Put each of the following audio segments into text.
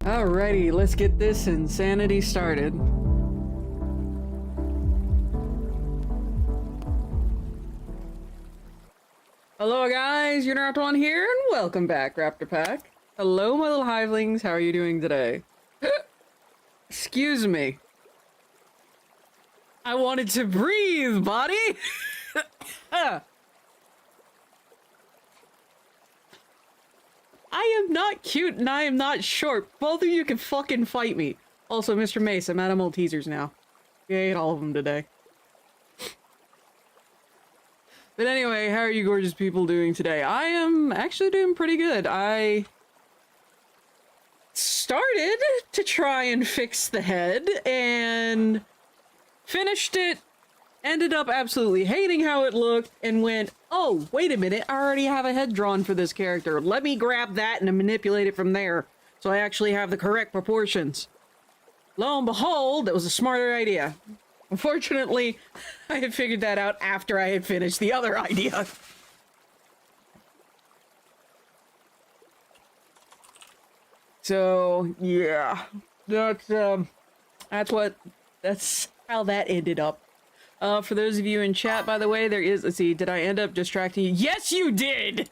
Alrighty, let's get this insanity started. Hello guys, you're not one here, and welcome back, Raptor Pack. Hello my little hivelings, how are you doing today? Excuse me. I wanted to breathe, buddy! I am not cute and I am not short. Both of you can fucking fight me. Also, Mr. Mace, I'm out of Maltesers now. I ate all of them today. But anyway, how are you gorgeous people doing today? I am actually doing pretty good. I started to try and fix the head and finished it. Ended up absolutely hating how it looked and went, oh, wait a minute, I already have a head drawn for this character. Let me grab that and manipulate it from there so I actually have the correct proportions. Lo and behold, that was a smarter idea. Unfortunately, I had figured that out after I had finished the other idea. So, yeah, that's how that ended up. For those of you in chat, by the way, there is, let's see, did I end up distracting you? Yes, you did!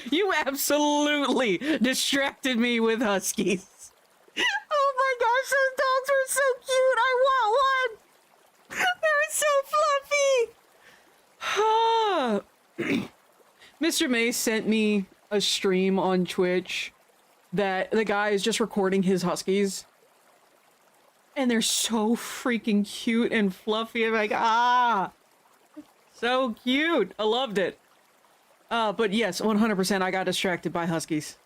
You absolutely distracted me with huskies. Oh my gosh, those dogs were so cute! I want one! They were so fluffy! Mr. Mace sent me a stream on Twitch that the guy is just recording his huskies. And they're so freaking cute and fluffy. I'm like, ah! So cute! I loved it. But yes, 100% I got distracted by huskies.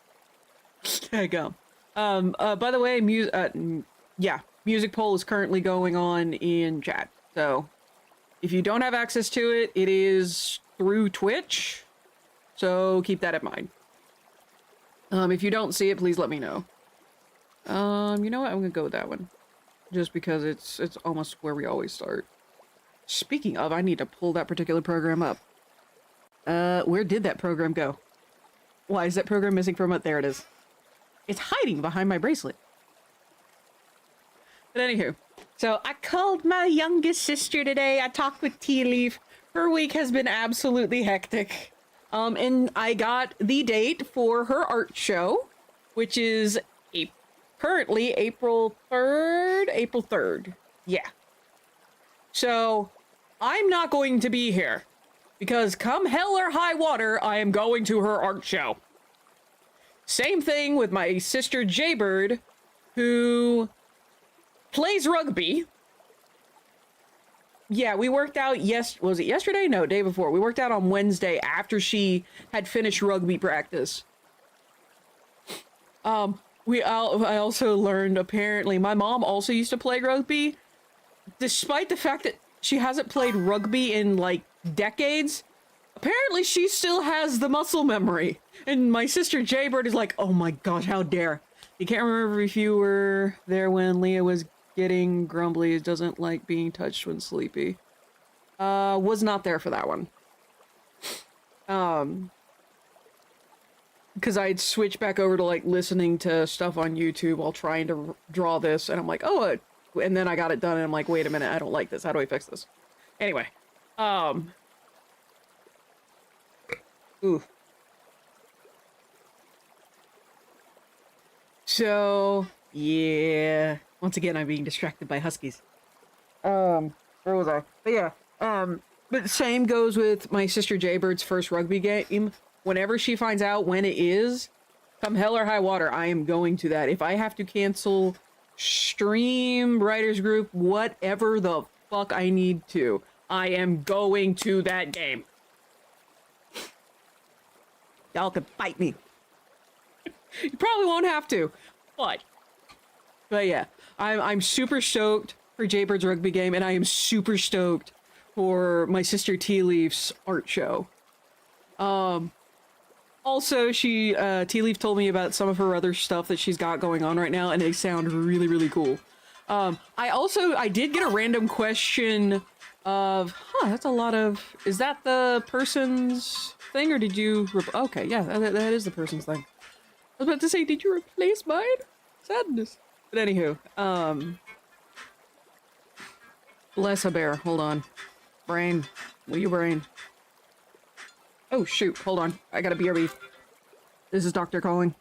There you go. By the way, music poll is currently going on in chat. So, if you don't have access to it, it is through Twitch. So, keep that in mind. If you don't see it, please let me know. You know what? I'm gonna go with that one. Just because it's almost where we always start. Speaking of, I need to pull that particular program up. Where did that program go? Why is that program missing from it? There it is. It's hiding behind my bracelet. But anywho, so I called my youngest sister today. I talked with Tea Leaf. Her week has been absolutely hectic. And I got the date for her art show, which is currently April 3rd. Yeah. So, I'm not going to be here. Because come hell or high water, I am going to her art show. Same thing with my sister Jaybird, who plays rugby. Yeah, we worked out, was it yesterday? No, day before. We worked out on Wednesday after she had finished rugby practice. I also learned, apparently, my mom also used to play rugby. Despite the fact that she hasn't played rugby in, like, decades, apparently she still has the muscle memory. And my sister Jaybird is like, oh my gosh, how dare. You can't remember if you were there when Leah was getting grumbly, doesn't like being touched when sleepy. Was not there for that one. Because I'd switch back over to, like, listening to stuff on YouTube while trying to draw this, and I'm like, oh, and then I got it done, and I'm like, wait a minute, I don't like this. How do I fix this? Anyway, ooh. So, yeah. Once again, I'm being distracted by huskies. Where was I? But yeah, but same goes with my sister Jaybird's first rugby game. Whenever she finds out when it is, come hell or high water, I am going to that. If I have to cancel stream, writers group, whatever the fuck I need to, I am going to that game. Y'all can fight me. You probably won't have to, but yeah, I'm super stoked for Jaybird's rugby game, and I am super stoked for my sister Tea Leaf's art show. Also, Tea Leaf told me about some of her other stuff that she's got going on right now, and they sound really, really cool. I did get a random question of, that's a lot of, is that the person's thing, or did you, okay, yeah, that is the person's thing. I was about to say, did you replace mine? Sadness. But anywho, bless a bear. Hold on. Brain. Will you brain? Oh, shoot. Hold on. I got a BRB. This is Doctor calling.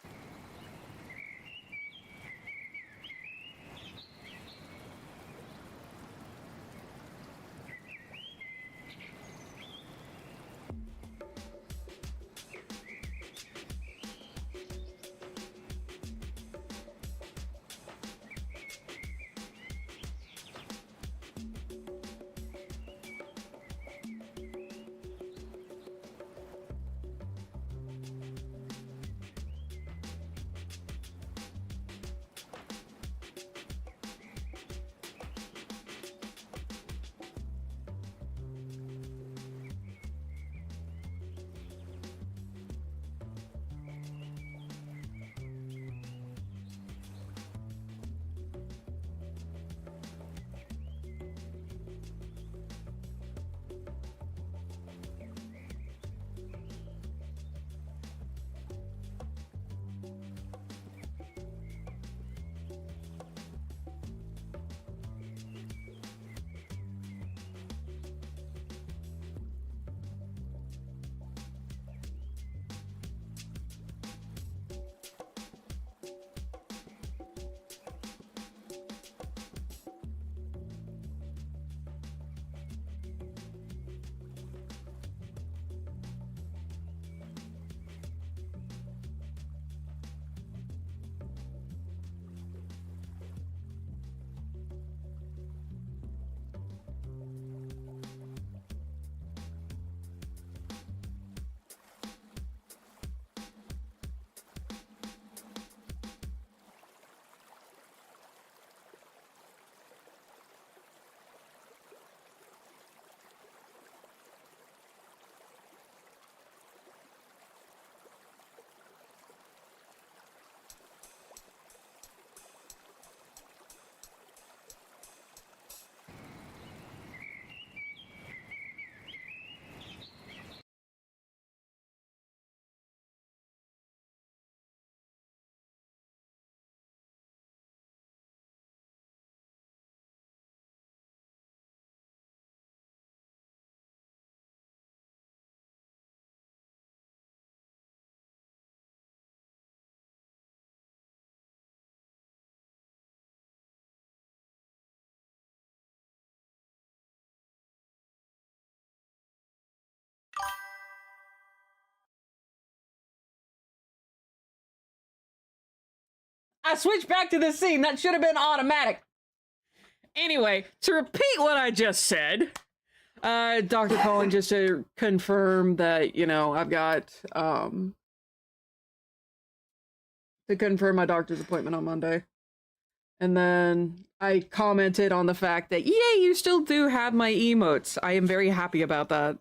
I switched back to the scene. That should have been automatic. Anyway, to repeat what I just said, Dr. Colin, just to confirm that, you know, I've got, to confirm my doctor's appointment on Monday. And then I commented on the fact that, yay, you still do have my emotes. I am very happy about that.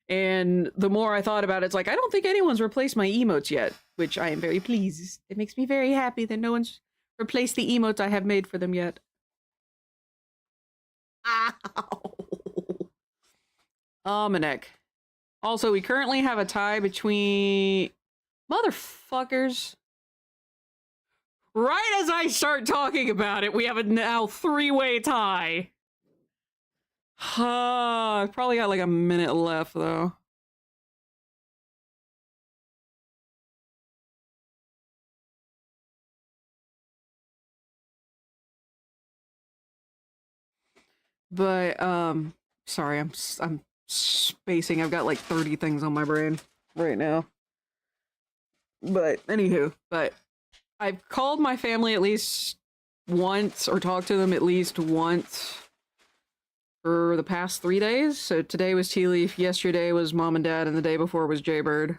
And the more I thought about it, it's like, I don't think anyone's replaced my emotes yet, which I am very pleased. It makes me very happy that no one's replaced the emotes I have made for them yet. Ow! Almanac. Also, we currently have a tie between... Motherfuckers. Right as I start talking about it, we have a now three-way tie. I've probably got like a minute left, though. But, sorry, I'm spacing. I've got like 30 things on my brain right now. But, anywho, I've called my family at least once, or talked to them at least once for the past 3 days. So today was Tea Leaf, yesterday was Mom and Dad, and the day before was Jaybird.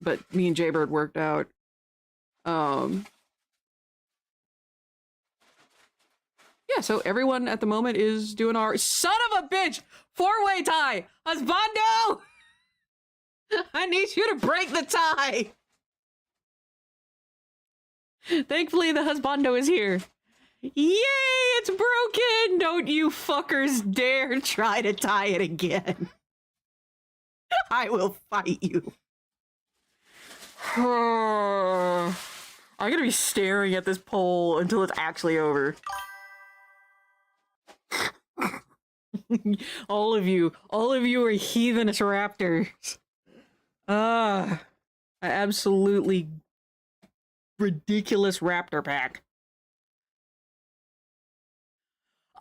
But me and Jaybird worked out. Yeah, so everyone at the moment is doing our... Son of a bitch! Four-way tie! Husbando! I need you to break the tie! Thankfully, the husbando is here. Yay! It's broken! Don't you fuckers dare try to tie it again. I will fight you. I I'm gonna be staring at this poll until it's actually over. all of you are heathenish raptors. I absolutely ridiculous raptor pack.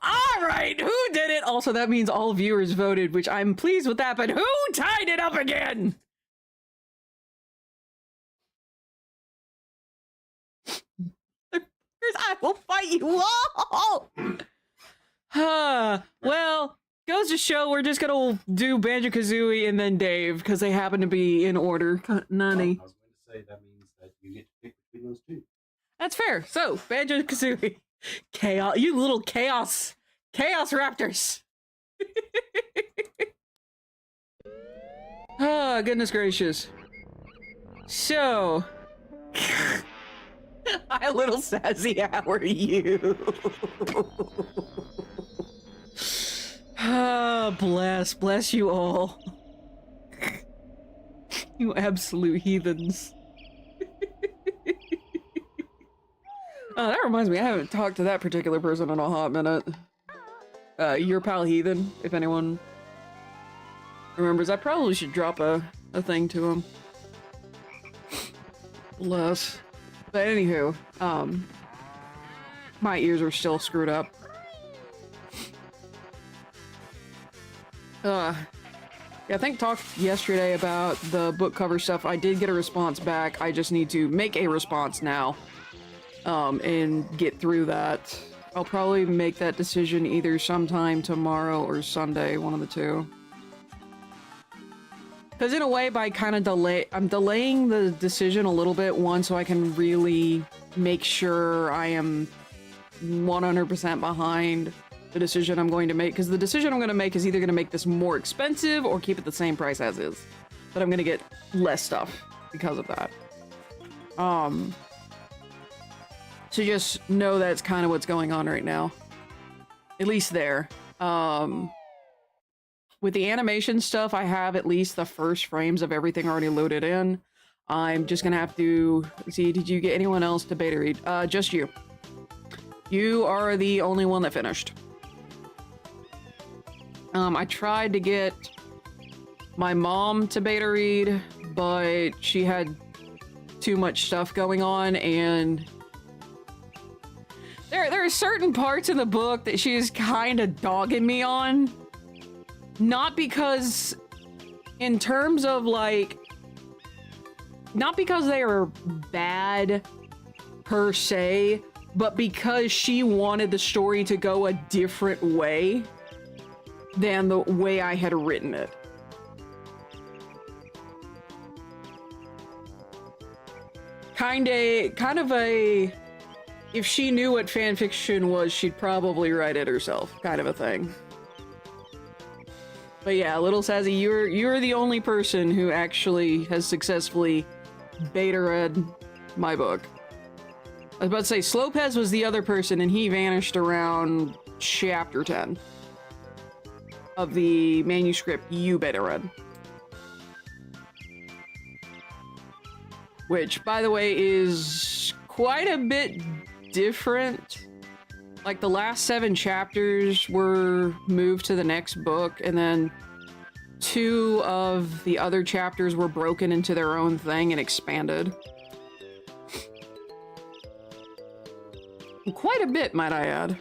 Alright, who did it? Also, that means all viewers voted, which I'm pleased with that, but who tied it up again? I will fight you all! Well, goes to show we're just gonna do Banjo-Kazooie and then Dave, because they happen to be in order. Nani. I was going to say that means that you get to pick between those two. That's fair. So, Banjo-Kazooie. Chaos, you little chaos raptors. Oh, goodness gracious. So, hi, little sassy, how are you? Ah, bless you all. You absolute heathens. Oh, that reminds me, I haven't talked to that particular person in a hot minute. Your pal Heathen, if anyone remembers. I probably should drop a thing to him. Bless. But anywho, my ears are still screwed up. Yeah, I think talked yesterday about the book cover stuff. I did get a response back. I just need to make a response now. And get through that. I'll probably make that decision either sometime tomorrow or Sunday, one of the two. Because in a way, by kind of I'm delaying the decision a little bit, one, so I can really make sure I am 100% behind the decision I'm going to make. Because the decision I'm going to make is either going to make this more expensive or keep it the same price as is. But I'm going to get less stuff because of that. So just know that's kind of what's going on right now. At least there. With the animation stuff, I have at least the first frames of everything already loaded in. I'm just gonna have to... see, did you get anyone else to beta read? Just you. You are the only one that finished. I tried to get my mom to beta read, but she had too much stuff going on, and... There are certain parts in the book that she's kind of dogging me on. Not because, in terms of like, not because they are bad per se, but because she wanted the story to go a different way than the way I had written it. Kind of a... if she knew what fanfiction was, she'd probably write it herself, kind of a thing. But yeah, little Sassy, you're the only person who actually has successfully beta read my book. I was about to say, Slopez was the other person, and he vanished around chapter 10 of the manuscript you beta read. Which, by the way, is quite a bit different. Like, the last 7 chapters were moved to the next book, and then 2 of the other chapters were broken into their own thing and expanded. Quite a bit, might I add.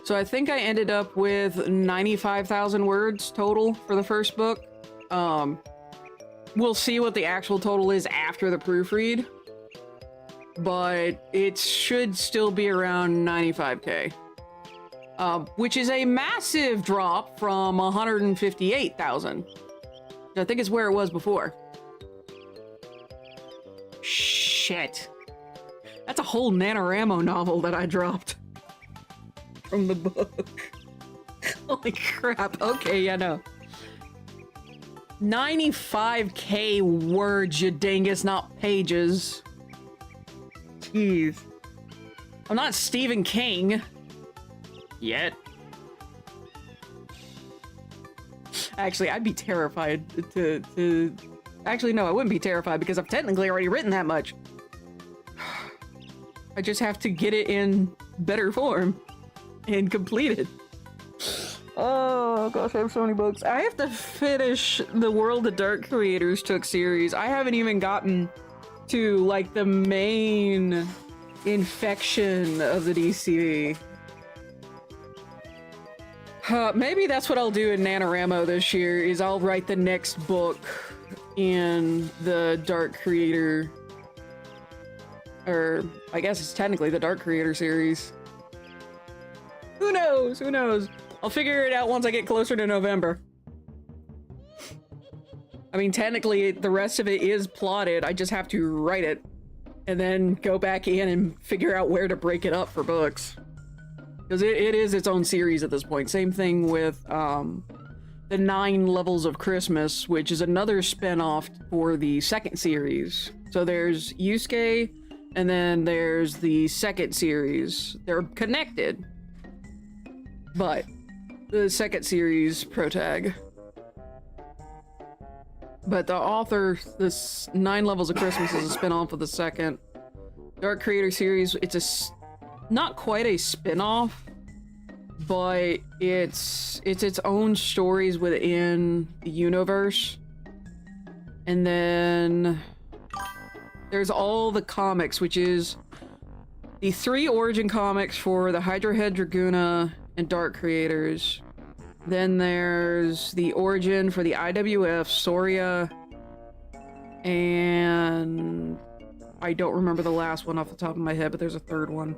So I think I ended up with 95,000 words total for the first book. We'll see what the actual total is after the proofread. But it should still be around 95k. Which is a massive drop from 158,000. I think it's where it was before. Shit. That's a whole NaNoWriMo novel that I dropped from the book. Holy crap. Okay, yeah, no. 95k words, you dingus, not pages. Jeez. I'm not Stephen King. Yet. Actually, I'd be terrified to... Actually, no, I wouldn't be terrified because I've technically already written that much. I just have to get it in better form and complete it. Oh gosh, I have so many books. I have to finish the World of Dark Creators Took series. I haven't even gotten to like the main infection of the DCD. Maybe that's what I'll do in NaNoWriMo this year, is I'll write the next book in the Dark Creator, or I guess it's technically the Dark Creator series. Who knows? Who knows? I'll figure it out once I get closer to November. I mean, technically, the rest of it is plotted. I just have to write it and then go back in and figure out where to break it up for books. Because it is its own series at this point. Same thing with the 9 Levels of Christmas, which is another spin-off for the second series. So there's Yusuke, and then there's the second series. They're connected, but the second series protag. But the author, this 9 Levels of Christmas is a spin-off of the second Dark Creator series. It's not quite a spin-off, but it's its own stories within the universe. And then there's all the comics, which is the 3 origin comics for the Hydra Head Draguna and Dark Creators. Then there's the origin for the IWF, Soria, and I don't remember the last one off the top of my head, but there's a third one.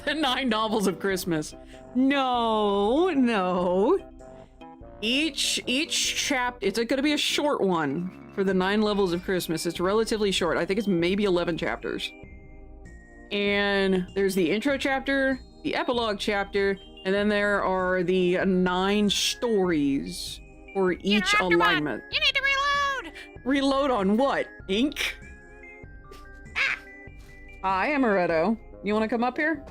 The 9 Novels of Christmas. No. Each chapter, it's gonna be a short one for the 9 Levels of Christmas. It's relatively short. I think it's maybe 11 chapters. And there's the intro chapter, the epilogue chapter, and then there are the 9 stories for each alignment. You need to reload! Reload on what? Ink? Ah! Hi, Amaretto. You want to come up here?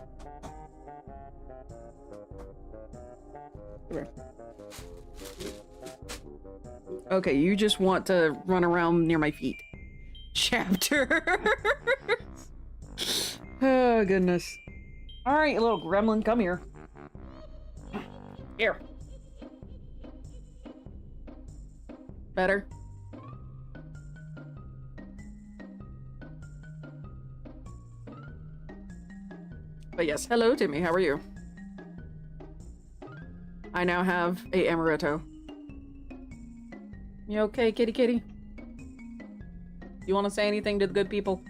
Okay, you just want to run around near my feet. Chapter. Oh, goodness. All right, you little gremlin, come here. Here. Better? But yes, hello Timmy, how are you? I now have a Amaretto. You okay, kitty kitty? You want to say anything to the good people?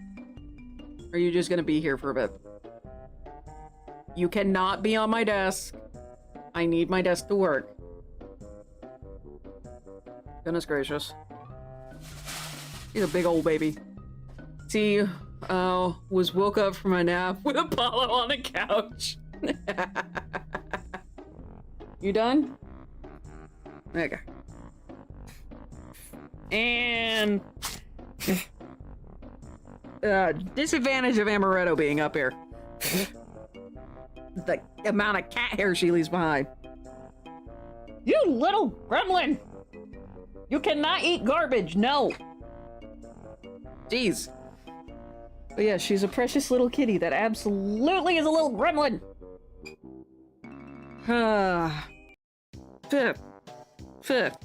Or are you just gonna be here for a bit? You cannot be on my desk. I need my desk to work. Goodness gracious. He's a big old baby. See, was woke up from a nap with Apollo on the couch. You done? Okay. And disadvantage of Amaretto being up here. The amount of cat hair she leaves behind. You little gremlin! You cannot eat garbage, no! Jeez. But yeah, she's a precious little kitty that absolutely is a little gremlin! Fifth.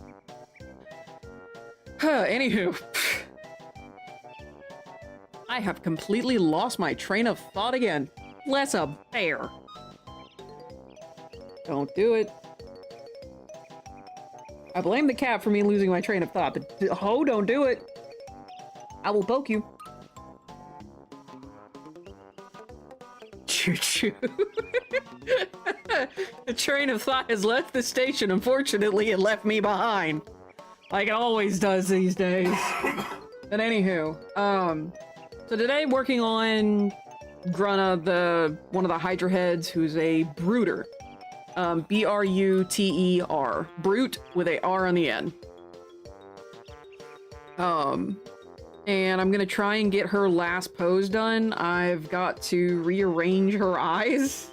Anywho. I have completely lost my train of thought again. Bless a bear. Don't do it. I blame the cat for me losing my train of thought, but ho, don't do it. I will poke you. Choo-choo. The train of thought has left the station. Unfortunately, it left me behind. Like it always does these days. But anywho, so today working on Grunna, one of the Hydra heads, who's a brooter. B-R-U-T-E-R. Brute with a R on the end. And I'm gonna try and get her last pose done. I've got to rearrange her eyes.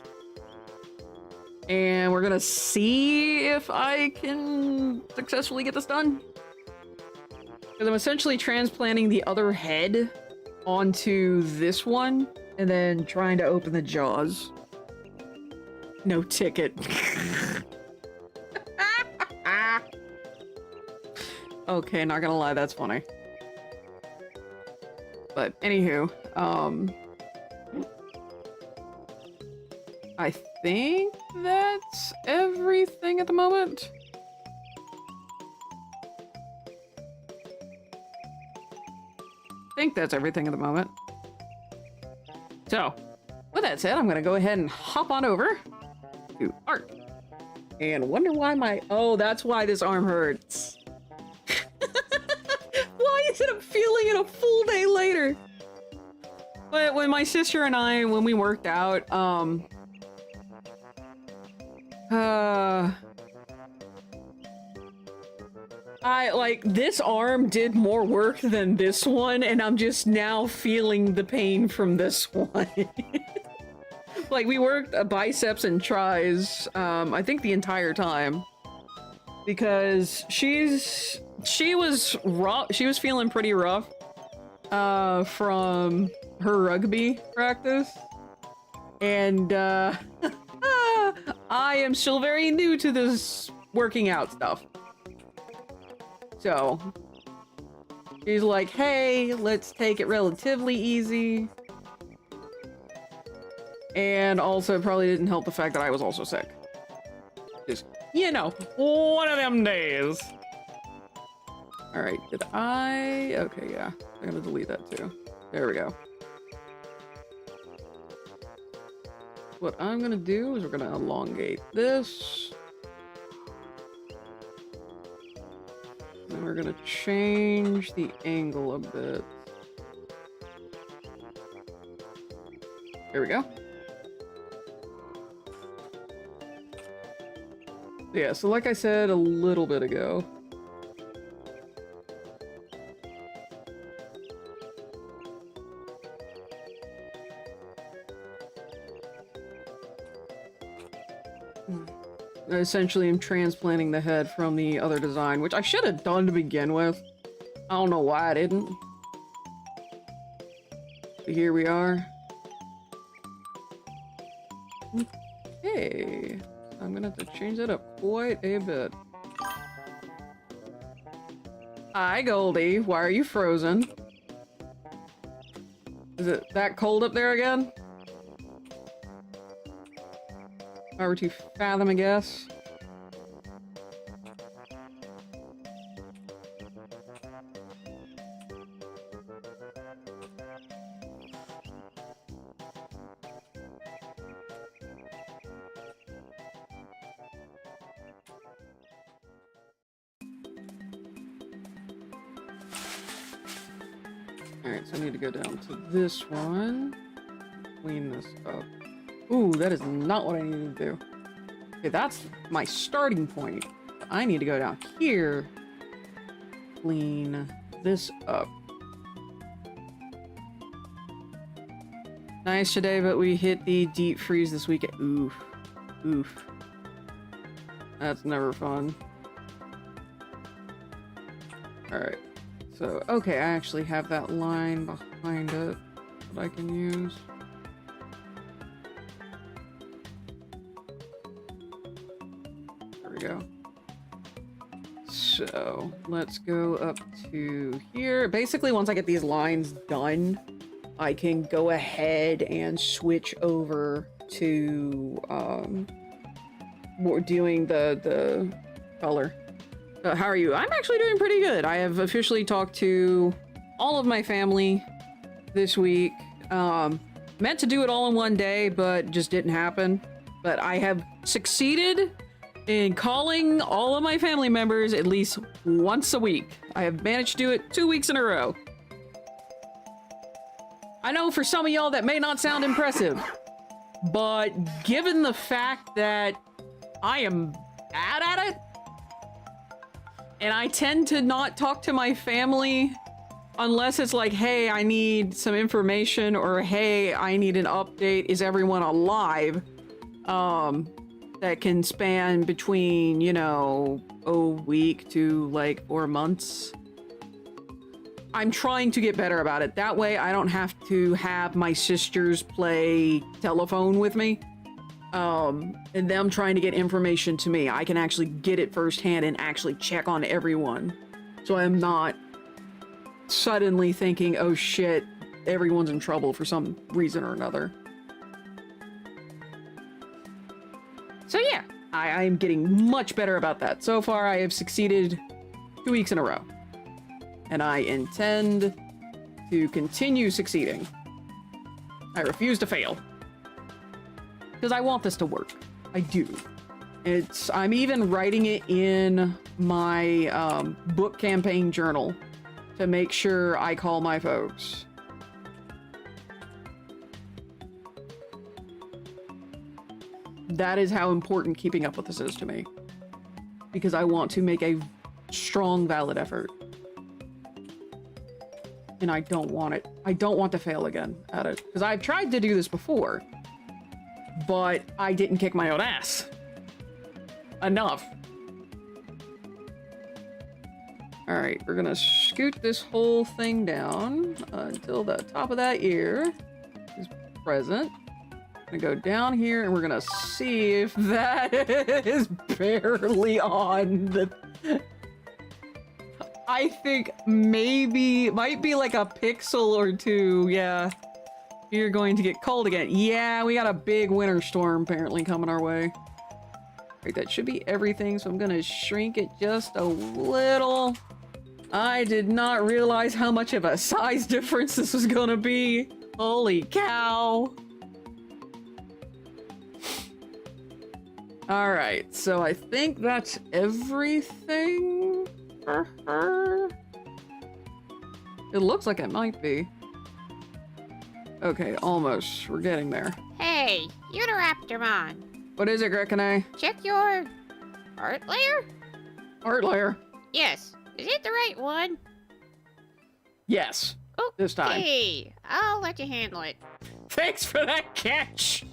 And we're gonna see if I can successfully get this done. Because I'm essentially transplanting the other head onto this one. And then trying to open the jaws. No ticket. Okay, not gonna lie, that's funny. But anywho, I think that's everything at the moment. I think that's everything at the moment. So, with that said, I'm gonna go ahead and hop on over to art. And wonder why my... Oh, that's why this arm hurts. Why is it I'm feeling it a full day later? But when my sister and I, when we worked out, this arm did more work than this one, and I'm just now feeling the pain from this one. Like, we worked biceps and tris, I think the entire time. Because she was rough, she was feeling pretty rough, from her rugby practice. And, I am still very new to this working out stuff. So, she's like, hey, let's take it relatively easy. And also probably didn't help the fact that I was also sick. Just, you know, one of them days. Alright, did I... Okay, yeah. I'm gonna delete that too. There we go. What I'm gonna do is we're gonna elongate this. And we're gonna change the angle a bit. There we go. Yeah, so like I said a little bit ago, I essentially am transplanting the head from the other design, which I should have done to begin with. I don't know why I didn't. But here we are. Okay. I'm gonna have to change that up quite a bit. Hi, Goldie. Why are you frozen? Is it that cold up there again? If I were to fathom a guess. Alright, so I need to go down to this one. Clean this up. Ooh, that is not what I need to do. Okay, that's my starting point. I need to go down here. Clean this up. Nice today, but we hit the deep freeze this weekend. Oof. Oof. That's never fun. Alright. So, okay, I actually have that line behind it that I can use. There we go. So, let's go up to here. Basically, once I get these lines done, I can go ahead and switch over to, doing the color. How are you? I'm actually doing pretty good. I have officially talked to all of my family this week. Meant to do it all in one day, but just didn't happen. But I have succeeded in calling all of my family members at least once a week. I have managed to do it 2 weeks in a row. I know for some of y'all that may not sound impressive, but given the fact that I am bad at it, and I tend to not talk to my family unless it's like, hey, I need some information, or hey, I need an update. Is everyone alive? That can span between, you know, a week to like 4 months. I'm trying to get better about it. That way I don't have to have my sisters play telephone with me. And them trying to get information to me. I can actually get it firsthand and actually check on everyone. So I'm not suddenly thinking, oh shit, everyone's in trouble for some reason or another. So yeah, I am getting much better about that. So far I have succeeded 2 weeks in a row. And I intend to continue succeeding. I refuse to fail. Because I want this to work. I do. I'm even writing it in my book campaign journal to make sure I call my folks. That is how important keeping up with this is to me. Because I want to make a strong, valid effort. And I don't want it. I don't want to fail again at it. Because I've tried to do this before. But I didn't kick my own ass. Enough. Alright, we're gonna scoot this whole thing down until the top of that ear is present. Gonna go down here and we're gonna see if that is barely on the... I think maybe, might be like a pixel or two, yeah. You're going to get cold again. Yeah, we got a big winter storm apparently coming our way. Right, that should be everything, so I'm gonna shrink it just a little. I did not realize how much of a size difference this was gonna be. Holy cow. Alright, so I think that's everything for her. It looks like it might be. Okay, almost. We're getting there. Hey, Uteraptormon. What is it, Grekene? Check your art layer? Art layer. Yes. Is it the right one? Yes. This time. Okay, I'll let you handle it. Thanks for that catch!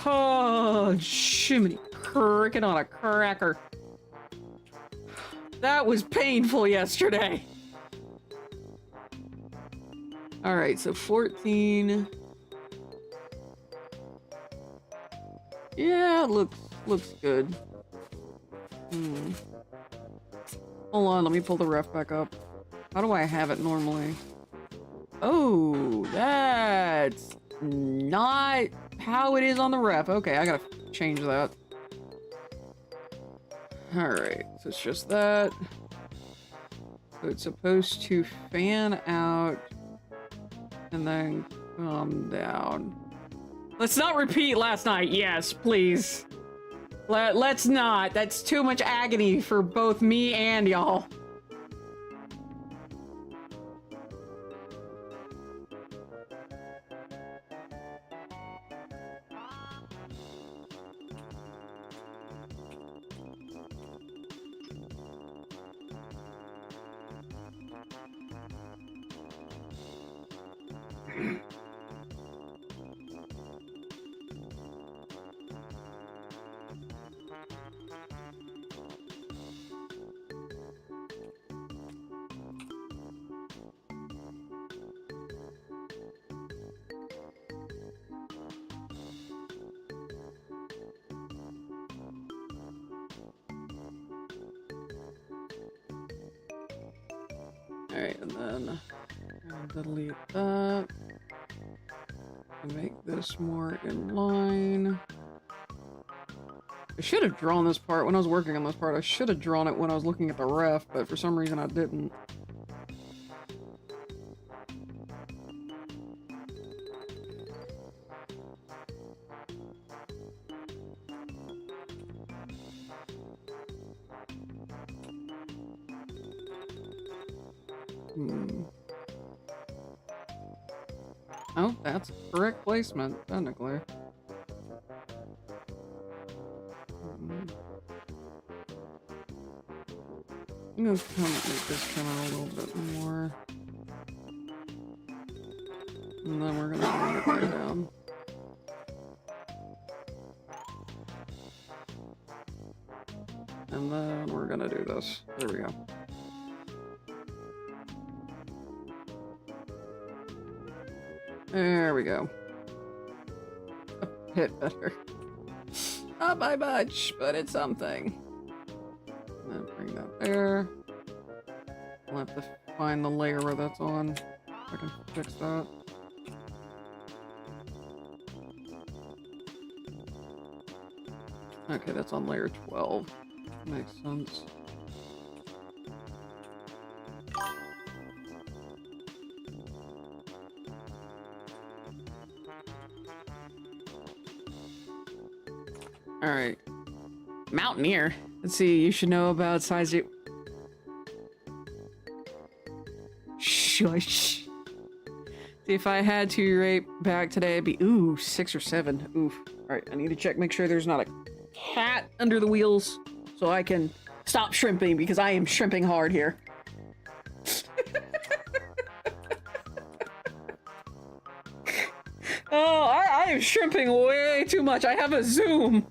Oh, Jiminy cricket on a cracker. That was painful yesterday. Alright, so 14. Yeah, it looks good. Hold on, let me pull the ref back up. How do I have it normally? Oh, that's not how it is on the ref. Okay, I gotta change that. Alright, so it's just that. So it's supposed to fan out and then come down. Let's not repeat last night. Yes, please. Let's not. That's too much agony for both me and y'all. Alright, and then I'll delete that. And make this more in line. I should have drawn this part when I was working on this part. I should have drawn it when I was looking at the ref, but for some reason I didn't. Oh, that's correct placement, technically. I'm gonna make this come out a little bit more. And then we're gonna bring it back down. And then we're gonna do this. There we go. There we go. A bit better. Not by much, but it's something. I'm gonna bring that there. I'll have to find the layer where that's on. I can fix that. Okay, that's on layer 12. Makes sense. Alright. Mountaineer. Let's see, you should know about size. Shush. See, if I had to rate back today, it'd be, ooh, 6 or 7. Oof. Alright, I need to check, make sure there's not a cat under the wheels so I can stop shrimping because I am shrimping hard here. Oh, I am shrimping way too much. I have a zoom.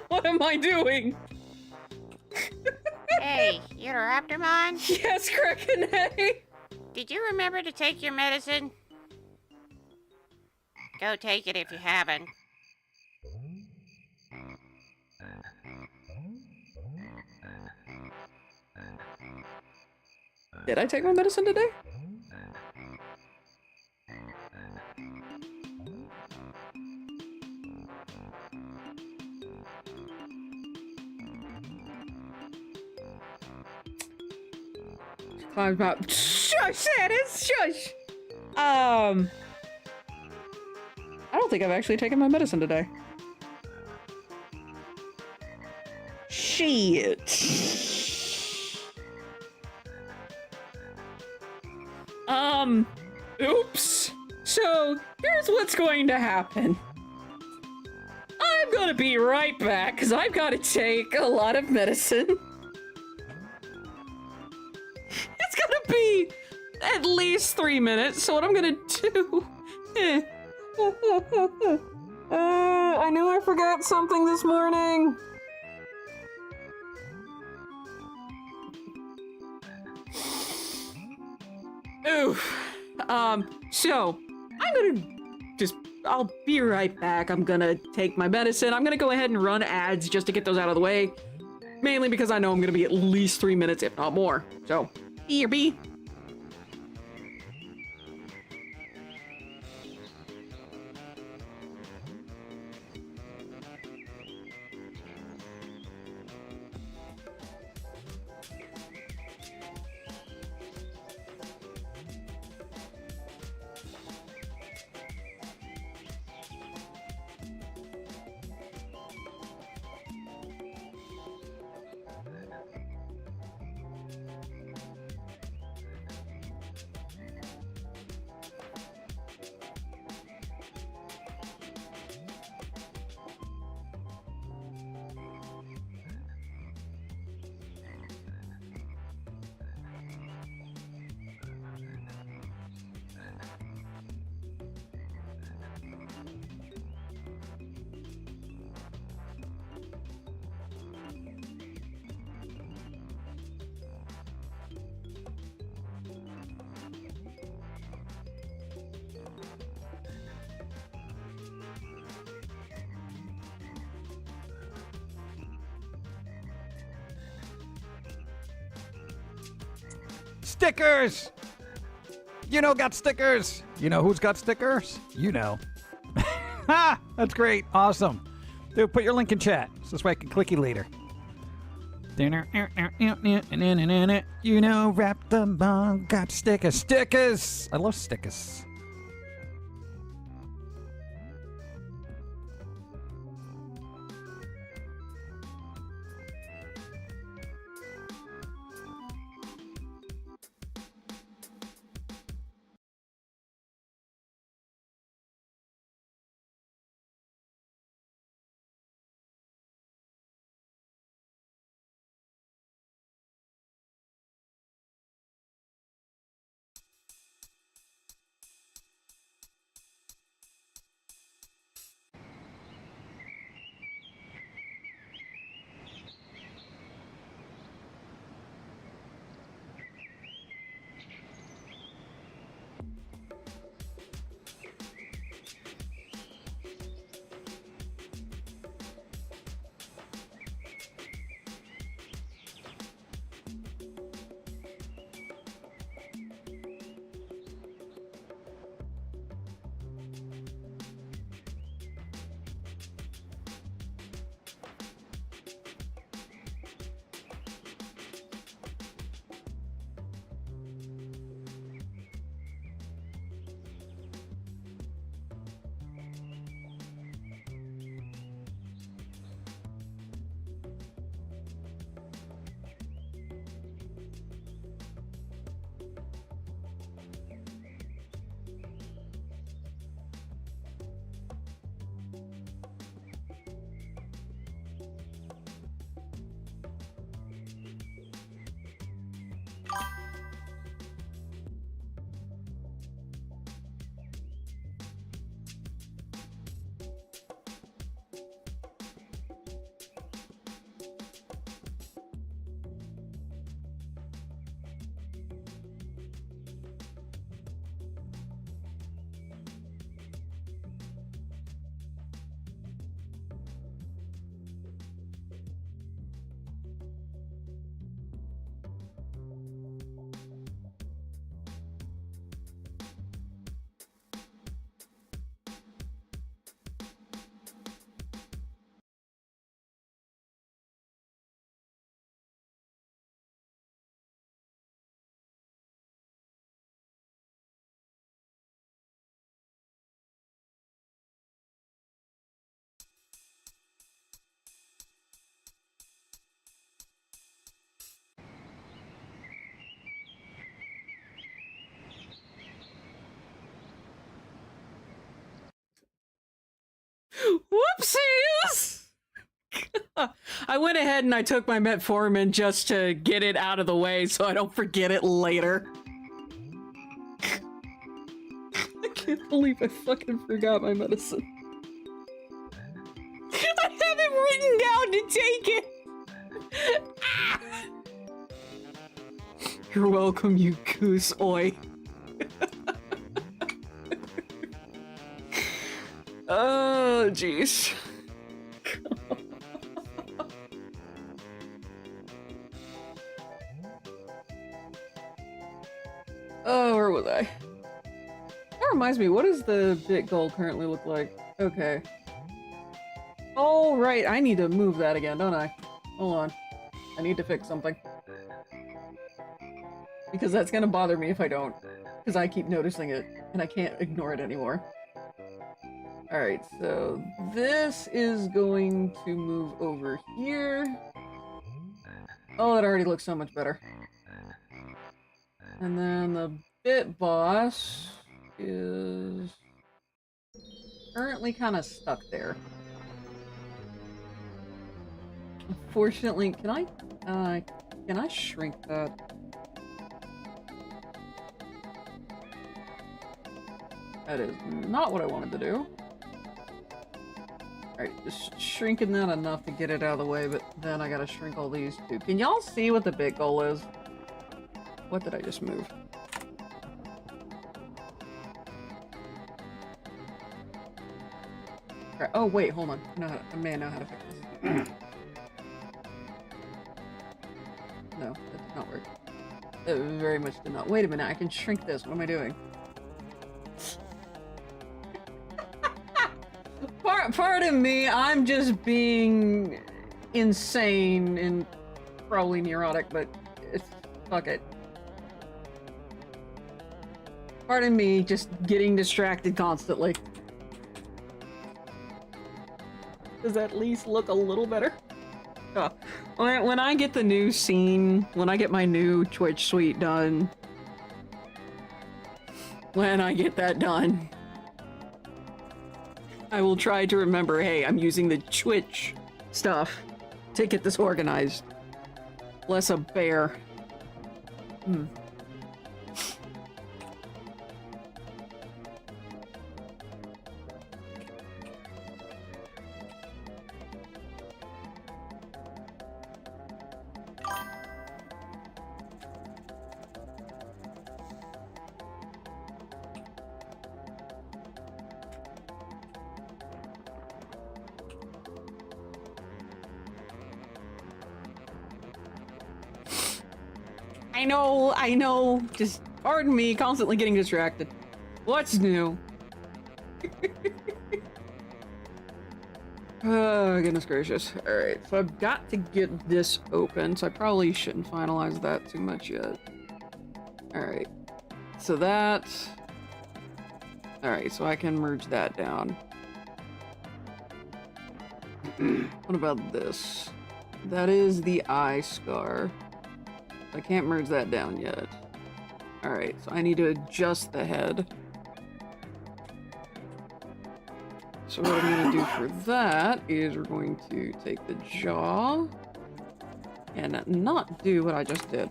What am I doing? Hey, Raptormon, Yes, Kraken, hey. did you remember to take your medicine? Go take it if you haven't. Did I take my medicine today? Climbs up. Shush, Sanus, shush. I don't think I've actually taken my medicine today. Shit. Oops. So, here's what's going to happen. I'm gonna be right back, because I've got to take a lot of medicine. It's gonna be at least 3 minutes, so what I'm gonna do... I knew I forgot something this morning. Oof. So, I'll be right back. I'm gonna take my medicine. I'm gonna go ahead and run ads just to get those out of the way. Mainly because I know I'm gonna be at least 3 minutes, if not more. So, here be. Stickers! You know got stickers. You know who's got stickers? You know. Ha! That's great. Awesome. Dude, put your link in chat. So this way I can click you later. You know, wrap them on. Got stickers. Stickers! I love stickers. I went ahead and I took my metformin just to get it out of the way so I don't forget it later. I can't believe I fucking forgot my medicine. I have it written down to take it. You're welcome, you goose. Oi. Oh, jeez. Oh, where was I? That reminds me, what does the bit goal currently look like? Okay. Oh, right, I need to move that again, don't I? Hold on. I need to fix something. Because that's gonna bother me if I don't. Because I keep noticing it, and I can't ignore it anymore. Alright, so this is going to move over here. Oh, it already looks so much better. And then the bit boss is currently kind of stuck there. Unfortunately, can I shrink that? That is not what I wanted to do. Alright, just shrinking that enough to get it out of the way, but then I gotta shrink all these too. Can y'all see what the bit goal is? What did I just move? Right. Oh wait, hold on. I may know how to fix this. No, that did not work. It very much did not. Wait a minute, I can shrink this. What am I doing? Pardon me, I'm just being insane and probably neurotic, but it's fuck it. Pardon me, just getting distracted constantly. Does that at least look a little better? Oh. When I get the new scene, when I get my new Twitch suite done, when I get that done, I will try to remember, hey, I'm using the Twitch stuff to get this organized. Bless a bear. I know, just pardon me, constantly getting distracted. What's new? Oh, goodness gracious. Alright, so I've got to get this open, so I probably shouldn't finalize that too much yet. Alright, so that... Alright, so I can merge that down. What about this? That is the eye scar. I can't merge that down yet. Alright, so I need to adjust the head. So what I'm going to do for that is we're going to take the jaw and not do what I just did.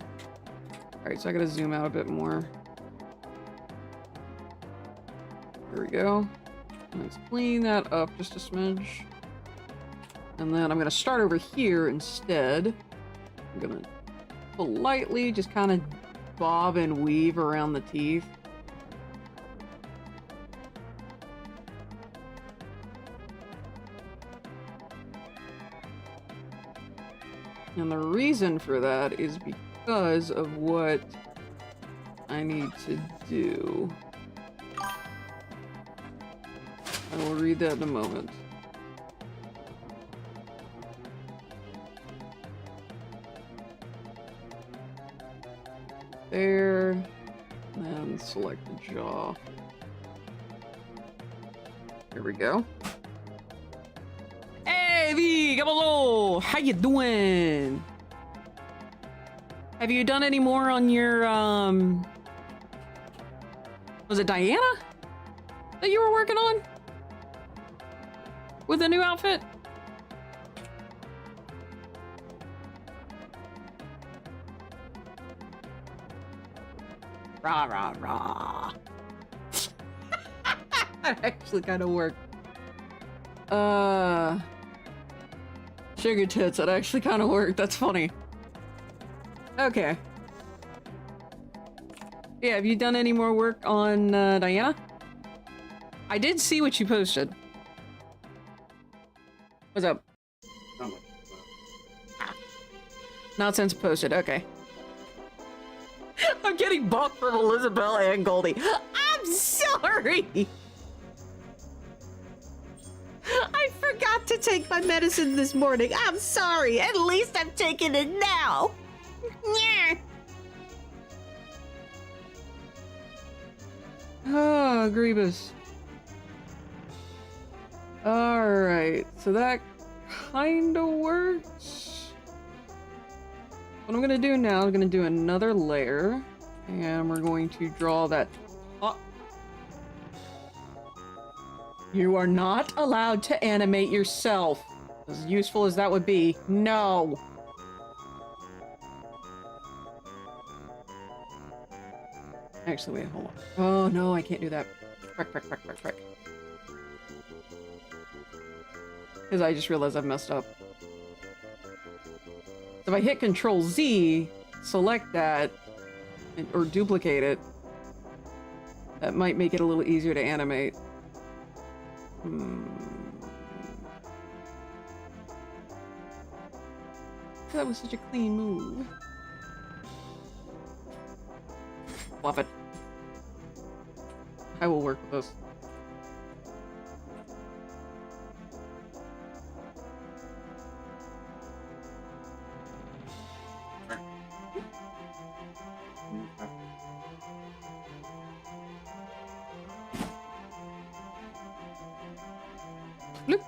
Alright, so I gotta zoom out a bit more. There we go. Let's clean that up just a smidge. And then I'm going to start over here instead. I'm going to politely just kind of bob and weave around the teeth. And the reason for that is because of what I need to do. I will read that in a moment. There, and select the jaw. There we go. Hey, V, come along. How you doing? Have you done any more on your, was it Diana that you were working on? With a new outfit? Rah, rah, rah. That actually kind of worked. Sugar tits, that actually kind of worked. That's funny. Okay. Yeah, have you done any more work on Diana? I did see what you posted. What's up? Not much. Not since posted, okay. I'm getting bucked from Elizabeth and Goldie. I'm sorry! I forgot to take my medicine this morning. I'm sorry. At least I'm taking it now. Oh, Grievous. Alright, so that kinda works. What I'm gonna do now, I'm gonna do another layer, and we're going to draw that top. You are not allowed to animate yourself. As useful as that would be, no. Actually, wait, hold on. Oh no, I can't do that. Frick. Because I just realized I've messed up. So if I hit Control Z, select that, or duplicate it, that might make it a little easier to animate. That was such a clean move. Love it. I will work with this. Bloop.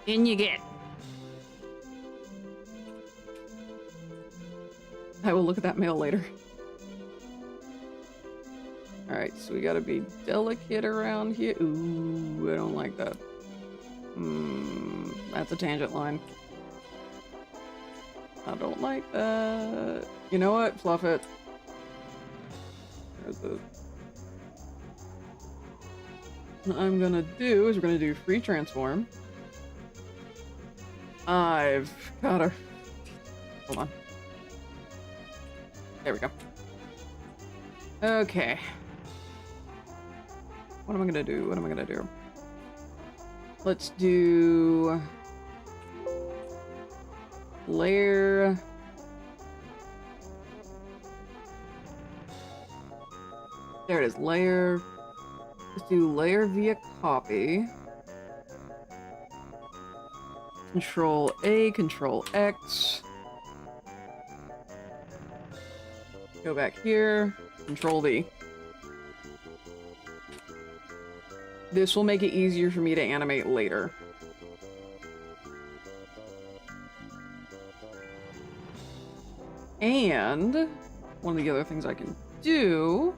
In you get. I will look at that mail later. Alright, so we gotta be delicate around here. Ooh, I don't like that. That's a tangent line. I don't like that. You know what? Fluff it. There's the... What I'm gonna do is we're gonna do free transform. I've gotta... Hold on. There we go. Okay. What am I gonna do? Let's do... layer... There it is, layer... Let's do layer via copy. Control A, Control X. Go back here, Control V. This will make it easier for me to animate later. And one of the other things I can do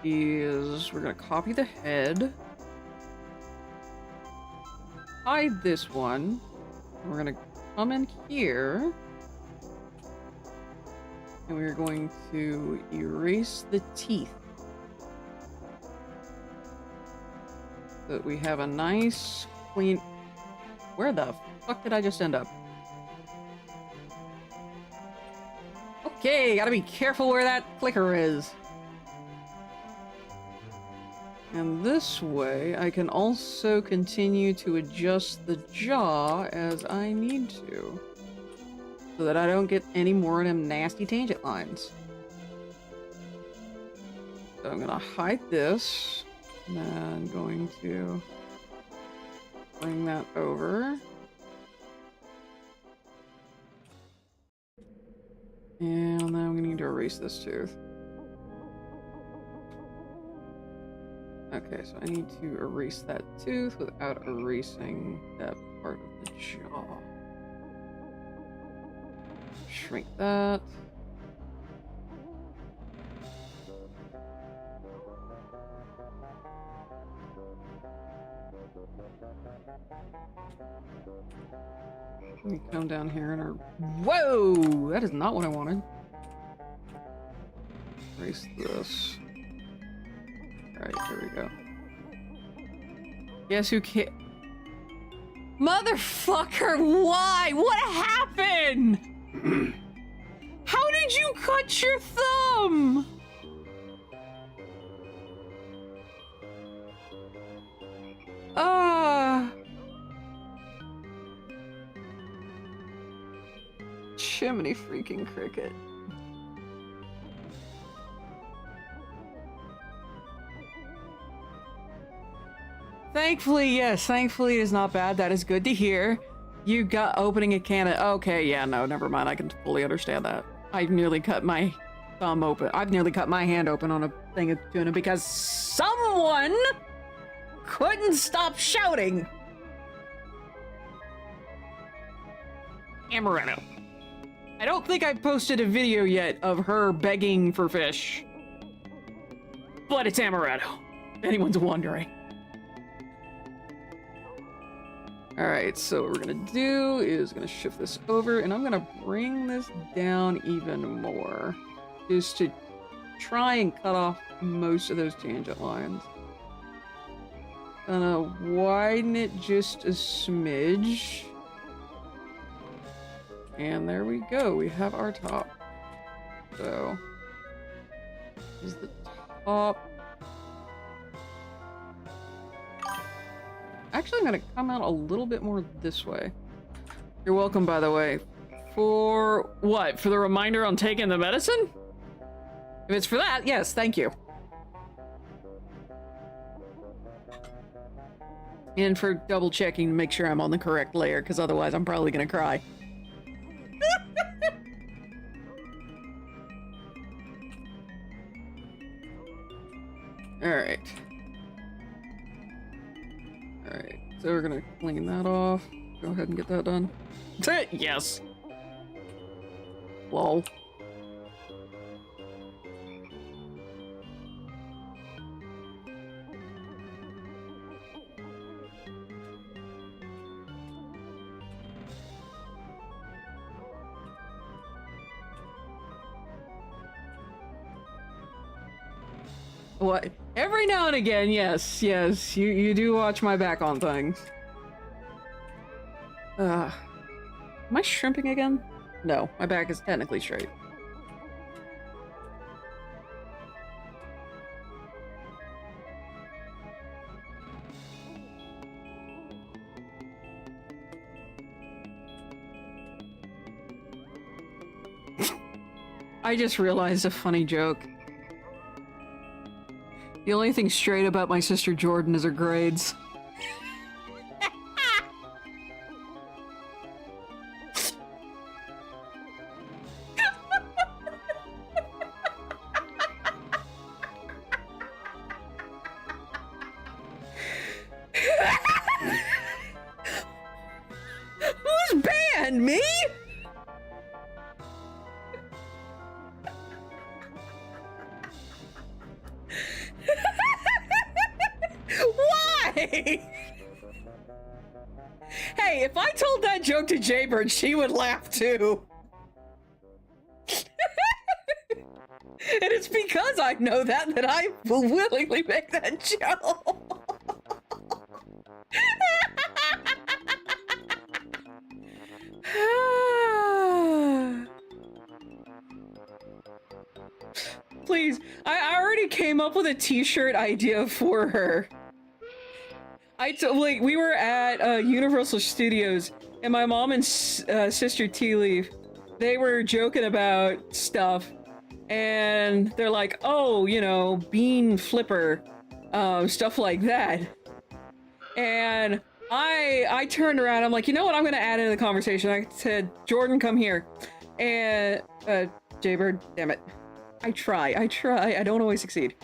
is we're gonna copy the head, hide this one, we're gonna come in here, and we're going to erase the teeth so that we have a nice clean... Where the fuck did I just end up? Okay, gotta be careful where that clicker is. And this way, I can also continue to adjust the jaw as I need to, so that I don't get any more of them nasty tangent lines. So I'm gonna hide this, and then I'm going to bring that over. And then I'm gonna need to erase this tooth. Okay, so I need to erase that tooth without erasing that part of the jaw. Shrink that. Let me come down here and... Whoa! That is not what I wanted. erase this. Alright, there we go. Guess who can't. Motherfucker, why? What happened? How did you cut your thumb? Chimney freaking cricket. Thankfully, yes, thankfully it is not bad. That is good to hear. You got opening a can of. Okay, yeah, no, never mind. I can fully understand that. I nearly cut my thumb open. I've nearly cut my hand open on a thing of tuna because someone couldn't stop shouting. Amaretto. I don't think I've posted a video yet of her begging for fish. But it's amaretto, if anyone's wondering. Alright, so what we're gonna do is gonna shift this over, and I'm gonna bring this down even more. Just to try and cut off most of those tangent lines. Gonna widen it just a smidge. And there we go, we have our top. So, this is the top. Actually, I'm gonna come out a little bit more this way. You're welcome, by the way. For what? For the reminder on taking the medicine? If it's for that, yes, thank you. And for double checking to make sure I'm on the correct layer, because otherwise I'm probably gonna cry. Alright. Alright, so we're gonna clean that off. Go ahead and get that done. Yes! Lol. What? Every now and again, yes, you do watch my back on things. Am I shrimping again? No, my back is technically straight. I just realized a funny joke. The only thing straight about my sister Jordan is her grades. Who's banned? Me? Why? Hey, if I told that joke to Jaybird, she would laugh too. And it's because I know that I will willingly make that joke. Please, I already came up with a t-shirt idea for her. Like, we were at Universal Studios, and my mom and sister Tea Leaf, they were joking about stuff, and they're like, oh, you know, bean flipper, stuff like that. And I turned around, I'm like, you know what, I'm gonna add into the conversation. I said, Jordan, come here. And, Jaybird, damn it. I try, I don't always succeed.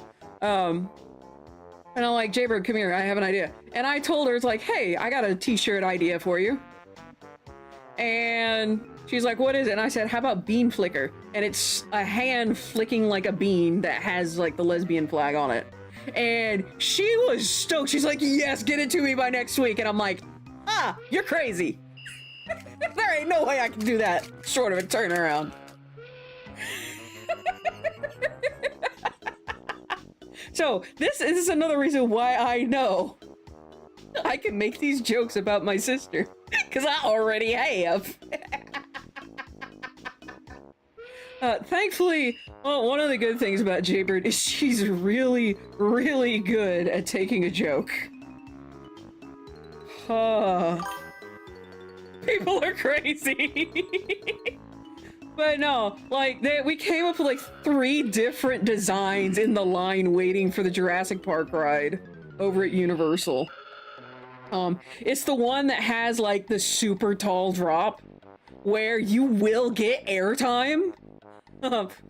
And I'm like, Jaybird, come here, I have an idea. And I told her, it's like, hey, I got a t-shirt idea for you. And she's like, what is it? And I said, how about bean flicker? And it's a hand flicking like a bean that has like the lesbian flag on it. And she was stoked. She's like, yes, get it to me by next week. And I'm like, ah, you're crazy. There ain't no way I can do that short of a turnaround. So this is another reason why I know I can make these jokes about my sister, because I already have. Thankfully, well, one of the good things about Jaybird is she's really, really good at taking a joke. People are crazy. But no, like, we came up with like 3 different designs in the line waiting for the Jurassic Park ride over at Universal. It's the one that has like the super tall drop where you will get airtime.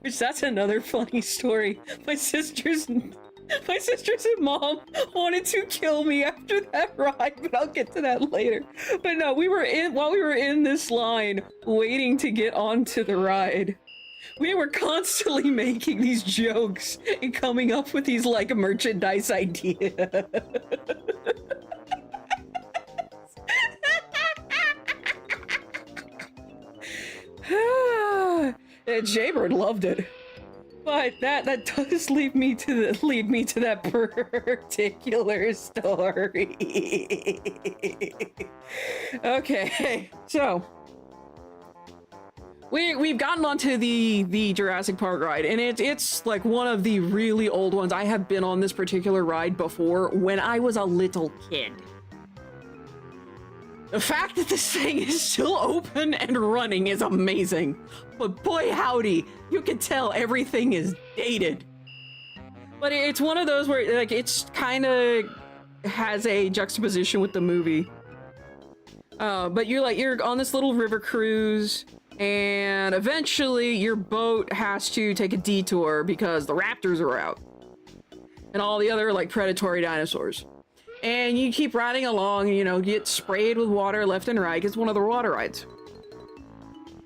Which that's another funny story. My sisters and mom wanted to kill me after that ride, but I'll get to that later. But no, while we were in this line waiting to get onto the ride, we were constantly making these jokes and coming up with these like merchandise ideas. And Jaybird loved it. But that does lead me to that particular story. Okay, so we've gotten onto the Jurassic Park ride, and it's like one of the really old ones. I have been on this particular ride before when I was a little kid. The fact that this thing is still open and running is amazing. But boy howdy, you can tell everything is dated. But it's one of those where like it's kind of has a juxtaposition with the movie. But you're on this little river cruise, and eventually your boat has to take a detour because the raptors are out. And all the other like predatory dinosaurs. And you keep riding along, you know, get sprayed with water left and right. It's one of the water rides.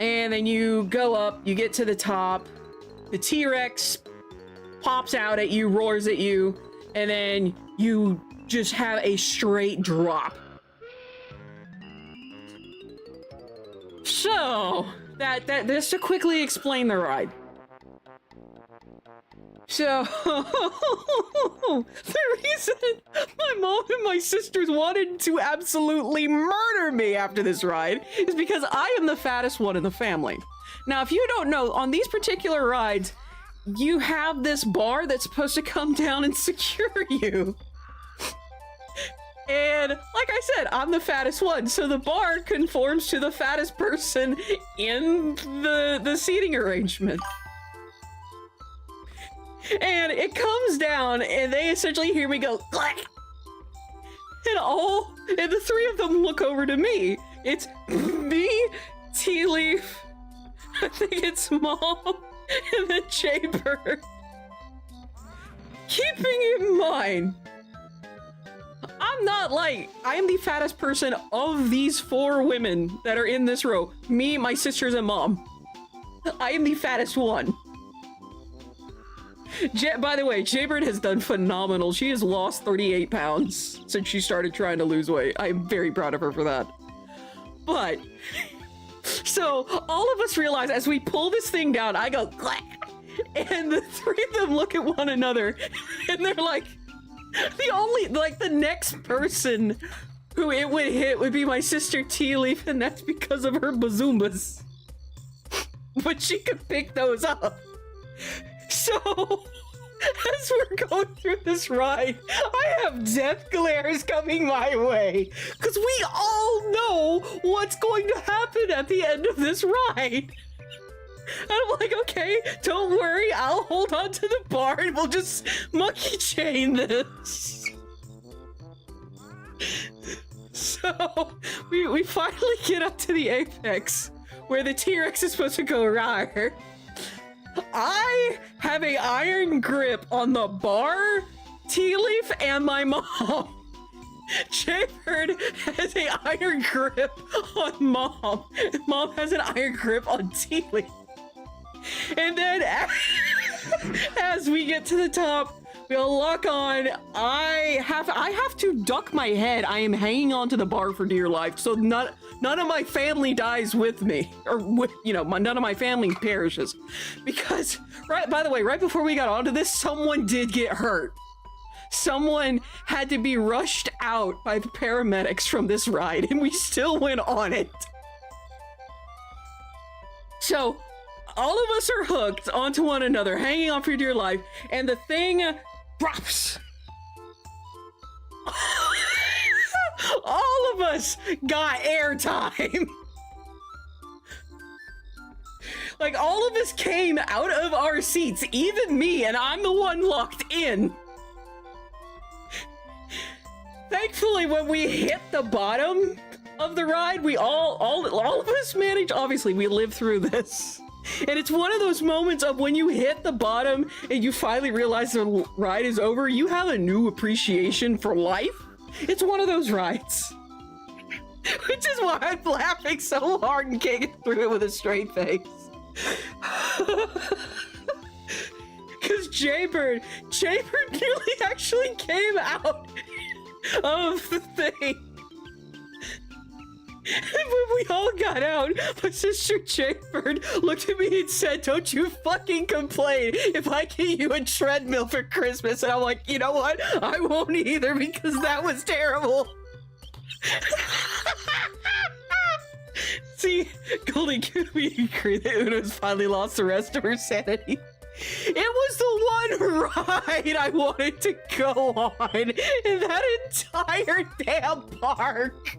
And then you go up, you get to the top, the T-Rex pops out at you, roars at you, and then you just have a straight drop. So, just to quickly explain the ride. So, the reason my mom and my sisters wanted to absolutely murder me after this ride is because I am the fattest one in the family. Now, if you don't know, on these particular rides, you have this bar that's supposed to come down and secure you. And like I said, I'm the fattest one, so the bar conforms to the fattest person in the seating arrangement. And it comes down, and they essentially hear me go, click! And the 3 of them look over to me. It's me, Tea Leaf, I think it's Mom, and then Jaybird. Keeping in mind, I am the fattest person of these 4 women that are in this row. Me, my sisters, and Mom. I am the fattest one. By the way, Jaybird has done phenomenal. She has lost 38 pounds since she started trying to lose weight. I'm very proud of her for that. But, so all of us realize as we pull this thing down, I go, click! And the 3 of them look at one another, and they're like, the next person who it would hit would be my sister Tea Leaf, and that's because of her bazoomas. But she could pick those up. So, as we're going through this ride, I have death glares coming my way. Because we all know what's going to happen at the end of this ride. And I'm like, okay, don't worry, I'll hold on to the bar and we'll just monkey chain this. So, we finally get up to the apex, where the T-Rex is supposed to go rawr. I have an iron grip on the bar, Tea Leaf, and my mom. Jaybird has an iron grip on Mom. Mom has an iron grip on Tea Leaf. And then as we get to the top, we'll lock on. I have to duck my head. I am hanging onto the bar for dear life, so none of my family dies with me, or none of my family perishes. Because by the way, right before we got onto this, someone did get hurt. someone had to be rushed out by the paramedics from this ride, and we still went on it. So, all of us are hooked onto one another, hanging on for dear life, and the thing drops. All of us got airtime. Like, all of us came out of our seats, even me, and I'm the one locked in. Thankfully, when we hit the bottom of the ride, we all of us managed. Obviously, we lived through this. And it's one of those moments of when you hit the bottom and you finally realize the ride is over, you have a new appreciation for life. It's one of those rides. Which is why I'm laughing so hard and can't get through it with a straight face. Because Jaybird nearly actually came out of the thing. And when we all got out, my sister Jaybird looked at me and said, "Don't you fucking complain if I get you a treadmill for Christmas." And I'm like, you know what? I won't either, because that was terrible. See, Goldie, can we agree that Una's finally lost the rest of her sanity? It was the one ride I wanted to go on in that entire damn park.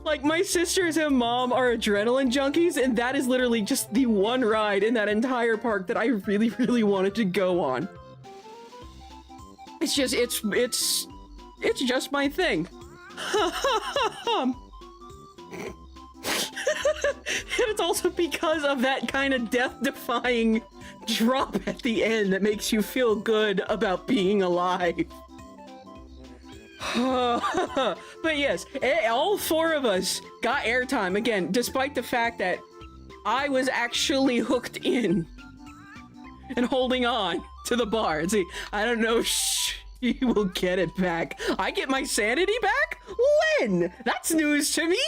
Like, my sisters and mom are adrenaline junkies, and that is literally just the one ride in that entire park that I really, really wanted to go on. It's just, it's just my thing. And it's also because of that kind of death-defying drop at the end that makes you feel good about being alive. But yes, all four of us got airtime again, despite the fact that I was actually hooked in and holding on to the bar. See, I don't know. She will get it back. I get my sanity back? When? That's news to me.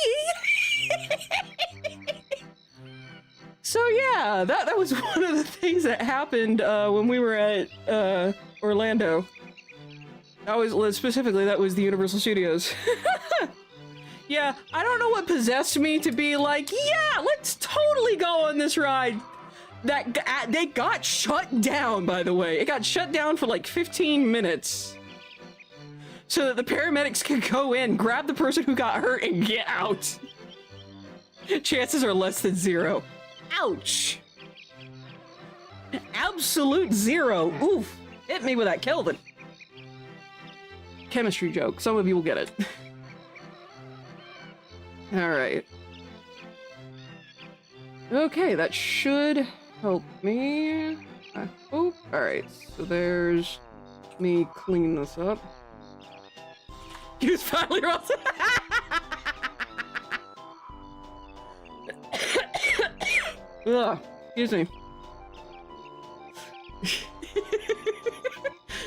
So yeah, that was one of the things that happened when we were at Orlando. That was specifically, that was the Universal Studios. Yeah, I don't know what possessed me to be like, yeah, let's totally go on this ride. They got shut down, by the way. It got shut down for like 15 minutes. So that the paramedics could go in, grab the person who got hurt, and get out. Chances are less than 0. Ouch. Absolute 0. Oof. Hit me with that Kelvin. Chemistry joke. Some of you will get it. Alright. Okay, that should help me. I hope. Alright, so there's me cleaning this up. He was finally wrong. Ugh, excuse me.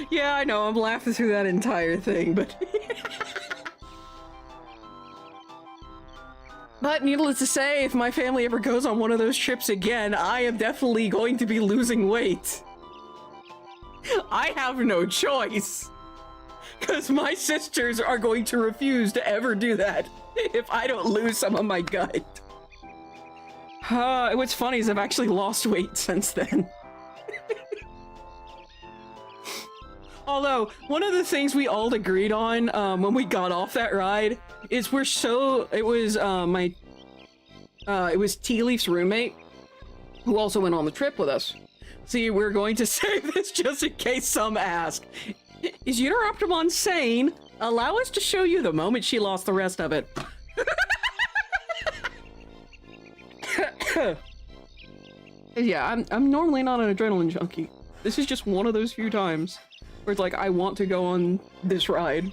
Yeah, I know, I'm laughing through that entire thing, but... But needless to say, if my family ever goes on one of those trips again, I am definitely going to be losing weight. I have no choice. Because my sisters are going to refuse to ever do that if I don't lose some of my gut. What's funny is I've actually lost weight since then. Although, one of the things we all agreed on when we got off that ride is it was Tea Leaf's roommate who also went on the trip with us. See, we're going to save this just in case some ask. Is Uteroptimon sane? Allow us to show you the moment she lost the rest of it. Yeah, I'm normally not an adrenaline junkie. This is just one of those few times where it's like, I want to go on this ride.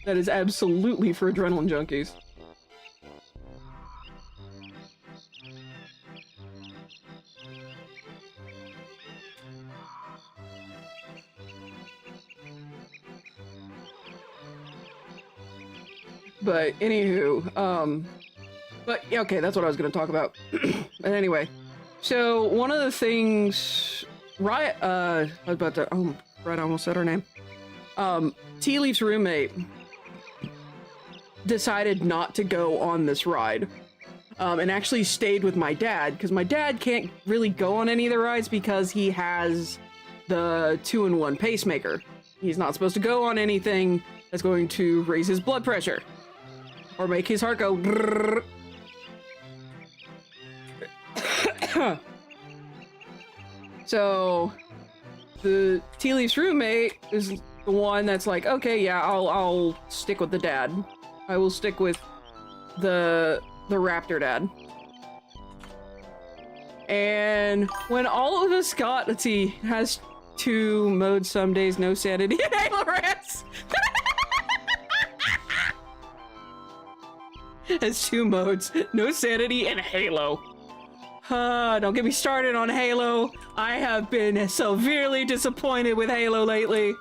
That is absolutely for adrenaline junkies. But anywho, but yeah, okay, that's what I was gonna talk about. But anyway, So one of the things, Riot, I was about to, oh, right, I almost said her name. Tea Leaf's roommate decided not to go on this ride, and actually stayed with my dad, because my dad can't really go on any of the rides because he has the 2-in-1 pacemaker. He's not supposed to go on anything that's going to raise his blood pressure or make his heart go brrrr. So the Tea Leaf's roommate is the one that's like, okay, yeah, I'll stick with the dad. I will stick with the raptor dad. And when all of us got, let's see, has 2 modes some days, no sanity, and Halo rats. Has 2 modes, no sanity, and Halo. Don't get me started on Halo. I have been severely disappointed with Halo lately.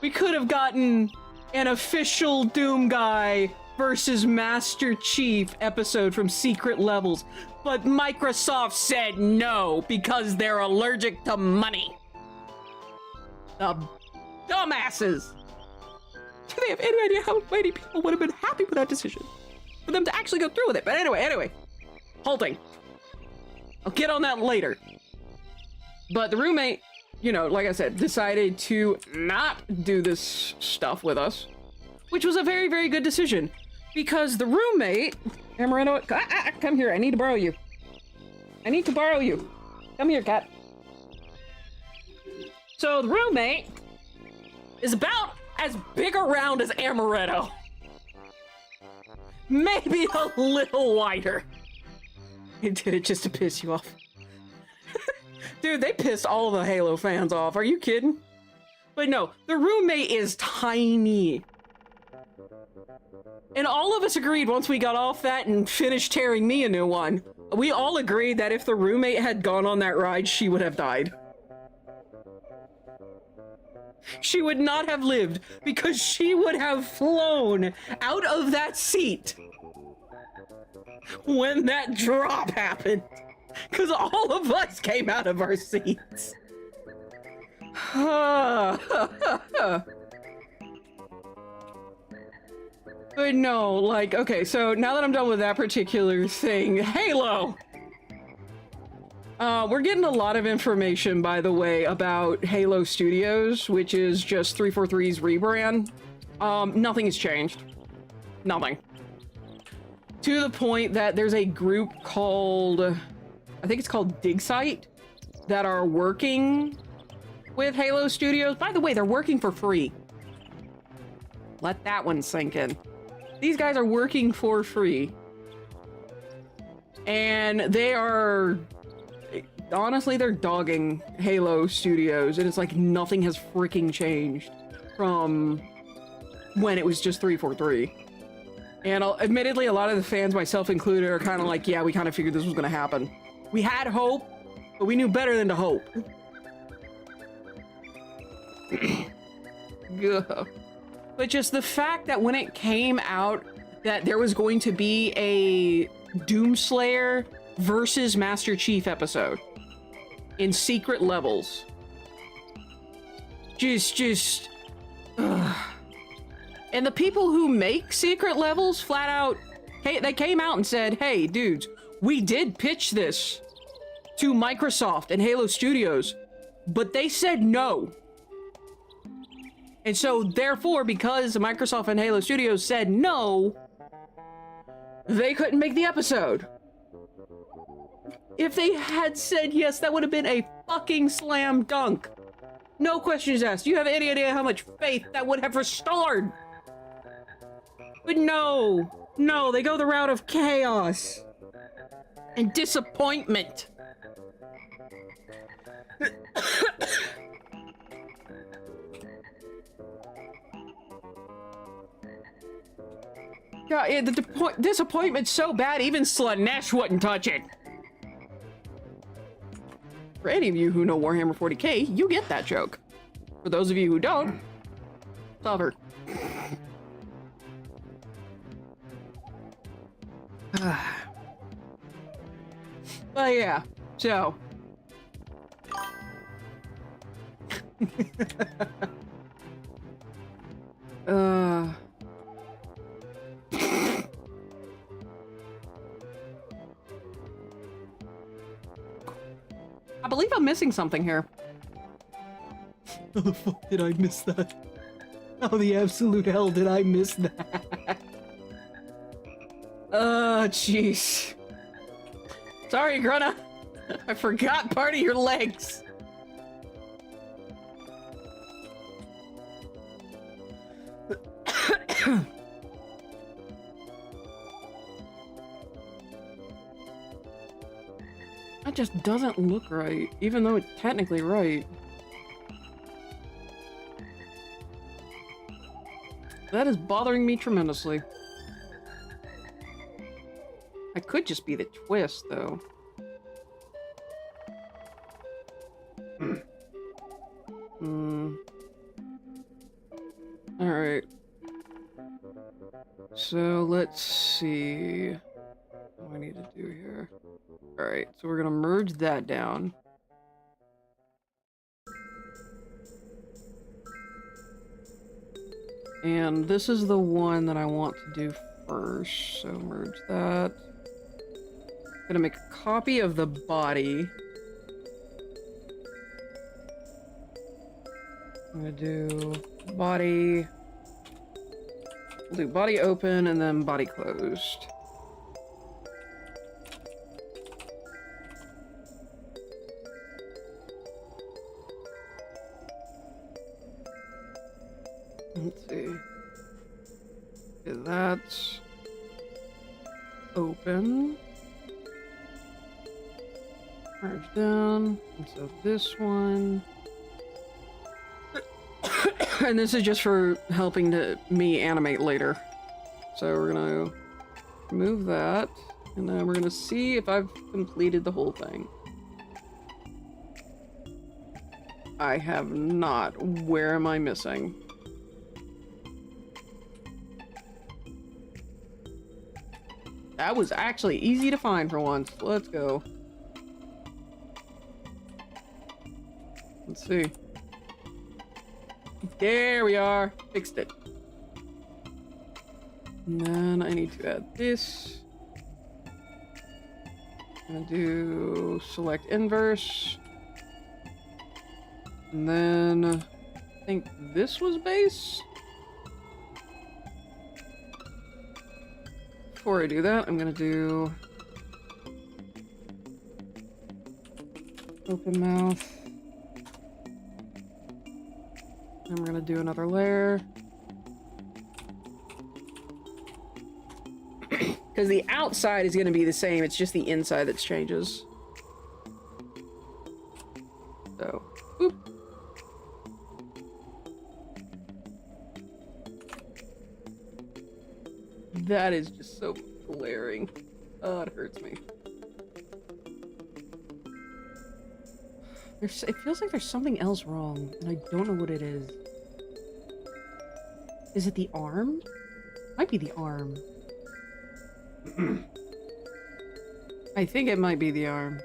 We could have gotten an official Doom Guy versus Master Chief episode from Secret Levels, but Microsoft said no because they're allergic to money. The dumbasses. Do they have any idea how many people would have been happy with that decision? For them to actually go through with it. But anyway, halting. I'll get on that later. But the roommate, you know, like I said, decided to not do this stuff with us, which was a very, very good decision. Because the roommate, Amaretto, come here, I need to borrow you. I need to borrow you. Come here, cat. So the roommate is about as big around as Amaretto. Maybe a little wider. He did it just to piss you off. Dude, they pissed all the Halo fans off. Are you kidding? But no, the roommate is tiny. And all of us agreed once we got off that and finished tearing me a new one. We all agreed that if the roommate had gone on that ride, she would have died. She would not have lived because she would have flown out of that seat when that drop happened. Because all of us came out of our seats. But no, like, okay, so now that I'm done with that particular thing, Halo! We're getting a lot of information, by the way, about Halo Studios, which is just 343's rebrand. Nothing has changed. Nothing. To the point that there's a group called, I think it's called DigSite, that are working with Halo Studios. By the way, they're working for free. Let that one sink in. These guys are working for free. And they are, honestly, they're dogging Halo Studios. And it's like nothing has freaking changed from when it was just 343. And admittedly, a lot of the fans, myself included, are kind of like, yeah, we kind of figured this was going to happen. We had hope, but we knew better than to hope. But just the fact that when it came out that there was going to be a Doomslayer versus Master Chief episode in Secret Levels. And the people who make Secret Levels flat out, hey, they came out and said, hey, dudes, we did pitch this to Microsoft and Halo Studios, but they said no. And so, therefore, because Microsoft and Halo Studios said no, they couldn't make the episode. If they had said yes, that would have been a fucking slam dunk. No questions asked. Do you have any idea how much faith that would have restored? But no, they go the route of chaos and disappointment. God, yeah, the disappointment's so bad, even Slanesh wouldn't touch it. For any of you who know Warhammer 40k, you get that joke. For those of you who don't, suffer. But yeah, so. uh. I believe I'm missing something here. How the fuck did I miss that? How the absolute hell did I miss that? Jeez. Sorry, Grunna. I forgot part of your legs. That just doesn't look right, even though it's technically right. That is bothering me tremendously. I could just be the twist, though. Alright. So, let's see. What do I need to do here? Alright, so we're gonna merge that down. And this is the one that I want to do first, so merge that. Gonna make a copy of the body. I'm gonna do body. We'll do body open and then body closed. Let's see. Okay, that's open. Merge down. And so this one. And this is just for helping me animate later. So we're gonna remove that. And then we're gonna see if I've completed the whole thing. I have not. Where am I missing? That was actually easy to find for once. Let's go. Let's see. There we are. Fixed it. And then I need to add this. I'm gonna do select inverse. And then I think this was base. Before I do that, I'm gonna do open mouth. And we're gonna do another layer. Because the outside is gonna be the same, it's just the inside that changes. So, boop. That is just so glaring. Oh, it hurts me. It feels like there's something else wrong, and I don't know what it is. Is it the arm? Might be the arm. I think it might be the arm.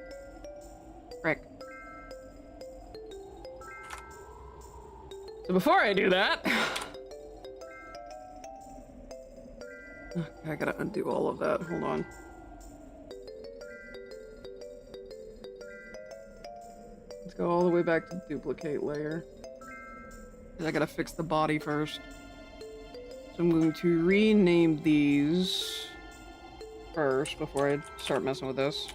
Frick. So before I do that... Okay, I gotta undo all of that. Hold on. Let's go all the way back to duplicate layer. I gotta fix the body first. So I'm going to rename these first before I start messing with this.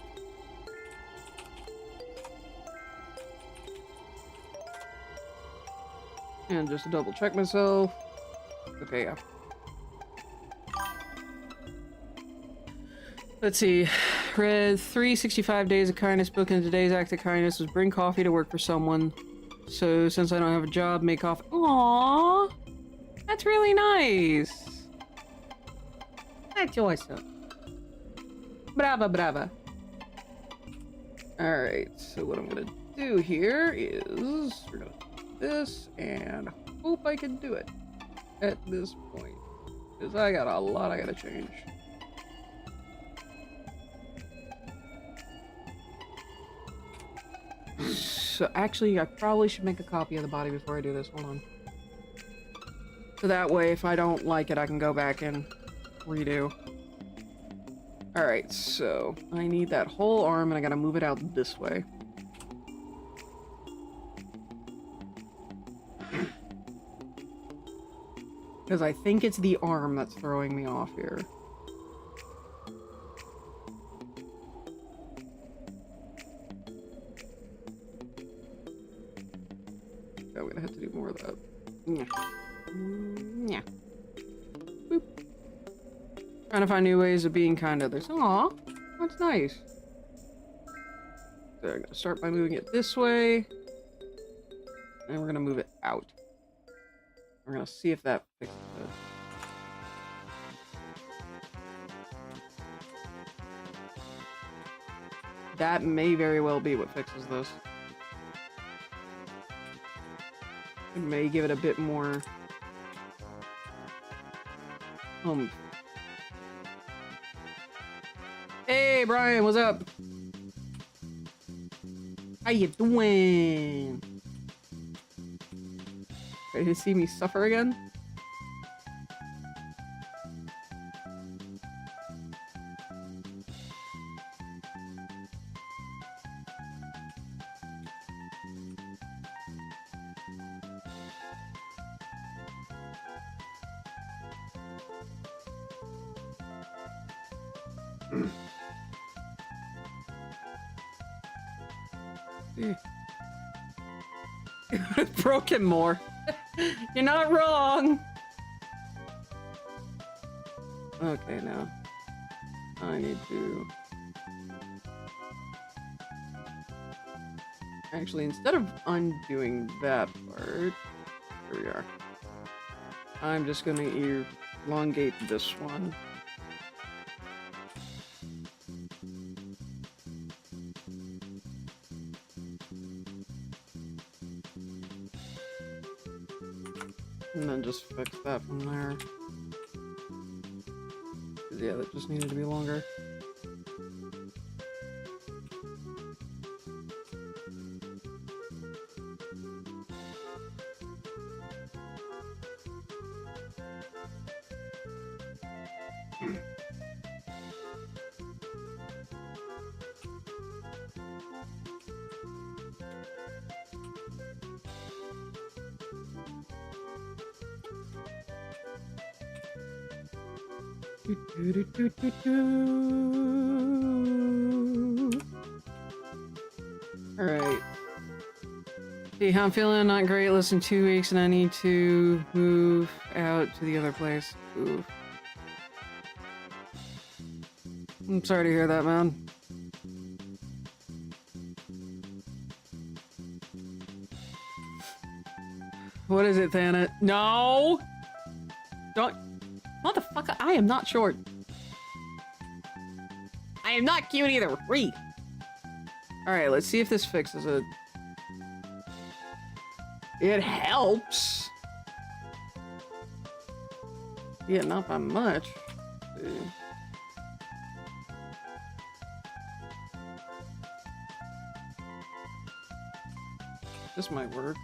And just to double check myself. Okay, yeah. Let's see. Read 365 days of kindness book, and today's act of kindness was bring coffee to work for someone. So since I don't have a job, make coffee. Aww, that's really nice. That's awesome. Brava, brava. All right. So what I'm gonna do here is we're gonna do this and hope I can do it at this point, because I got a lot I gotta change. So actually, I probably should make a copy of the body before I do this. Hold on. So that way, if I don't like it, I can go back and redo. Alright, so I need that whole arm and I gotta move it out this way. Because I think it's the arm that's throwing me off here. I'm gonna have to do more of that. Yeah. Yeah. Boop. Trying to find new ways of being kind of this. Aw, that's nice. So I'm gonna start by moving it this way. And we're gonna move it out. We're gonna see if that fixes it. That may very well be what fixes this. It may give it a bit more Hey Brian, what's up? How you doing? Ready to see me suffer again? Broken more. You're not wrong. Okay, now I need to actually, instead of undoing that part, here we are. I'm just gonna elongate this one. And then just fix that from there. 'Cause yeah, that just needed to be longer. Alright. See how I'm feeling? Not great. Less than 2 weeks and I need to move out to the other place. Ooh. I'm sorry to hear that, man. What is it, Thanet? No! Don't... Motherfucker, I am not short. I am not cute either. Read. Alright, let's see if this fixes it. It helps. Yeah, not by much. Let's see. This might work.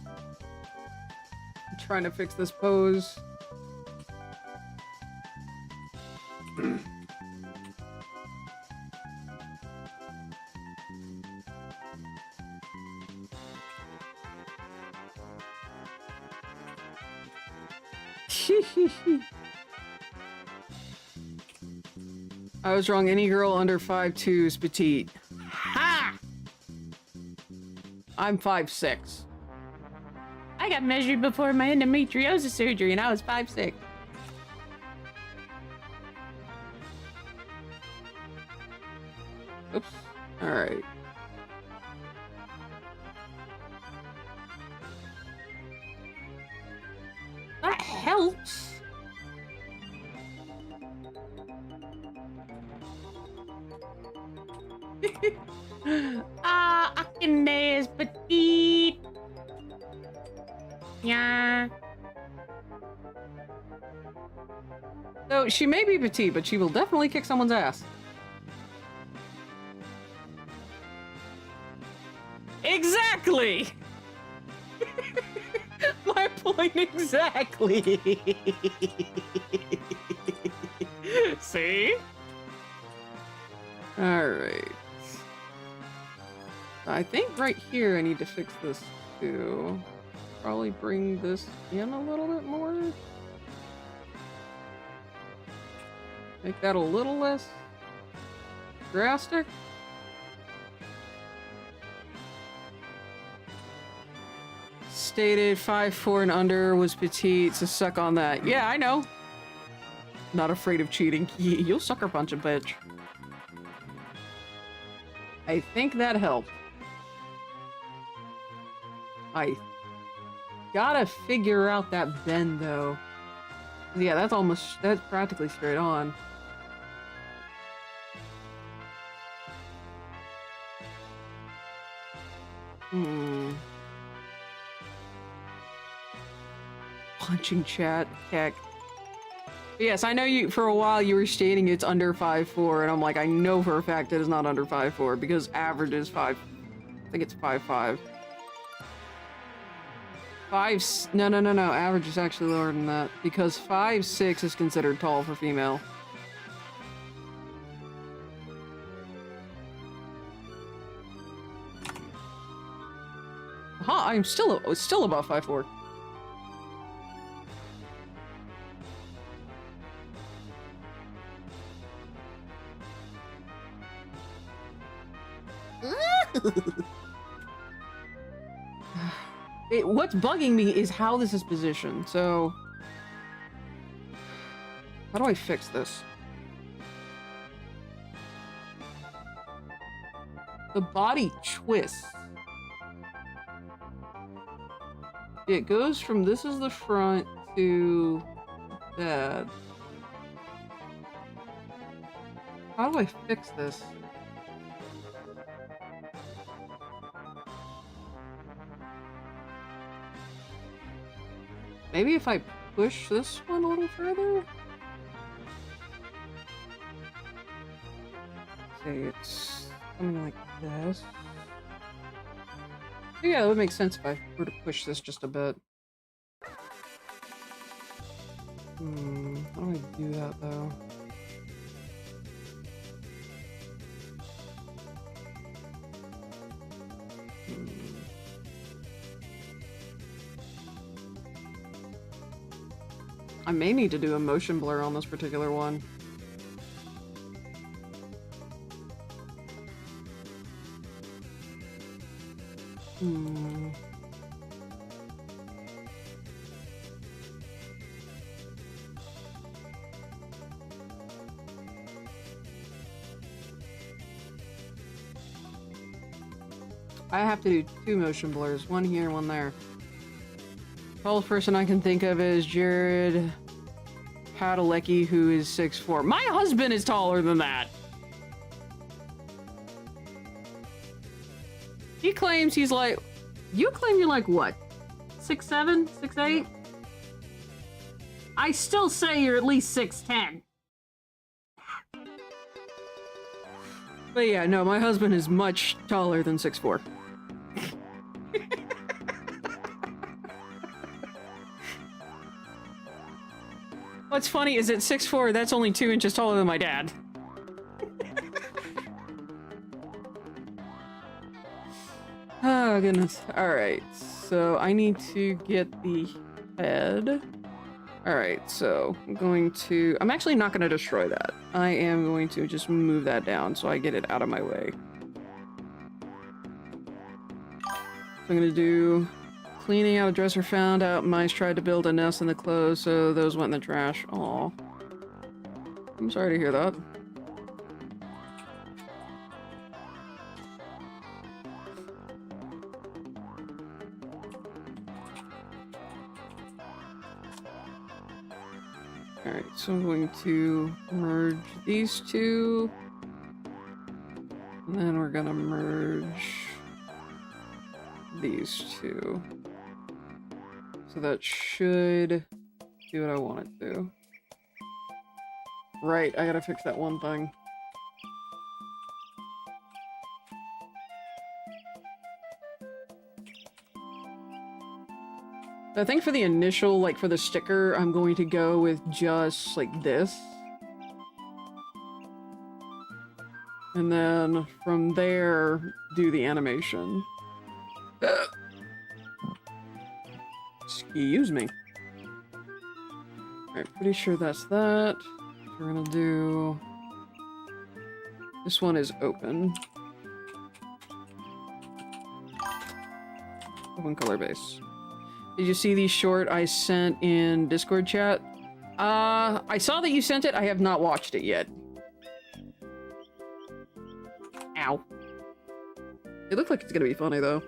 I'm trying to fix this pose. I was wrong. Any girl under 5'2" is petite. Ha! I'm 5'6". I got measured before my endometriosis surgery and I was 5'6". Oops. Alright. That helps. Akane is petite. Yeah. So she may be petite, but she will definitely kick someone's ass. Exactly! My point exactly! See? Alright. I think right here I need to fix this too. Probably bring this in a little bit more. Make that a little less drastic. Stated 5'4" and under was petite, so suck on that. Yeah, I know. Not afraid of cheating. You'll sucker punch a bitch. I think that helped. I gotta figure out that bend though. Yeah, that's practically straight on. Punching chat, heck. Yes, I know you, for a while you were stating it's under 5'4", and I'm like, I know for a fact it is not under 5'4", because average is 5, I think it's 5'5". No, average is actually lower than that, because 5'6" is considered tall for female. Huh, I'm still above 5'4". What's bugging me is how this is positioned, so... How do I fix this? The body twists. It goes from this is the front to that. How do I fix this? Maybe if I push this one a little further? Say it's something like this. Yeah, that would make sense if I were to push this just a bit. How do I do that though? I may need to do a motion blur on this particular one. I have to do 2 motion blurs, one here, one there. Tallest person I can think of is Jared Padalecki, who is 6'4". My husband is taller than that! He claims he's like... You claim you're like what? 6'7"? 6'8"? I still say you're at least 6'10". But yeah, no, my husband is much taller than 6'4". What's funny is at 6'4", that's only 2 inches taller than my dad. Oh, goodness. Alright, so I need to get the head. Alright, so I'm actually not going to destroy that. I am going to just move that down so I get it out of my way. So I'm going to do cleaning out a dresser found out. Mice tried to build a nest in the clothes, so those went in the trash. Aw. I'm sorry to hear that. Alright, so I'm going to merge these two. And then we're gonna merge these two. So that should do what I want it to. Right, I gotta fix that one thing. I think for the initial, like for the sticker, I'm going to go with just like this. And then from there, do the animation. Excuse me. Alright, pretty sure that's that. We're gonna do... This one is open. Open color base. Did you see the short I sent in Discord chat? I saw that you sent it. I have not watched it yet. Ow. It looks like it's gonna be funny, though.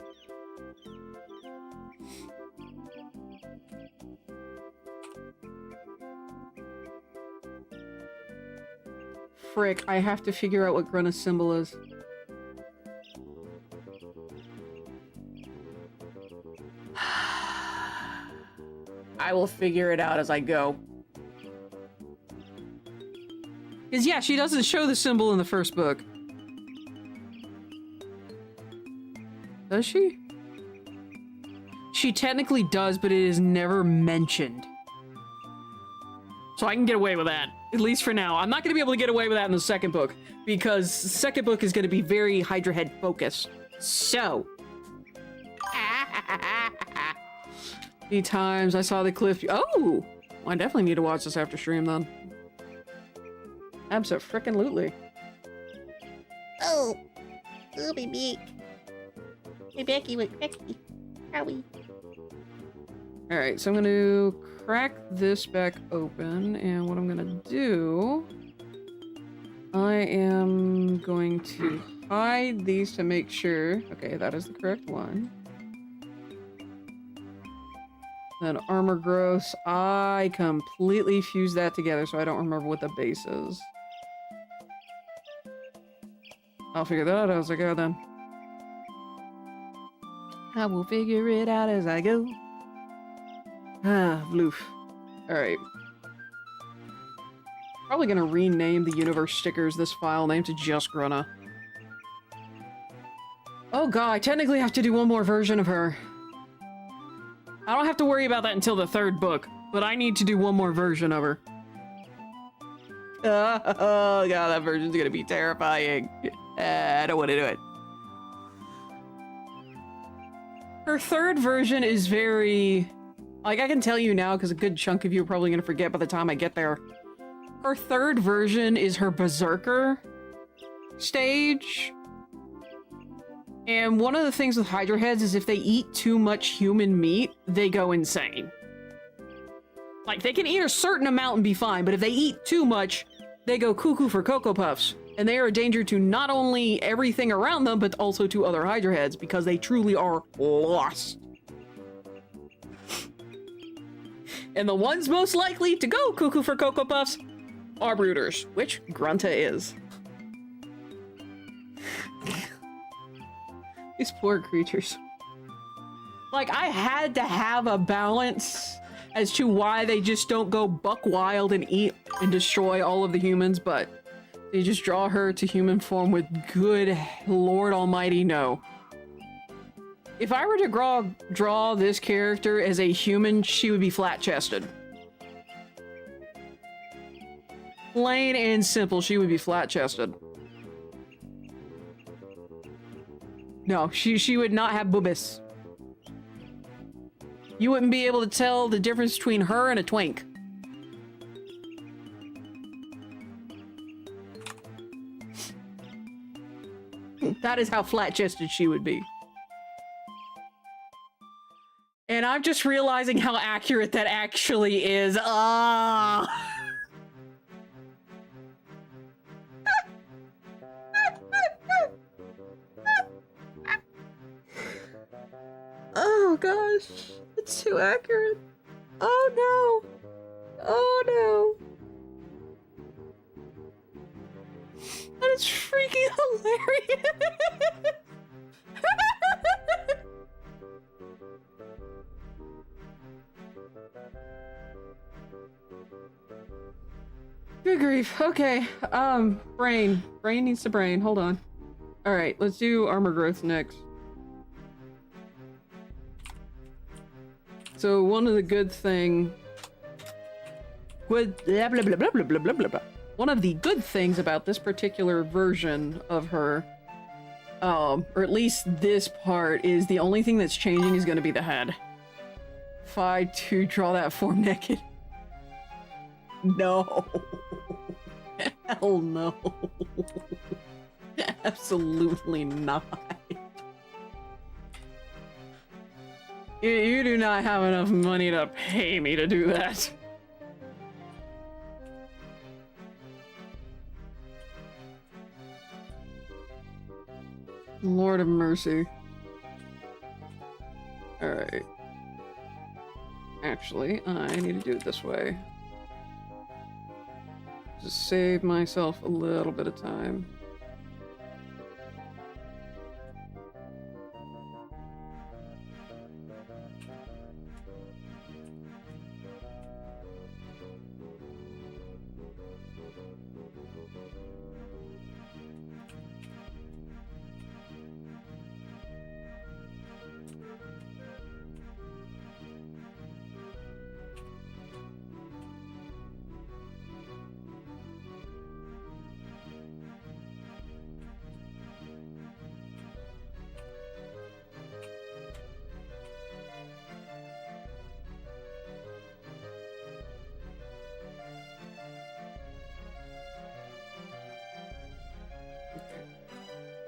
Frick, I have to figure out what Grunna's symbol is. I will figure it out as I go. Because, yeah, she doesn't show the symbol in the first book. Does she? She technically does, but it is never mentioned. So I can get away with that, at least for now. I'm not going to be able to get away with that in the second book, because the second book is going to be very Hydra Head focused. So. The times I saw the cliff. Oh! I definitely need to watch this after stream then. Abso-frickin-lutely. Oh, oh, baby. Hey, Becky, wait, Becky. Howie. Alright, so I'm gonna crack this back open, and what I'm gonna do... I am going to hide these to make sure... Okay, that is the correct one. Then armor growth, I completely fused that together, so I don't remember what the base is. I'll figure that out as I go then. I will figure it out as I go. Ah, bloof. Alright. Probably gonna rename the universe stickers this file name to just Grunna. Oh god, I technically have to do one more version of her. I don't have to worry about that until the third book, but I need to do one more version of her. Oh god, that version's gonna be terrifying. I don't want to do it. Her third version is very... Like, I can tell you now, because a good chunk of you are probably gonna forget by the time I get there. Her third version is her Berserker stage. And one of the things with Hydra Heads is if they eat too much human meat, they go insane. Like, they can eat a certain amount and be fine, but if they eat too much, they go cuckoo for Cocoa Puffs. And they are a danger to not only everything around them, but also to other Hydra Heads, because they truly are lost. And the ones most likely to go cuckoo for Cocoa Puffs are brooders, which Grunta is. These poor creatures. Like, I had to have a balance as to why they just don't go buck wild and eat and destroy all of the humans, but they just draw her to human form with good Lord Almighty no. If I were to draw this character as a human, she would be flat-chested. Plain and simple, she would be flat-chested. No, she would not have boobas. You wouldn't be able to tell the difference between her and a twink. That is how flat-chested she would be. And I'm just realizing how accurate that actually is. Ah. Oh gosh, it's too accurate. Oh no. Oh no. That is freaking hilarious. Good grief. Okay. Brain. Brain needs to brain. Hold on. Alright, let's do armor growth next. So one of the good thing... One of the good things about this particular version of her, or at least this part, is the only thing that's changing is going to be the head. If I to draw that form naked. No. Hell no. Absolutely not. You do not have enough money to pay me to do that. Lord of mercy. Alright. Actually, I need to do it this way. Just save myself a little bit of time.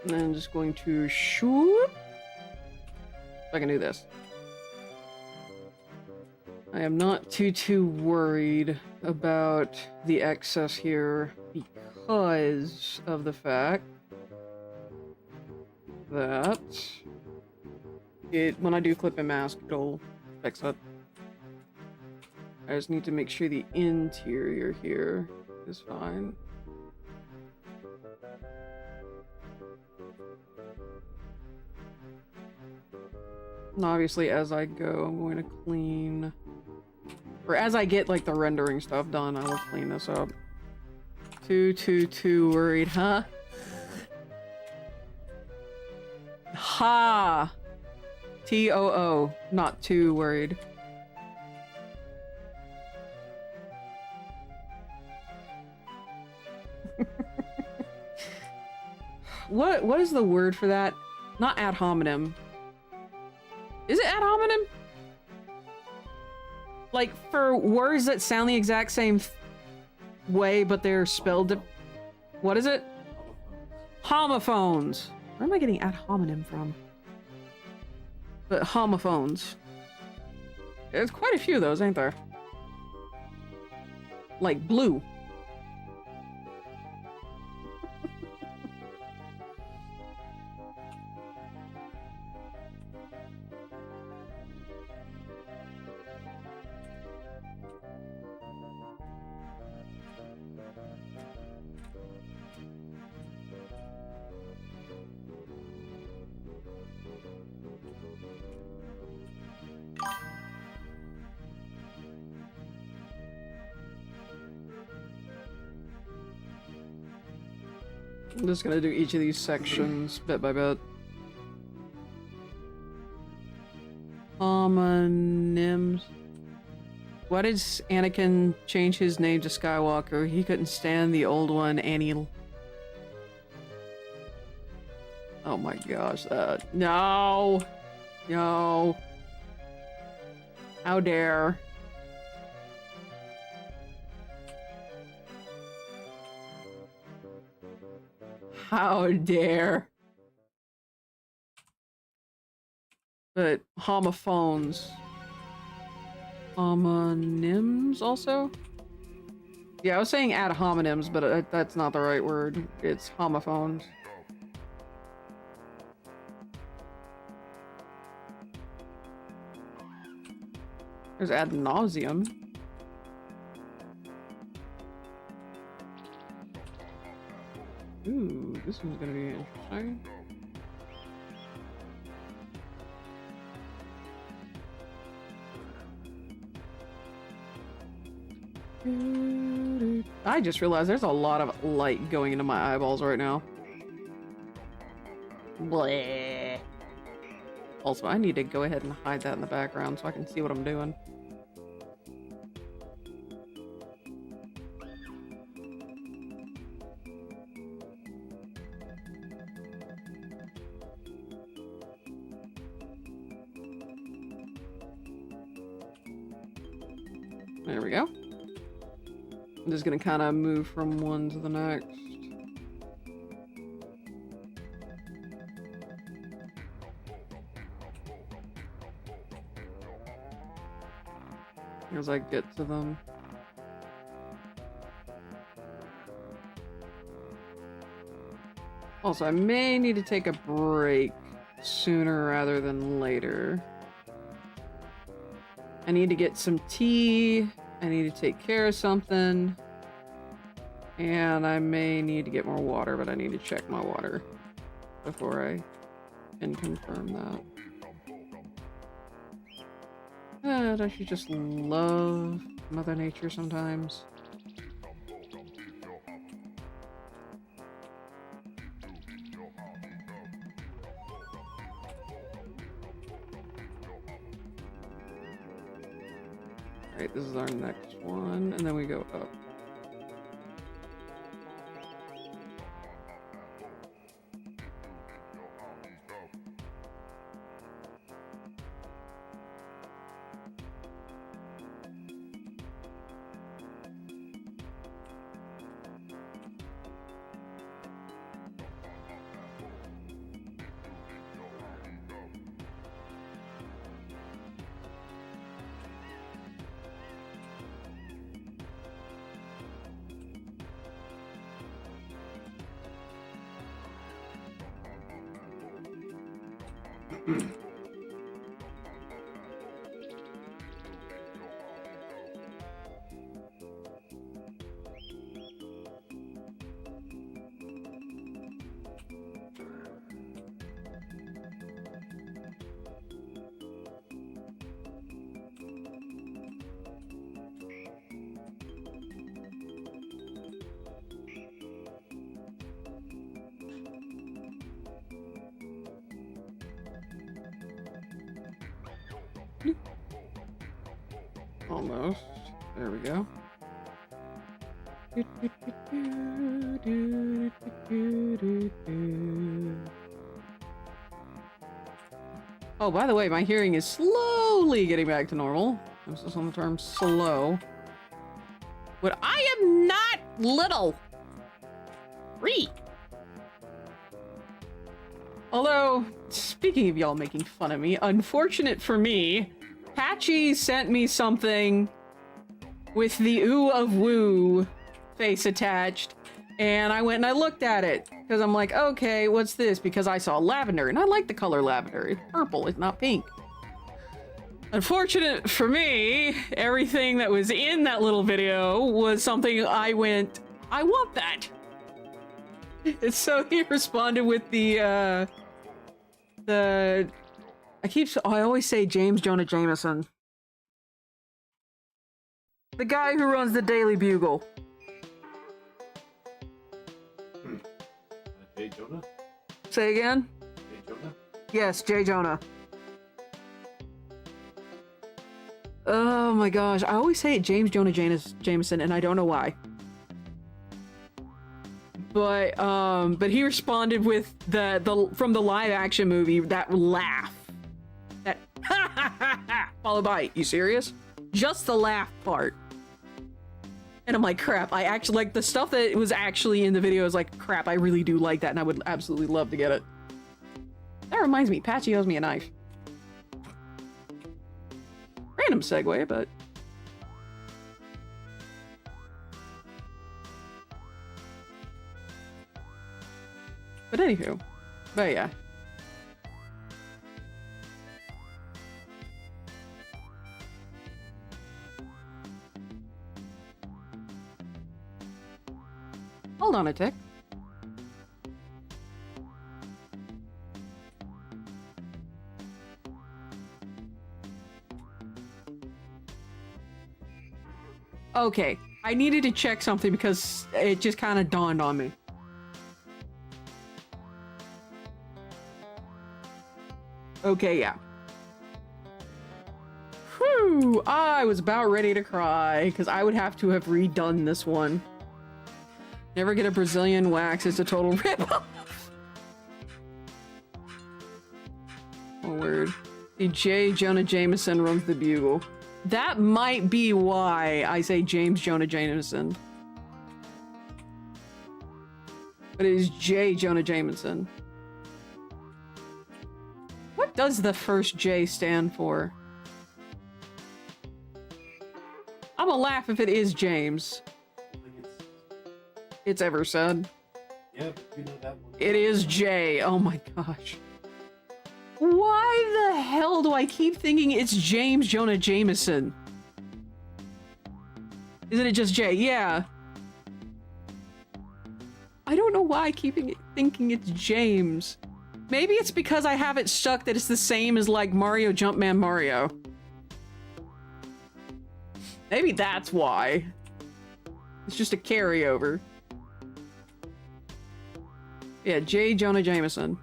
And then I'm just going to shoot. If I can do this. I am not too worried about the excess here because of the fact that when I do clip and mask, it'll fix it. I just need to make sure the interior here is fine. And obviously, as I go, I'm going to clean... Or as I get, like, the rendering stuff done, I will clean this up. Too worried, huh? Ha! T-O-O. Not too worried. What is the word for that? Not ad hominem. Is it ad hominem? Like, for words that sound the exact same way, but they're spelled... What is it? Homophones. Where am I getting ad hominem from? But homophones. There's quite a few of those, ain't there? Like blue. I'm just gonna do each of these sections bit by bit. Homonyms. Why did Anakin change his name to Skywalker? He couldn't stand the old one, Annie. Oh my gosh, no! No! How dare. How dare. But homophones. Homonyms also? Yeah, I was saying ad homonyms, but that's not the right word. It's homophones. There's ad nauseum. Ooh, this one's gonna be interesting. I just realized there's a lot of light going into my eyeballs right now. Bleh. Also, I need to go ahead and hide that in the background so I can see what I'm doing. There we go. I'm just gonna kind of move from one to the next. As I get to them. Also, I may need to take a break sooner rather than later. I need to get some tea. I need to take care of something. And I may need to get more water, but I need to check my water before I can confirm that. Don't you just love Mother Nature sometimes? Alright, this is our next one, and then we go up. Almost. There we go. Oh, by the way, my hearing is slowly getting back to normal. Emphasis on the term slow. But I am not little. Read. Although, speaking of y'all making fun of me, unfortunate for me, Patchy sent me something with the ooh of woo face attached, and I went and I looked at it, because I'm like, okay, what's this? Because I saw lavender, and I like the color lavender. It's purple, it's not pink. Unfortunate for me, everything that was in that little video was something I went, I want that! And so he responded with I always say James Jonah Jameson. The guy who runs the Daily Bugle. Jay Jonah? Say again? Jay Jonah? Yes, Jay Jonah. Oh my gosh, I always say it James Jonah Jameson, and I don't know why. But he responded with the from the live action movie, that laugh. That ha ha ha ha, followed by, you serious? Just the laugh part. And I'm like, crap, I actually, like, the stuff that was actually in the video is like, crap, I really do like that, and I would absolutely love to get it. That reminds me, Patchy owes me a knife. Random segue, but... But anywho, but yeah. Hold on a tick. Okay, I needed to check something because it just kind of dawned on me. Okay, yeah. Whew, I was about ready to cry, because I would have to have redone this one. Never get a Brazilian wax, it's a total rip-off. Oh, word. See, J. Jonah Jameson runs the Bugle. That might be why I say James Jonah Jameson. But it is J. Jonah Jameson. What does the first J stand for? I'm gonna laugh if it is James. I think It's ever said. yeah, but you know that one. It is J. Oh my gosh. Why the hell do I keep thinking it's James Jonah Jameson? Isn't it just J? Yeah. I don't know why I keep thinking it's James. Maybe it's because I have it stuck that it's the same as like Mario Jumpman Mario. Maybe that's why. It's just a carryover. Yeah, J. Jonah Jameson.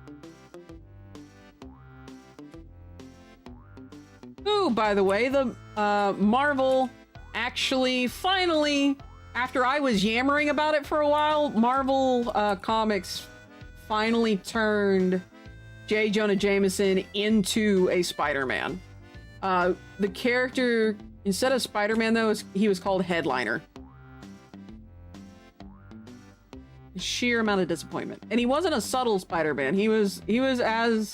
Ooh, by the way, the Marvel actually finally, after I was yammering about it for a while, Marvel Comics finally turned J. Jonah Jameson into a Spider-Man. The character, instead of Spider-Man though, he was called Headliner. Sheer amount of disappointment. And he wasn't a subtle Spider-Man. He was as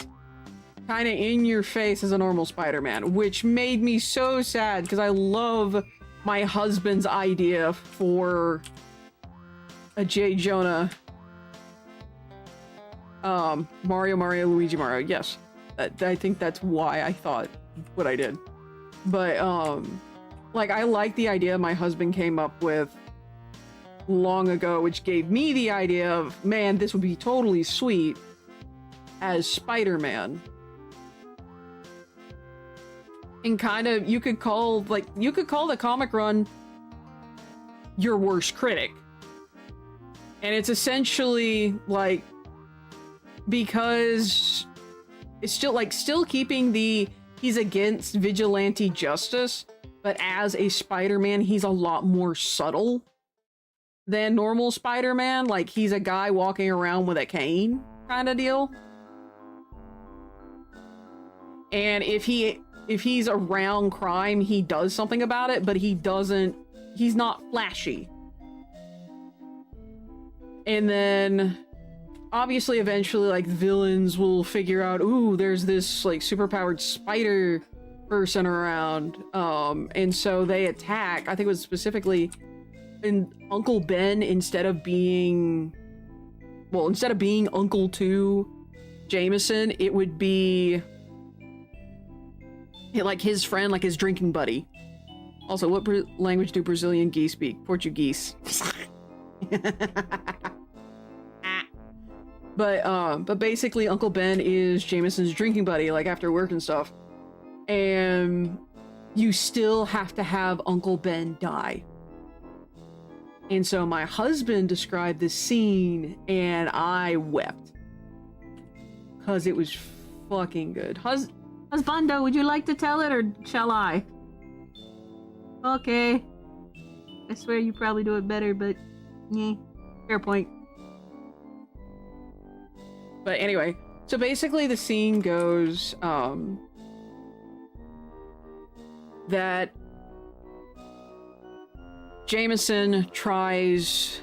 kind of in your face as a normal Spider-Man, which made me so sad because I love my husband's idea for a J. Jonah Mario, Luigi, Mario. Yes. I think that's why I thought what I did. But like I like the idea my husband came up with long ago, which gave me the idea of, man, this would be totally sweet as Spider-Man. And kind of, you could call the comic run your worst critic. And it's essentially like, because it's still keeping he's against vigilante justice, but as a Spider-Man, he's a lot more subtle than normal Spider-Man. Like, he's a guy walking around with a cane kind of deal. And if he's around crime, he does something about it, but he's not flashy. And then obviously eventually like villains will figure out, ooh, there's this like superpowered spider person around. And so they attack. I think it was specifically in Uncle Ben, instead of being Uncle to Jameson, it would be like his friend, like his drinking buddy. Also, what language do Brazilian geese speak? Portuguese. But basically Uncle Ben is Jameson's drinking buddy, like after work and stuff. And you still have to have Uncle Ben die. And so my husband described this scene and I wept. Cause it was fucking good. Husbando, would you like to tell it or shall I? Okay. I swear you probably do it better, but yeah, fair point. But anyway, so basically the scene goes, that Jameson tries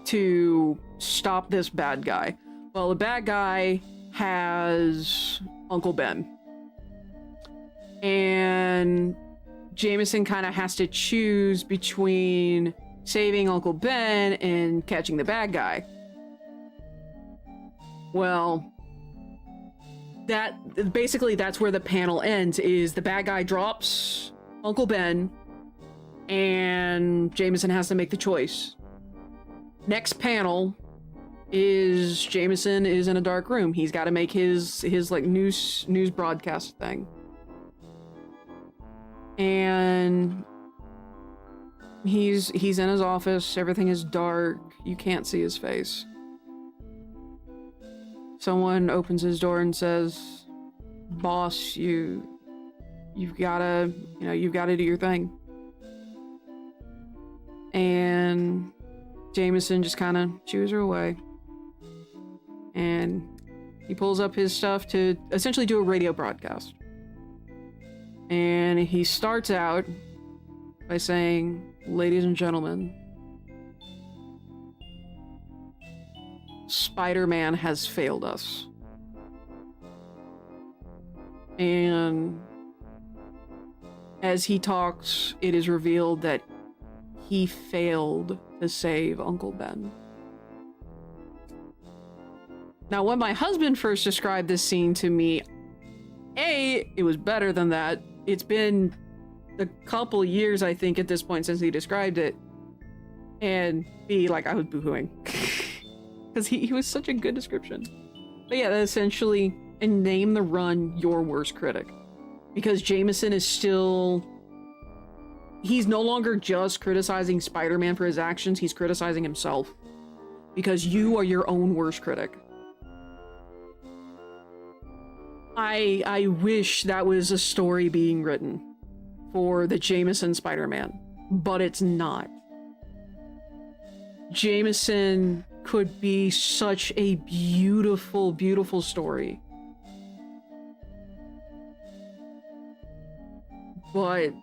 to stop this bad guy. Well, the bad guy has Uncle Ben. And Jameson kind of has to choose between saving Uncle Ben and catching the bad guy. Well, that's where the panel ends, is the bad guy drops Uncle Ben and Jameson has to make the choice. Next panel is Jameson is in a dark room. He's got to make his like news broadcast thing. And he's in his office, everything is dark, you can't see his face. Someone opens his door and says, boss, you've gotta, you've gotta do your thing. And Jameson just kind of chews her away. And he pulls up his stuff to essentially do a radio broadcast. And he starts out by saying, "Ladies and gentlemen, Spider-Man has failed us." And as he talks, it is revealed that he failed to save Uncle Ben. Now, when my husband first described this scene to me, A, it was better than that. It's been a couple years, I think, at this point since he described it. And B, like, I was boohooing. Because he was such a good description. But yeah, that essentially, and name the run your worst critic. Because Jameson is still... He's no longer just criticizing Spider-Man for his actions, he's criticizing himself. Because you are your own worst critic. I wish that was a story being written for the Jameson Spider-Man, but it's not. Jameson could be such a beautiful, beautiful story. But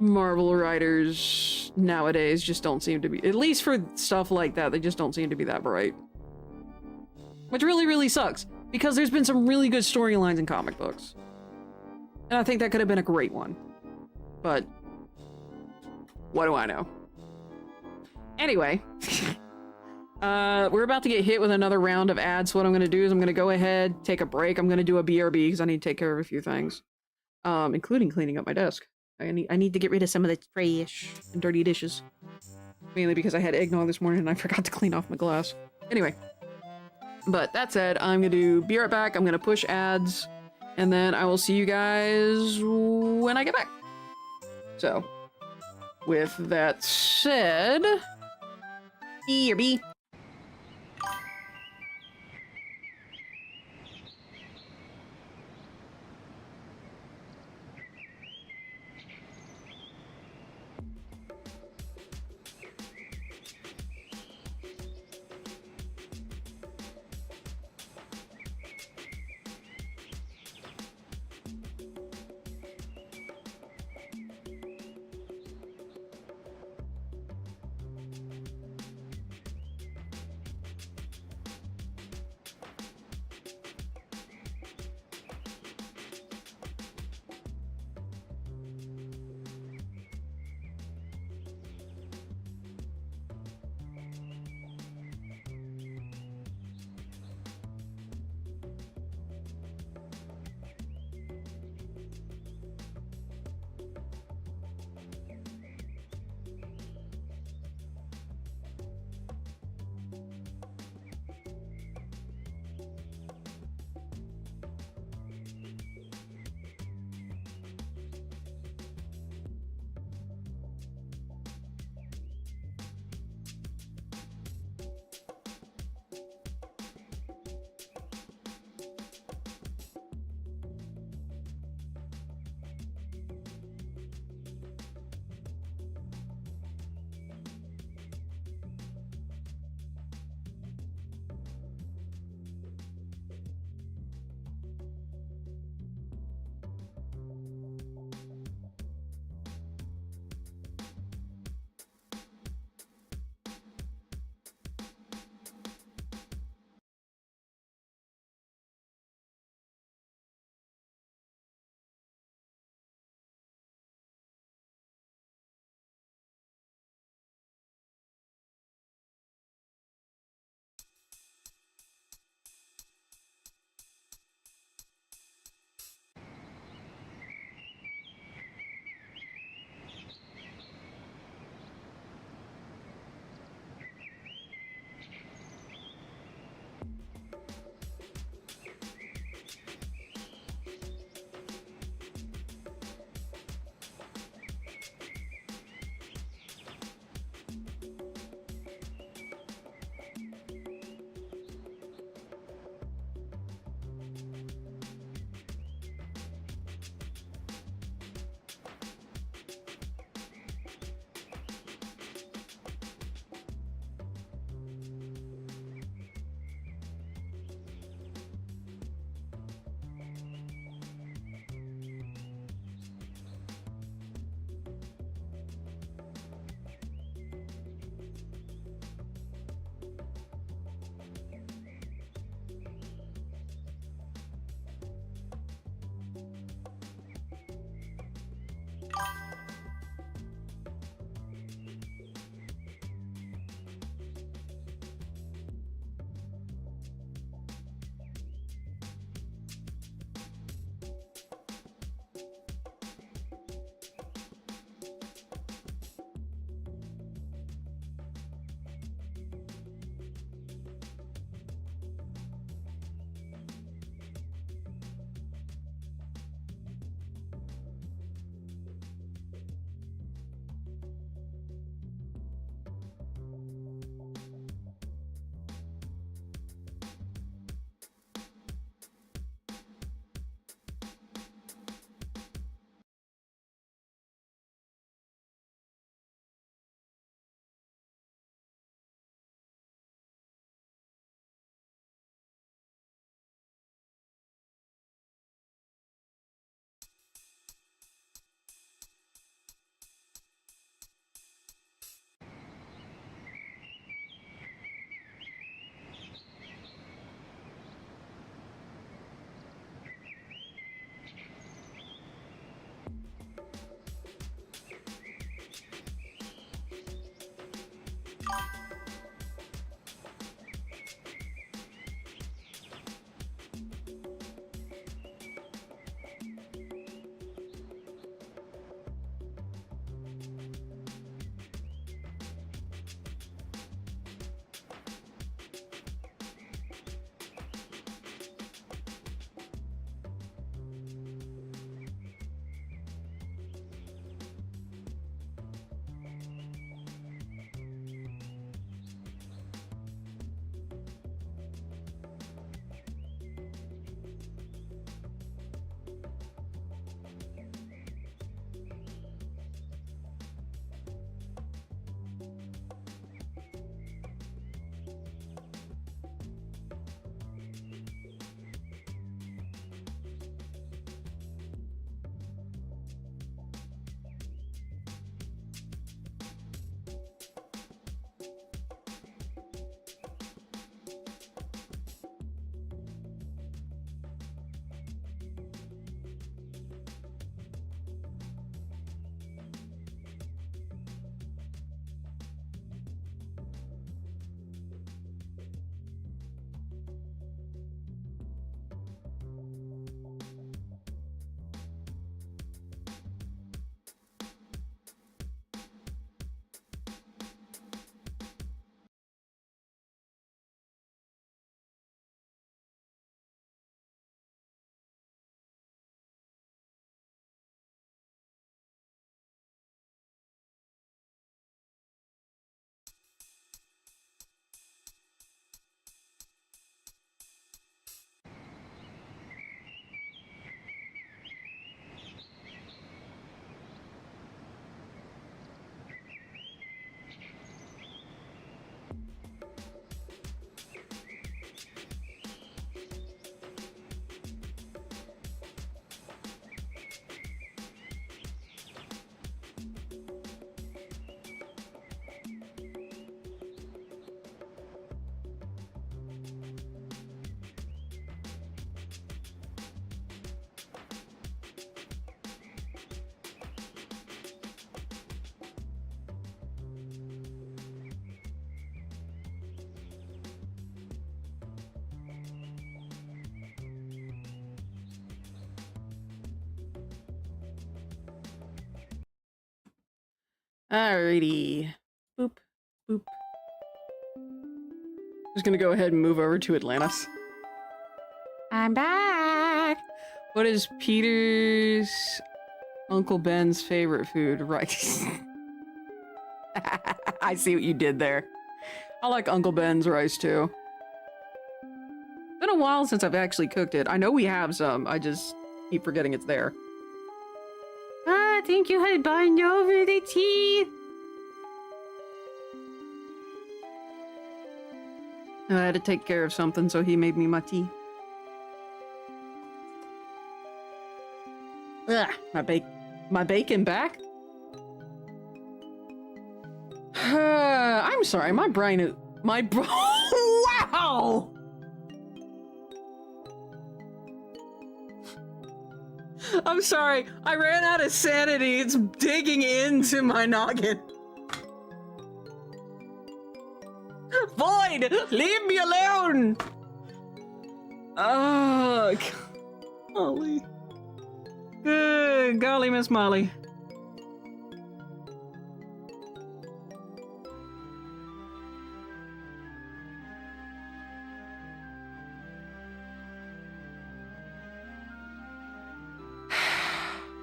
Marvel writers nowadays just don't seem to be, at least for stuff like that, they just don't seem to be that bright. Which really, really sucks, because there's been some really good storylines in comic books. And I think that could have been a great one. But what do I know? Anyway, we're about to get hit with another round of ads, so what I'm going to do is I'm going to go ahead, take a break. I'm going to do a BRB because I need to take care of a few things, including cleaning up my desk. I need to get rid of some of the trash and dirty dishes. Mainly because I had eggnog this morning and I forgot to clean off my glass. Anyway. But that said, I'm going to be right back. I'm going to push ads. And then I will see you guys when I get back. So, with that said... BRB. Alrighty. Boop, boop. Just gonna go ahead and move over to Atlantis. I'm back! What is Peter's Uncle Ben's favorite food? Rice. I see what you did there. I like Uncle Ben's rice too. Been a while since I've actually cooked it. I know we have some, I just keep forgetting it's there. I think you had bun over the tea. I had to take care of something, so he made me my tea. Ugh, my bacon back? I'm sorry, my brain is... Wow! I'm sorry, I ran out of sanity. It's digging into my noggin. Void! Leave me alone! Oh, golly. Good golly, Miss Molly.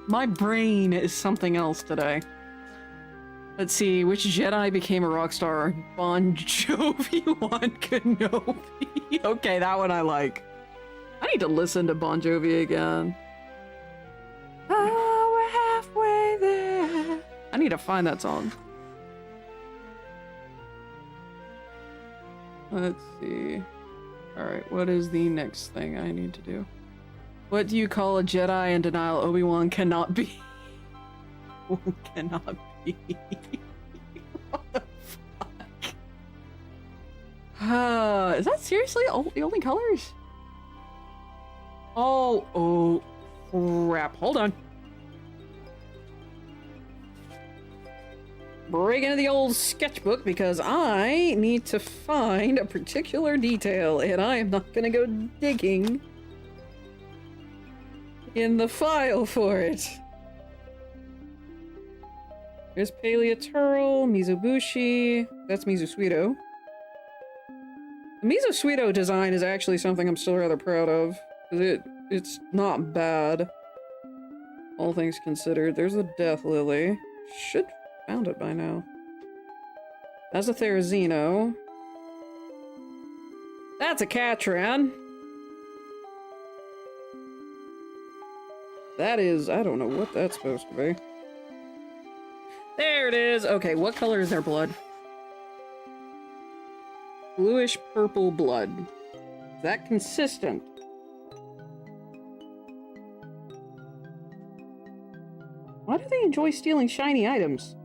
My brain is something else today. Let's see, which Jedi became a rock star? Bon Jovi one Kenobi. Okay, that one I like. I need to listen to Bon Jovi again. Oh, we're halfway there. I need to find that song. Let's see. Alright, what is the next thing I need to do? What do you call a Jedi in denial? Obi-Wan cannot be. Cannot be. What the fuck? Is that seriously the only colors? Oh, crap. Hold on. Break into the old sketchbook because I need to find a particular detail and I am not gonna go digging in the file for it. There's Paleoturl, Mizobushi. That's Mizosuito. The Mizosuito design is actually something I'm still rather proud of. Because it's not bad. All things considered. There's a Death Lily. Should found it by now. That's a Therizino. That's a Catran. That is, I don't know what that's supposed to be. There it is! Okay, what color is their blood? Bluish purple blood. Is that consistent? Why do they enjoy stealing shiny items?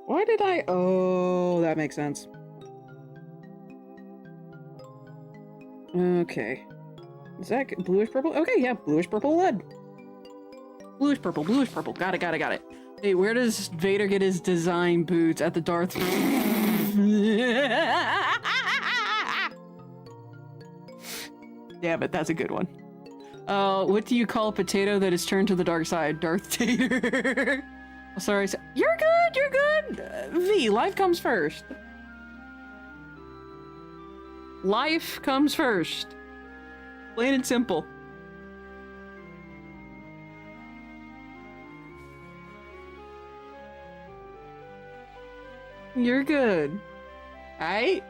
Why did I... Oh, that makes sense. Okay. Is that bluish purple? Okay, yeah, bluish purple lead. Bluish purple, bluish purple. Got it. Hey, where does Vader get his design boots? At the Darth... Damn it, that's a good one. What do you call a potato that is turned to the dark side? Darth Tater. Oh, sorry, you're good! V, life comes first. Life comes first. Plain and simple. You're good. Alright?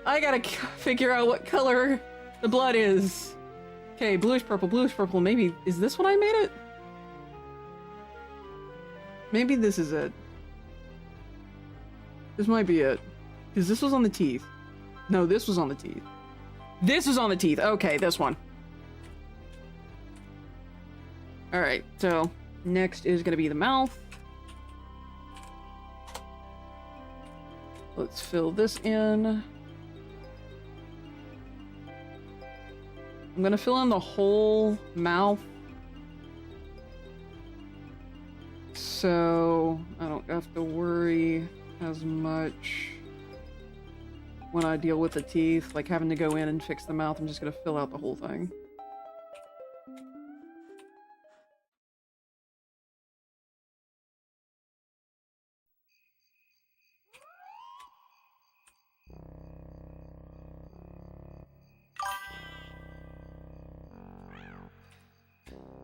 I gotta figure out what color the blood is. Okay, bluish purple. Maybe, is this when I made it? Maybe this is it. This might be it. Because this was on the teeth. No, this was on the teeth. This was on the teeth. Okay, this one. Alright, so next is gonna be the mouth. Let's fill this in. I'm gonna fill in the whole mouth. So I don't have to worry as much when I deal with the teeth, like having to go in and fix the mouth. I'm just gonna fill out the whole thing.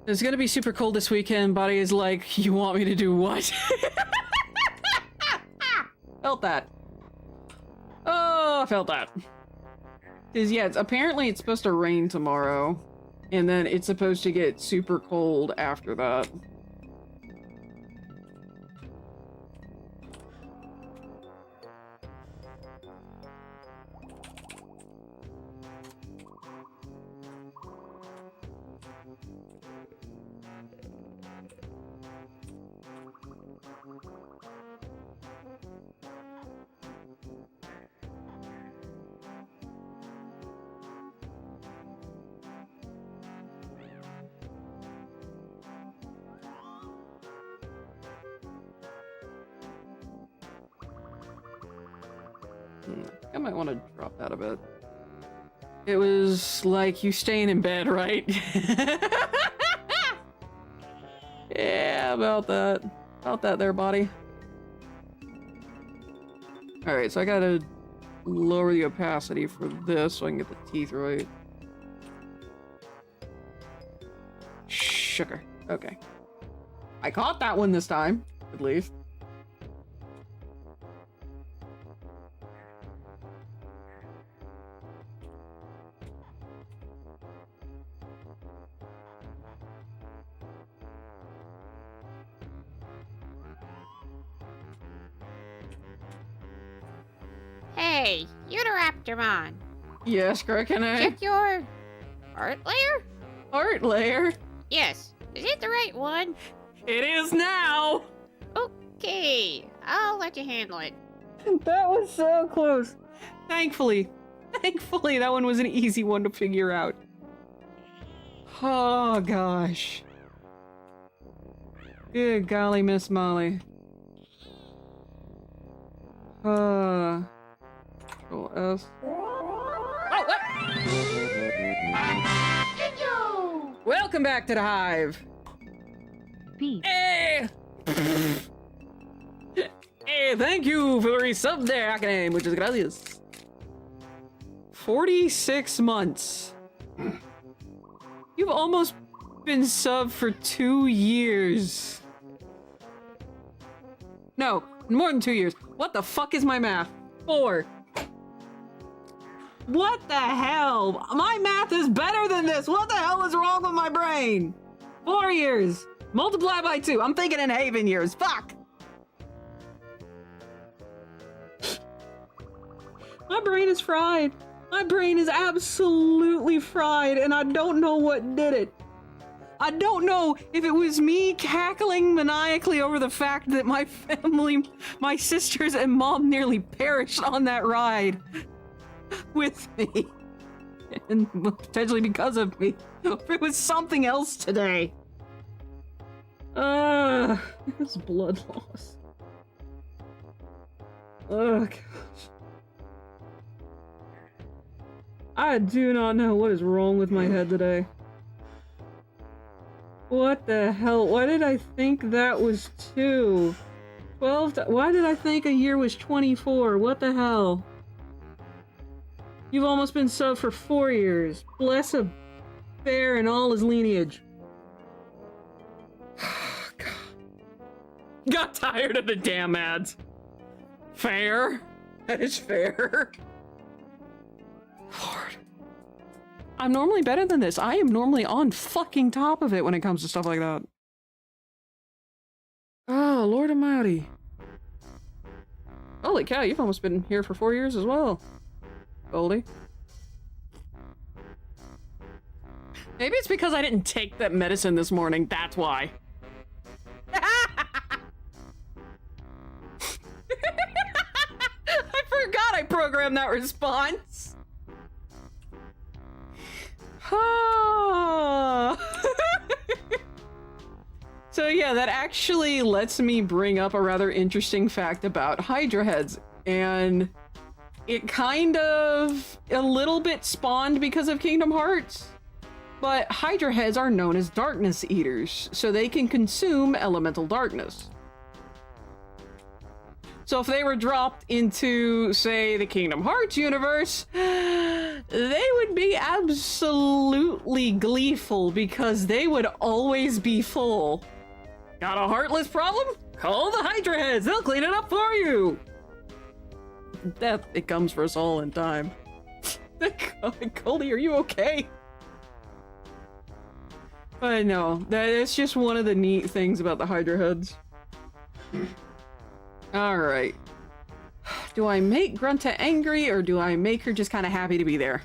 It's gonna be super cold this weekend. Buddy is like, you want me to do what? Felt that. Oh, I felt that. Cause yeah, apparently it's supposed to rain tomorrow. And then it's supposed to get super cold after that. I might want to drop that a bit. It was like you staying in bed, right? Yeah, about that. About that there, body. Alright, so I gotta lower the opacity for this so I can get the teeth right. Sugar. Okay. I caught that one this time, at least. Hey, Uteraptormon. Yes, can I? Check your art layer? Art layer? Yes. Is it the right one? It is now! Okay, I'll let you handle it. That was so close. Thankfully, that one was an easy one to figure out. Oh, gosh. Good golly, Miss Molly. Control S. Oh, what? Welcome back to the Hive. Peace. Hey! Hey, thank you for the resub there, Akane. Muchas gracias. 46 months. You've almost been subbed for 2 years. No, more than 2 years. What the fuck is my math? 4. What the hell? My math is better than this. What the hell is wrong with my brain? 4 years. Multiply by 2. I'm thinking in Haven years. Fuck. My brain is fried. My brain is absolutely fried, and I don't know what did it. I don't know if it was me cackling maniacally over the fact that my family, my sisters and mom nearly perished on that ride with me. And potentially because of me. Or if it was something else today. It's blood loss. Oh, gosh. I do not know what is wrong with my head today. What the hell? Why did I think that was 2? 12? Why did I think a year was 24? What the hell? You've almost been subbed for 4 years. Bless a bear and all his lineage. God. Got tired of the damn ads. Fair. That is fair. Lord. I'm normally better than this. I am normally on fucking top of it when it comes to stuff like that. Oh, Lord Almighty. Holy cow, you've almost been here for 4 years as well. Goldie? Maybe it's because I didn't take that medicine this morning. That's why. I forgot I programmed that response. So yeah, that actually lets me bring up a rather interesting fact about Hydra heads. And it kind of a little bit spawned because of Kingdom Hearts. But Hydra heads are known as darkness eaters, so they can consume elemental darkness. So if they were dropped into, say, the Kingdom Hearts universe, they would be absolutely gleeful because they would always be full. Got a heartless problem? Call the Hydra heads, they'll clean it up for you. Death, it comes for us all in time. Goldie, are you okay? But no, that's just one of the neat things about the Hydra heads. Alright. Do I make Grunta angry, or do I make her just kind of happy to be there?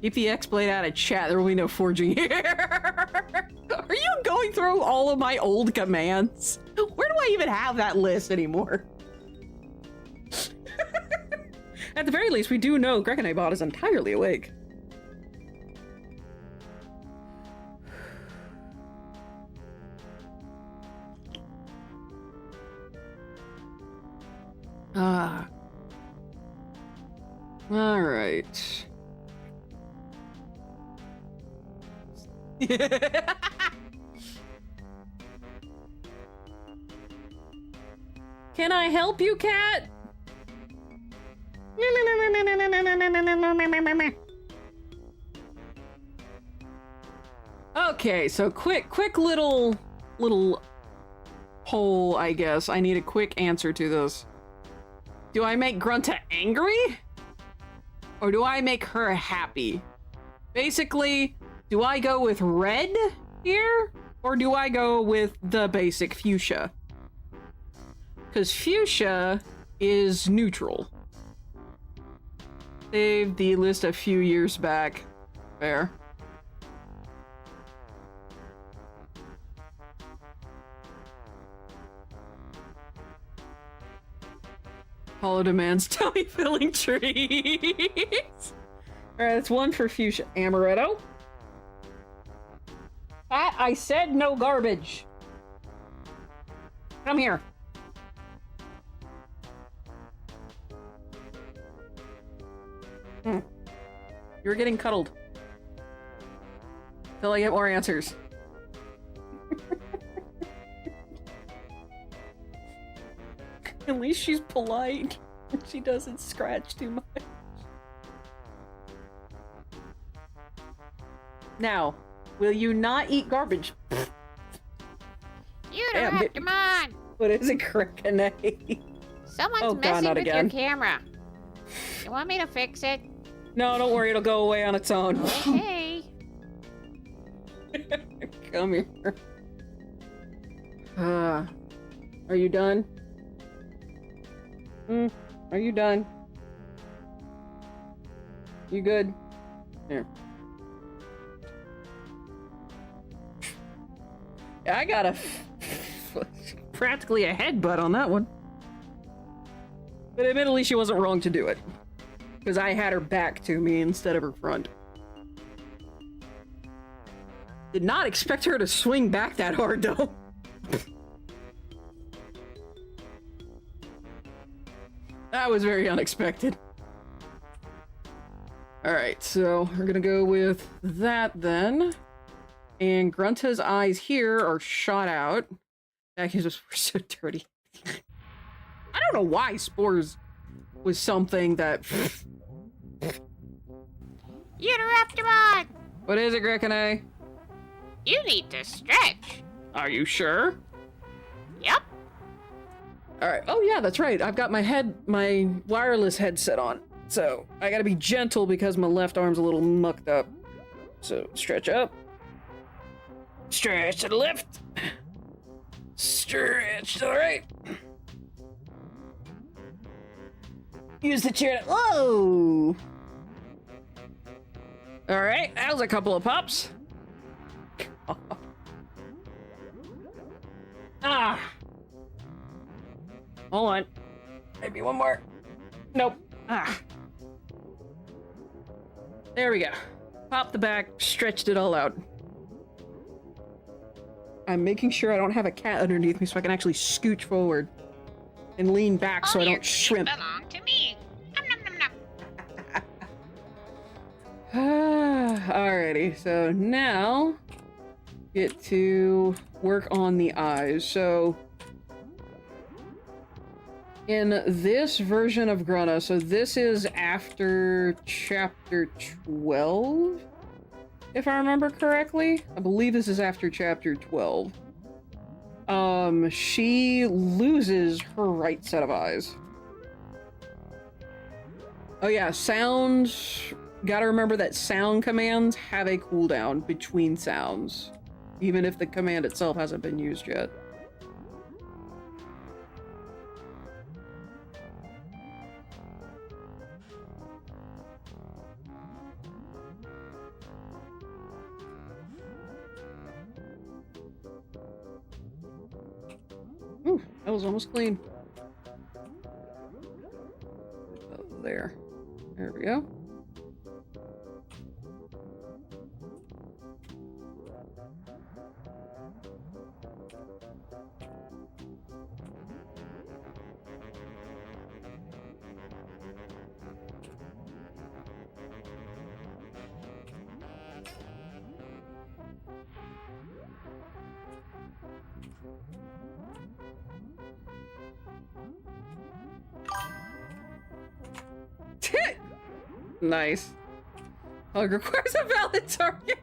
Keep the X-Blade out of chat, there will be no forging here. Are you going through all of my old commands? Where do I even have that list anymore? At the very least, we do know Grekanabot is entirely awake. All right. Can I help you, cat? Okay, so quick little poll, I guess. I need a quick answer to this. Do I make Grunta angry? Or do I make her happy? Basically, do I go with red here? Or do I go with the basic fuchsia? Because fuchsia is neutral. Saved the list a few years back. Fair. Hollow demands tummy filling trees. Alright, that's one for fuchsia. Amaretto. I said no garbage. Come here. You're getting cuddled. Till I get more answers. At least she's polite. She doesn't scratch too much. Now, will you not eat garbage? You interrupt him on! What is it, Crickene? Someone's messing with your camera. You want me to fix it? No, don't worry, it'll go away on its own. Okay. Come here. Are you done? Are you done? You good? Here. Yeah, I got practically a headbutt on that one. But admittedly, she wasn't wrong to do it. Because I had her back to me instead of her front. Did not expect her to swing back that hard, though. That was very unexpected. Alright, so we're gonna go with that then. And Grunta's eyes here are shot out. That gives us so dirty. I don't know why Spores was something that... Uteraptimon! What is it, Grekanay? You need to stretch. Are you sure? Yep. Alright, oh yeah, that's right. I've got my wireless headset on. So, I gotta be gentle because my left arm's a little mucked up. So, stretch up. Stretch to the left. Stretch to the right. Use the chair to... Whoa! Alright, that was a couple of pops. Ah! Hold on. Maybe one more. Nope. Ah. There we go. Popped the back, stretched it all out. I'm making sure I don't have a cat underneath me so I can actually scooch forward and lean back so I don't shrimp. Belong to me. Nom, nom, nom, nom. Alrighty, so now get to work on the eyes. So in this version of Grunna, so this is after chapter 12, if I remember correctly. I believe this is after chapter 12. She loses her right set of eyes. Oh yeah, sound. Gotta remember that sound commands have a cooldown between sounds, even if the command itself hasn't been used yet. Ooh, that was almost clean. There. There we go. Nice. Hug requires a valid target.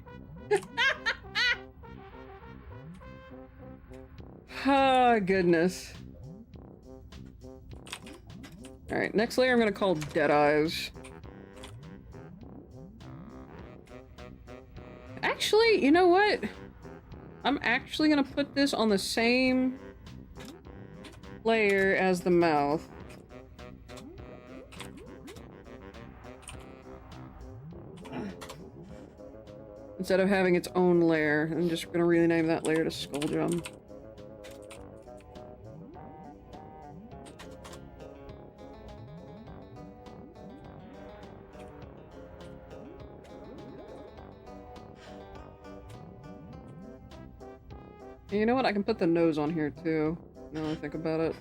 Oh, goodness. Alright, next layer I'm gonna call Dead Eyes. Actually, you know what? I'm actually gonna put this on the same layer as the mouth. Instead of having its own layer. I'm just gonna rename that layer to Skulljum. You know what? I can put the nose on here too, now that I think about it.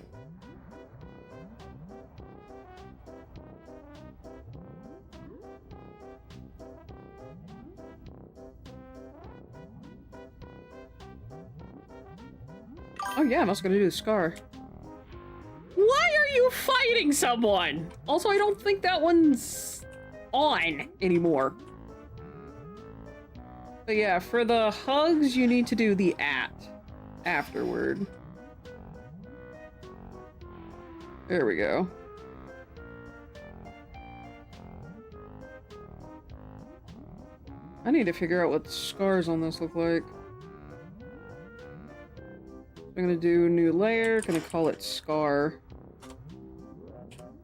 Oh yeah, I'm also gonna do the scar. Why are you fighting someone? Also, I don't think that one's on anymore. But yeah, for the hugs, you need to do the afterward. There we go. I need to figure out what the scars on this look like. I'm gonna do new layer, gonna call it Scar.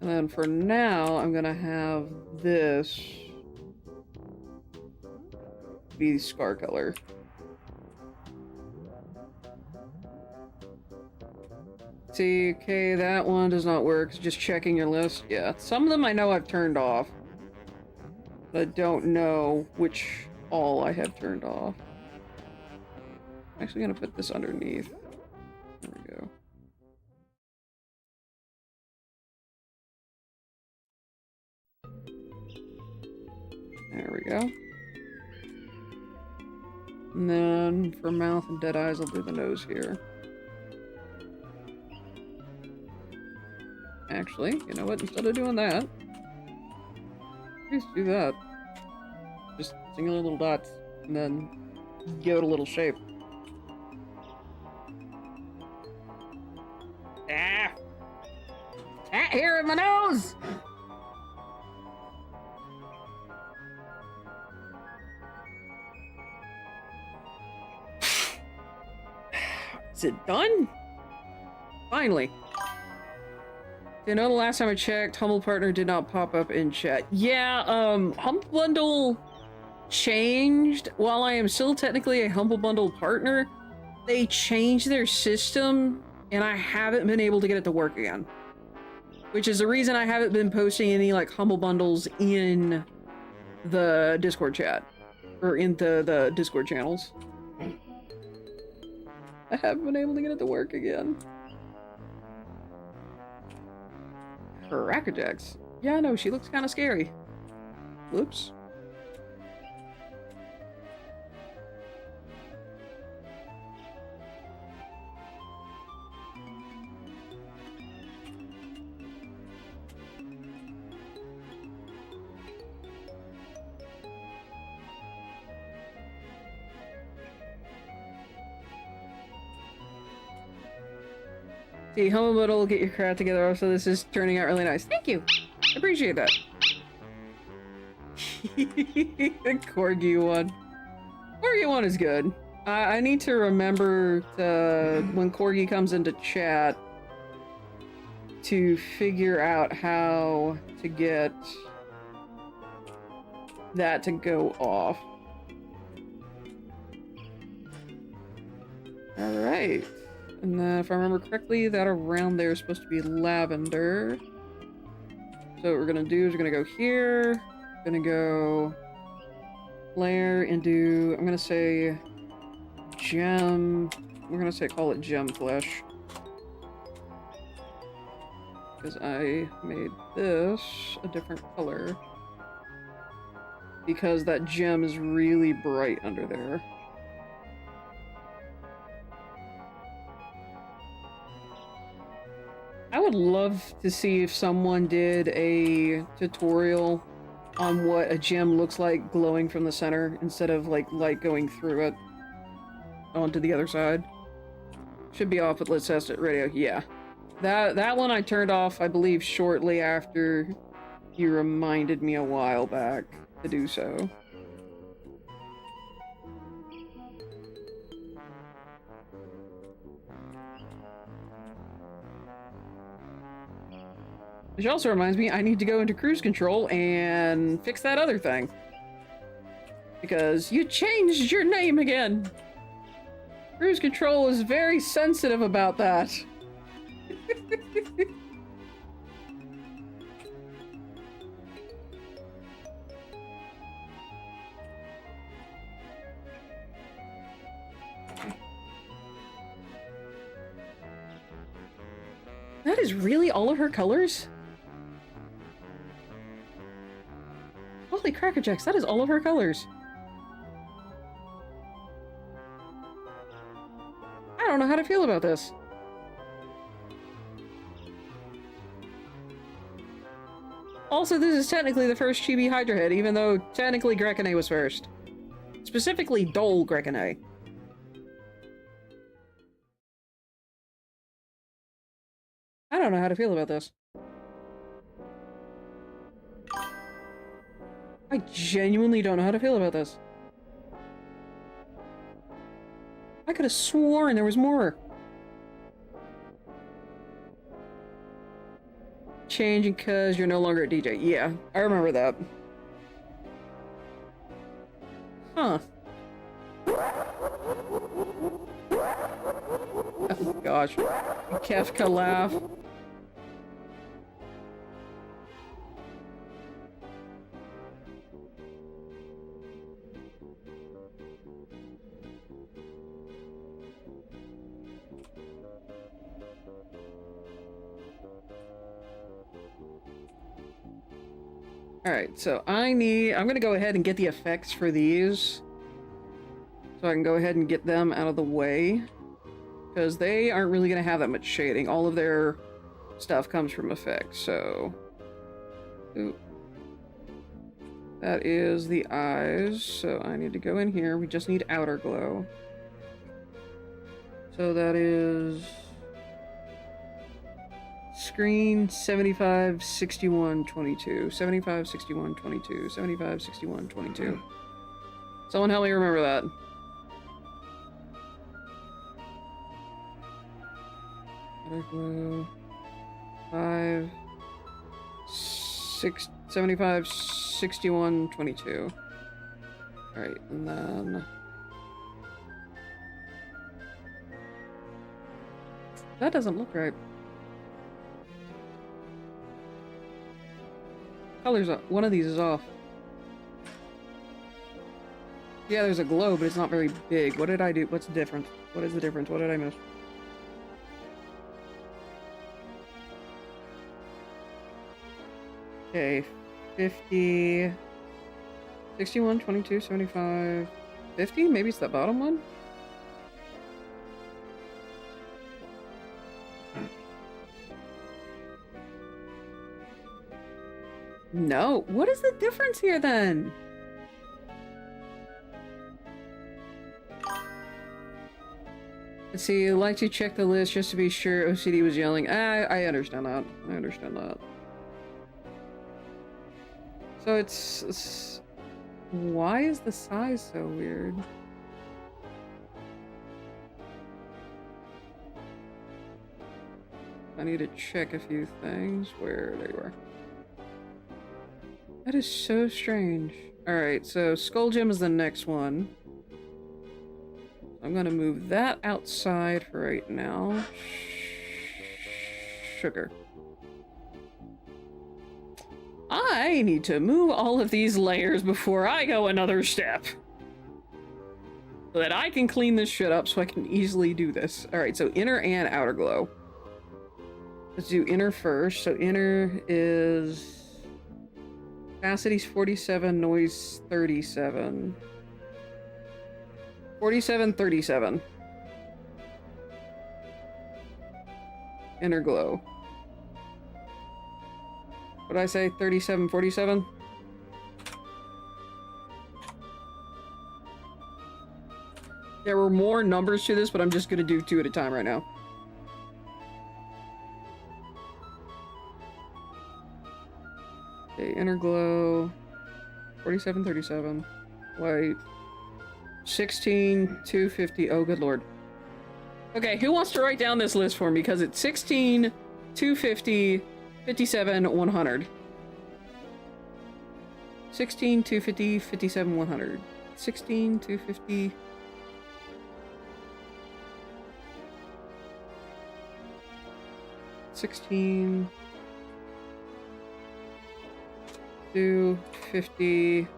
And then for now, I'm gonna have this be Scar color. See, okay, that one does not work. Just checking your list. Yeah, some of them I know I've turned off, but don't know which all I have turned off. I'm actually gonna put this underneath. There we go. There we go. And then for mouth and dead eyes, I'll do the nose here. Actually, you know what? Instead of doing that, just do that. Just singular little dots, and then give it a little shape. Ah! Cat hair in my nose! Is it done? Finally. You know, the last time I checked, Humble Partner did not pop up in chat. Yeah, Humble Bundle changed, while I am still technically a Humble Bundle partner, they changed their system and I haven't been able to get it to work again. Which is the reason I haven't been posting any like Humble Bundles in the Discord chat. Or into the Discord channels. I haven't been able to get it to work again. Crackerjacks. Yeah, no, she looks kind of scary. Whoops. See, Humble Bundle will get your crowd together. Also, this is turning out really nice. Thank you. Appreciate that. The Corgi one. Corgi one is good. I need to remember to, when Corgi comes into chat, to figure out how to get that to go off. Alright. And then, if I remember correctly, that around there is supposed to be lavender. So what we're gonna do is we're gonna go here, gonna go layer and do, I'm gonna say gem, we're gonna say call it gem flesh. Because I made this a different color. Because that gem is really bright under there. I would love to see if someone did a tutorial on what a gem looks like glowing from the center instead of like light going through it onto the other side. Should be off with Let's Test It Radio. Yeah. That one I turned off, I believe, shortly after you reminded me a while back to do so. Which also reminds me, I need to go into cruise control and fix that other thing. Because you changed your name again. Cruise control is very sensitive about that. That is really all of her colors? Holy crackerjacks, that is all of her colors. I don't know how to feel about this. Also, this is technically the first Chibi Hydra head, even though technically Grekine was first. Specifically, Dole Grekine. I don't know how to feel about this. I genuinely don't know how to feel about this. I could have sworn there was more. Changing because you're no longer a DJ. Yeah, I remember that. Huh. Oh gosh. Kefka laugh. Alright, so I'm gonna go ahead and get the effects for these. So I can go ahead and get them out of the way. Because they aren't really gonna have that much shading. All of their stuff comes from effects, so... Ooh. That is the eyes, so I need to go in here. We just need outer glow. So that is... Screen 75, 61, 22. 75, 61, 22. 75, 61, 22. Someone help me remember that. Blue. 5, 6, 75, 61, 22. Alright, and then... That doesn't look right. Color's up. One of these is off. Yeah, there's a glow, but it's not very big. What did I do? What's different? What is the difference? What did I miss? Okay, 50... 61, 22, 75... 50? Maybe it's that bottom one? No. What is the difference here then? Let's see, I'd like to check the list just to be sure OCD was yelling. I understand that. I understand that. So it's... Why is the size so weird? I need to check a few things. Where they were. That is so strange. Alright, so Skull Gem is the next one. I'm gonna move that outside for right now. Sugar. I need to move all of these layers before I go another step. So that I can clean this shit up so I can easily do this. Alright, so inner and outer glow. Let's do inner first. So inner is... Opacity's 47, noise 37. 47, 37. Inner glow. What did I say? 37, 47? There were more numbers to this, but I'm just gonna do 2 at a time right now. Okay, inner glow. 47, 37. White. 16, 250. Oh, good lord. Okay, who wants to write down this list for me? Because it's 16, 250, 57, 100. 16, 250, 57, 100. 16, 250... 16... 250...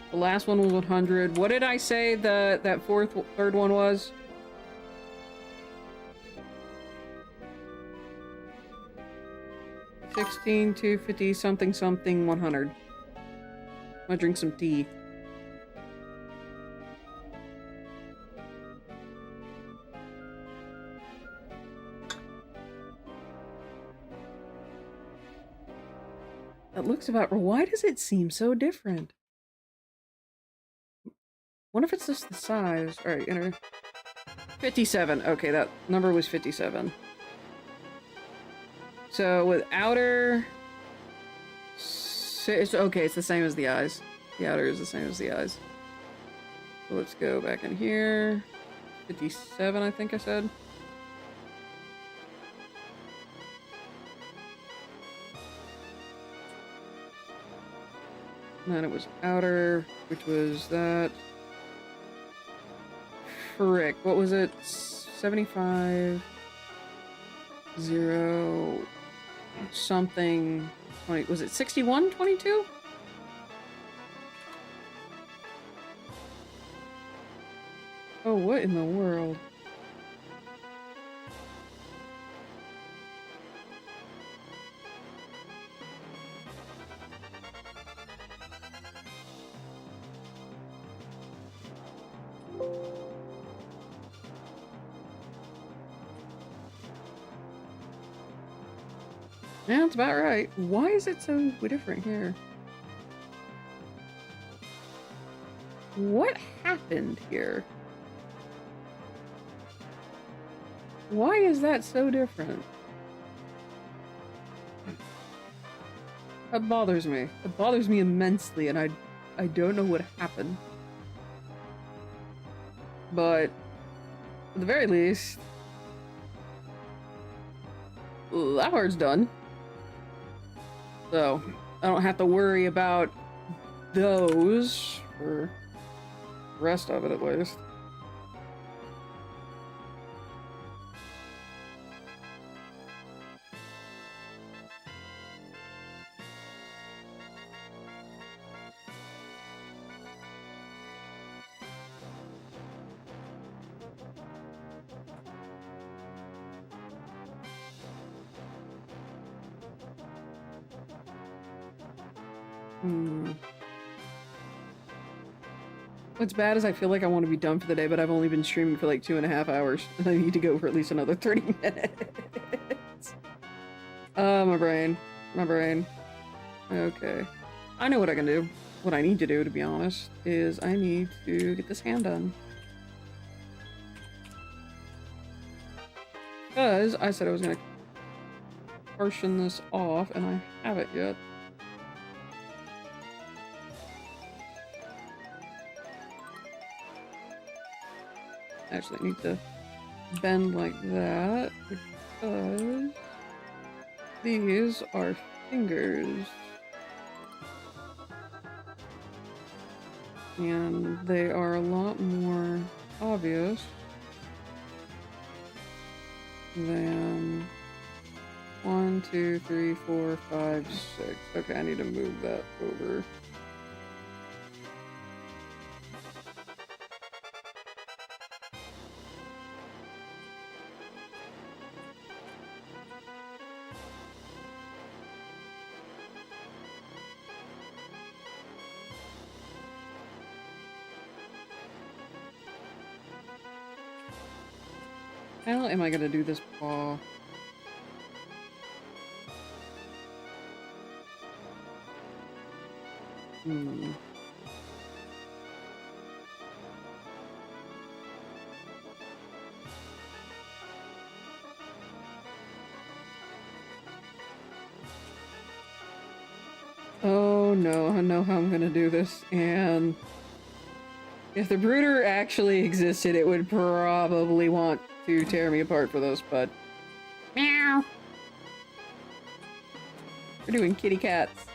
The last one was 100. What did I say that third one was? $16, 250, something, something, 100. I'm gonna drink some tea. That looks about... Why does it seem so different? Wonder if it's just the size. Alright, enter. 57. Okay, that number was 57. So with outer... It's okay, it's the same as the eyes. The outer is the same as the eyes. So let's go back in here. 57, I think I said. And then it was outer, which was that. Frick, what was it? 75... 0... something... 20... Was it 61, 22? Oh, what in the world? Yeah, that's about right. Why is it so different here? What happened here? Why is that so different? That bothers me. It bothers me immensely, and I don't know what happened. But at the very least, that part's done. So I don't have to worry about those. for the rest of it, at least. What's bad is I feel like I want to be done for the day, but I've only been streaming for like 2.5 hours, and I need to go for at least another 30 minutes. My brain. My brain. Okay. I know what I can do. What I need to do, to be honest, is I need to get this hand done. Because I said I was gonna portion this off, and I haven't yet. Actually, I need to bend like that because these are fingers. And they are a lot more obvious than 1, 2, 3, 4, 5, 6. Okay, I need to move that over. How am I gonna do this paw? Oh no, I know how I'm gonna do this, and if the brooder actually existed, it would probably want to tear me apart for this, but meow. We're doing kitty cats.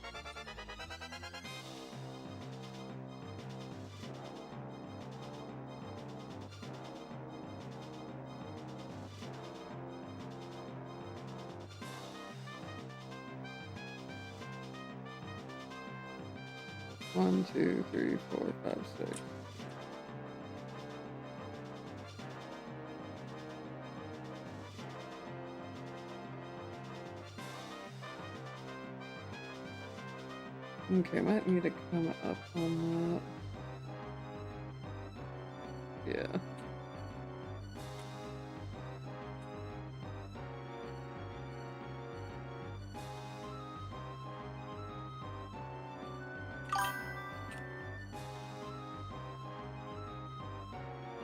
One, 2, 3, 4, 5, 6. Okay, might need to come up on that. Yeah.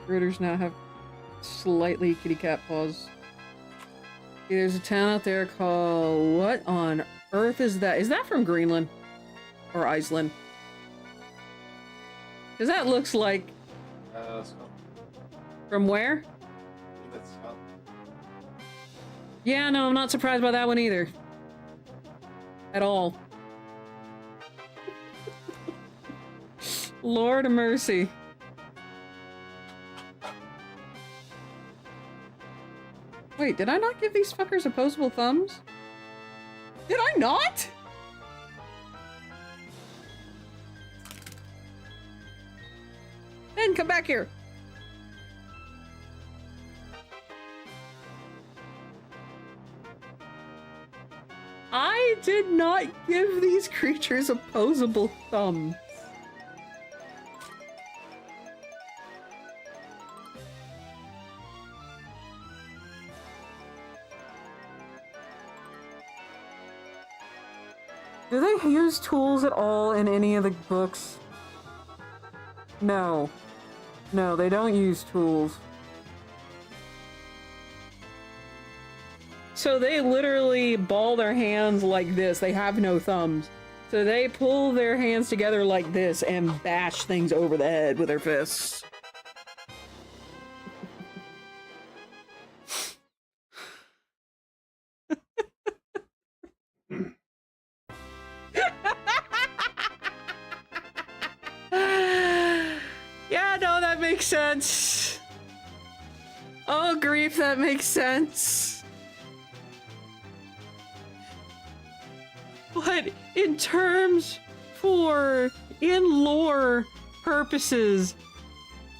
Rooters now have slightly kitty cat paws. There's a town out there called... What on earth is that? Is that from Greenland? Or Iceland? Because that looks like... Scotland. From where? That's Scotland. Yeah, no, I'm not surprised by that one either. At all. Lord of mercy. Wait, did I not give these fuckers opposable thumbs? Did I not? Ben, come back here. I did not give these creatures opposable thumbs. Do they use tools at all in any of the books? No. No, they don't use tools. So they literally ball their hands like this. They have no thumbs. So they pull their hands together like this and bash things over the head with their fists. makes sense. Oh, grief, that makes sense. But in terms in lore purposes,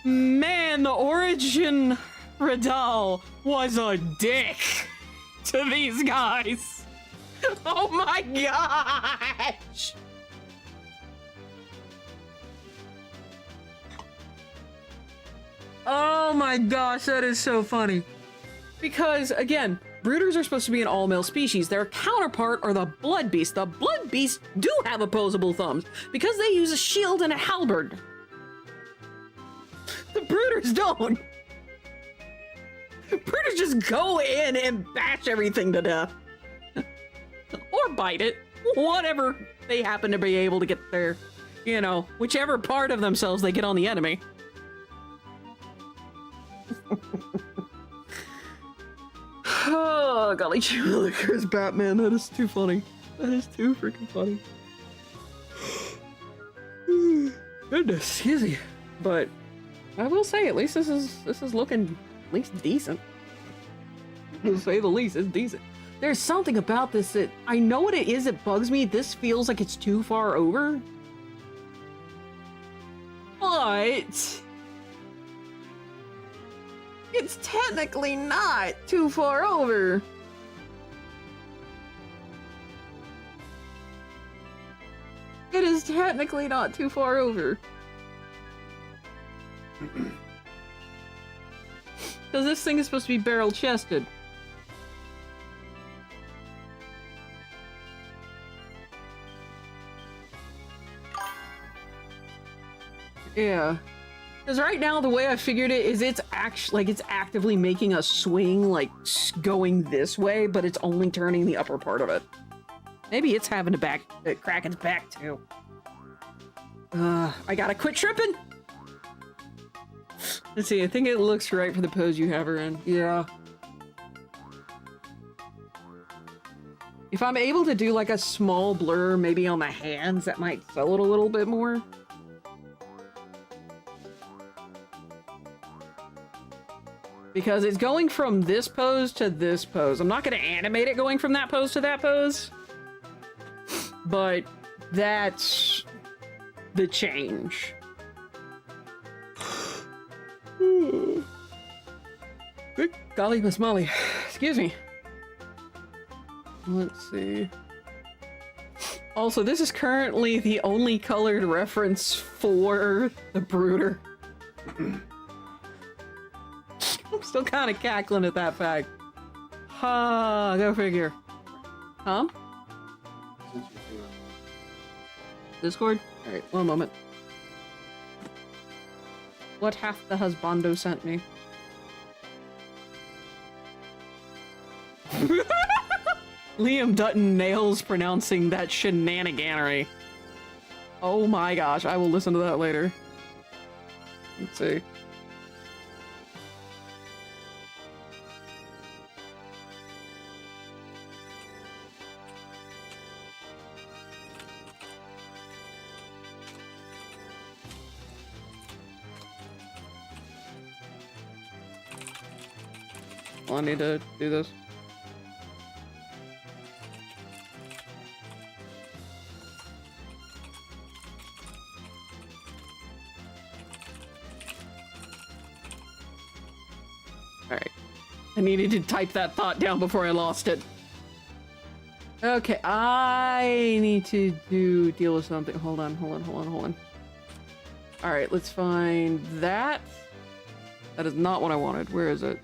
man, the origin Radal was a dick to these guys. Oh my gosh. Oh my gosh, that is so funny. Because, again, brooders are supposed to be an all-male species. Their counterpart are the blood beasts. The blood beasts do have opposable thumbs because they use a shield and a halberd. The brooders don't. Brooders just go in and bash everything to death. Or bite it. Whatever they happen to be able to get their, you know, whichever part of themselves they get on the enemy. Oh, golly, Liquor's Batman. That is too funny. That is too freaking funny. Goodness, excuse me. But I will say, at least this is looking at least decent. To say the least, it's decent. There's something about this that I know what it is. It bugs me. This feels like it's too far over. But it's technically not too far over. It is technically not too far over. Because this thing is supposed to be barrel-chested. Yeah. Because right now, the way I figured it is it's actually, like, it's actively making a swing, like, going this way, but it's only turning the upper part of it. Maybe it's having to crack its back, too. I gotta quit tripping! Let's see, I think it looks right for the pose you have her in. Yeah. If I'm able to do, like, a small blur, maybe on the hands, that might sell it a little bit more. Because it's going from this pose to this pose. I'm not going to animate it going from that pose to that pose. But that's the change. Good golly, Miss Molly. Excuse me. Let's see. Also, this is currently the only colored reference for the Brooder. I'm still kind of cackling at that fact. Ha, go figure. Huh? Discord? Alright, one moment. What hath the husbando sent me? Liam Dutton nails pronouncing that shenaniganery. Oh my gosh, I will listen to that later. Let's see. I need to do this. Alright. I needed to type that thought down before I lost it. Okay, I need to deal with something. Hold on. Alright, let's find that. That is not what I wanted. Where is it?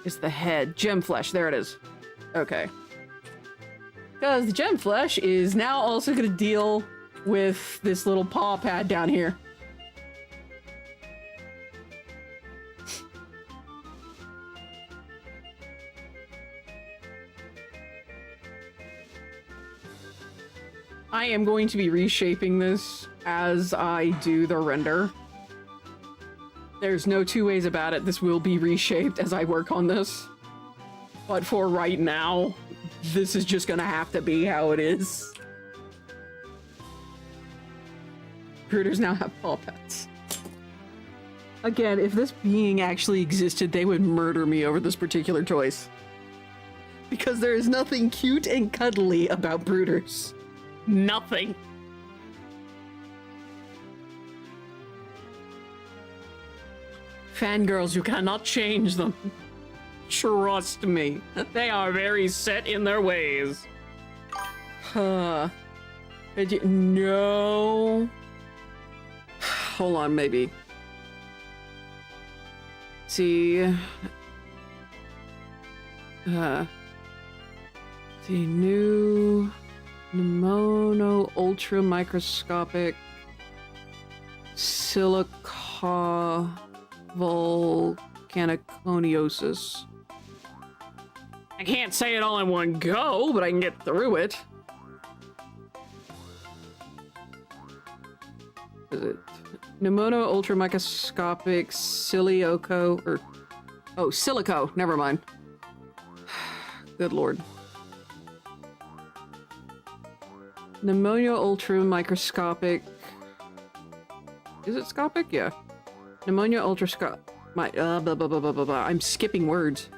It's the head. Gem flesh. There it is. Okay. Because the gem flesh is now also going to deal with this little paw pad down here. I am going to be reshaping this as I do the render. There's no two ways about it. This will be reshaped as I work on this. But for right now, this is just gonna have to be how it is. Critters now have paw pets. Again, if this being actually existed, they would murder me over this particular choice. Because there is nothing cute and cuddly about brooders. Nothing. Fangirls, you cannot change them. Trust me. They are very set in their ways. Huh. No. Hold on, maybe. See. The new pneumono ultra microscopic silica volcaniconiosis. I can't say it all in one go, but I can get through it. Is it pneumono ultra microscopic silico or silico? Never mind. Good lord. Pneumonia ultra microscopic. Is it scopic? Yeah. Pneumonia ultrascopic. Blah, blah, blah, blah, blah, blah. I'm skipping words.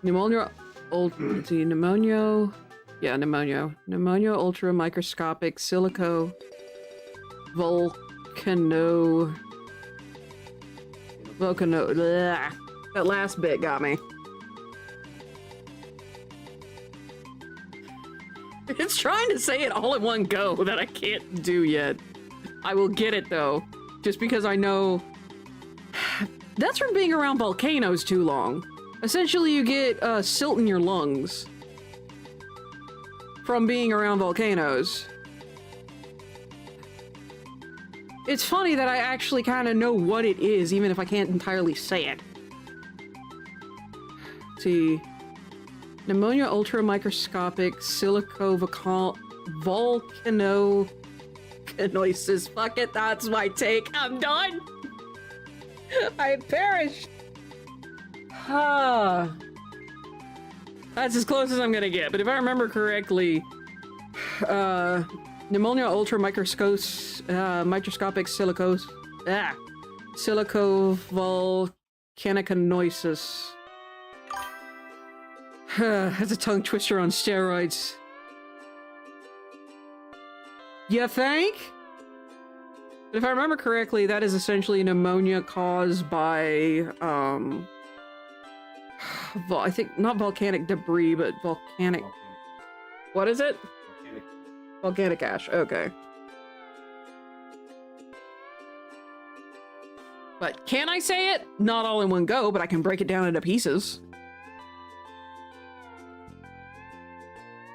Pneumonia. Let's see. Pneumonia. Yeah, pneumonia. Pneumonia ultra microscopic silico. Volcano. Blah. That last bit got me. It's trying to say it all in one go that I can't do yet. I will get it though, just because I know that's from being around volcanoes too long. Essentially, you get silt in your lungs from being around volcanoes. It's funny that I actually kind of know what it is, even if I can't entirely say it. Let's see. Pneumonia ultra microscopic silico volcanosis. Fuck it, that's my take. I'm done. I perished. That's as close as I'm gonna get. But if I remember correctly, pneumonia ultra microscopic silico volcaniconosis. That's a tongue twister on steroids. You think? But if I remember correctly, that is essentially pneumonia caused by, I think, not volcanic debris, but volcanic... What is it? Volcanic ash, okay. But can I say it? Not all in one go, but I can break it down into pieces.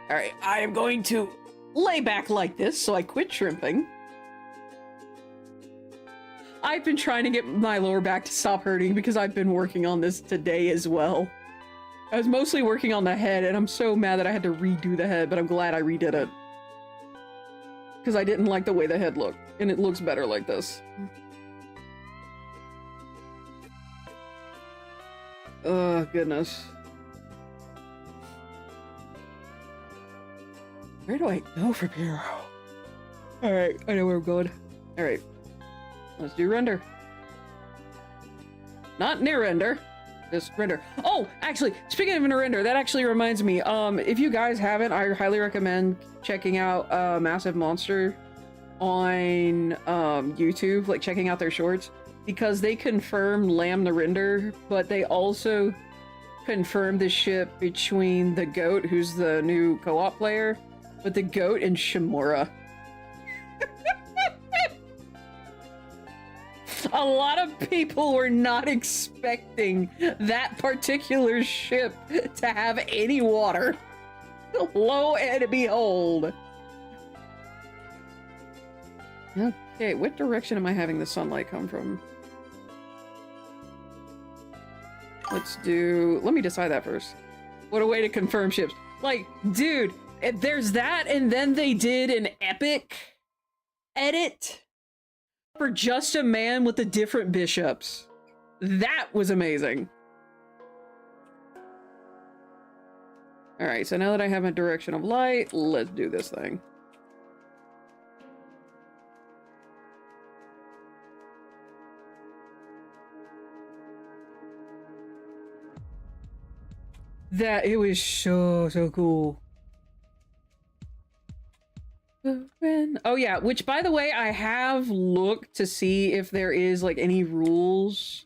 Alright, I am going to lay back like this, so I quit shrimping. I've been trying to get my lower back to stop hurting because I've been working on this today as well. I was mostly working on the head, and I'm so mad that I had to redo the head, but I'm glad I redid it. Because I didn't like the way the head looked, and it looks better like this. Oh, goodness. Where do I go from here? Alright, I know where I'm going. Alright. Let's do render. Not near render. Just render. Oh, actually, speaking of render, that actually reminds me. If you guys haven't, I highly recommend checking out Massive Monster on YouTube, like checking out their shorts, because they confirm Lambda render, but they also confirm the ship between the goat, who's the new co-op player, with the goat and Shimura. A lot of people were not expecting that particular ship to have any water. Lo and behold. Okay, what direction am I having the sunlight come from? Let me decide that first. What a way to confirm ships. Like, dude, there's that, and then they did an epic edit for just a man with the different bishops. That was amazing. Alright, so now that I have a direction of light, let's do this thing. That it was so cool. Oh yeah, which by the way, I have looked to see if there is like any rules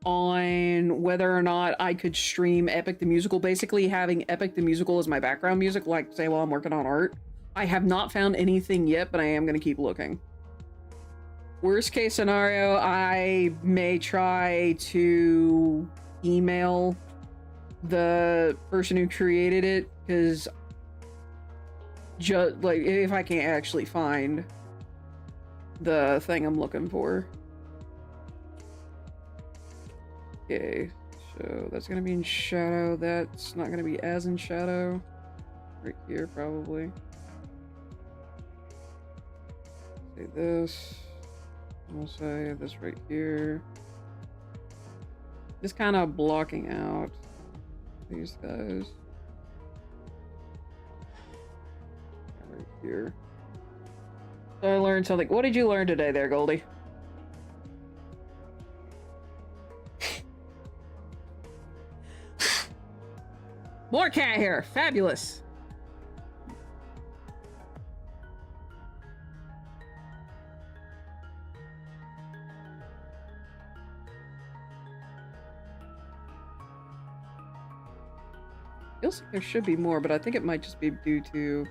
on whether or not I could stream Epic the Musical. Basically having Epic the Musical as my background music, like say while I'm working on art. I have not found anything yet, but I am gonna keep looking. Worst case scenario, I may try to email the person who created it, because just like if I can't actually find the thing I'm looking for. Okay, so that's gonna be in shadow. That's not gonna be as in shadow. Right here, probably. Say this. We'll say this right here. Just kind of blocking out these guys. Right here. So I learned something. What did you learn today there, Goldie? More cat hair! Fabulous! Feels like there should be more, but I think it might just be due to...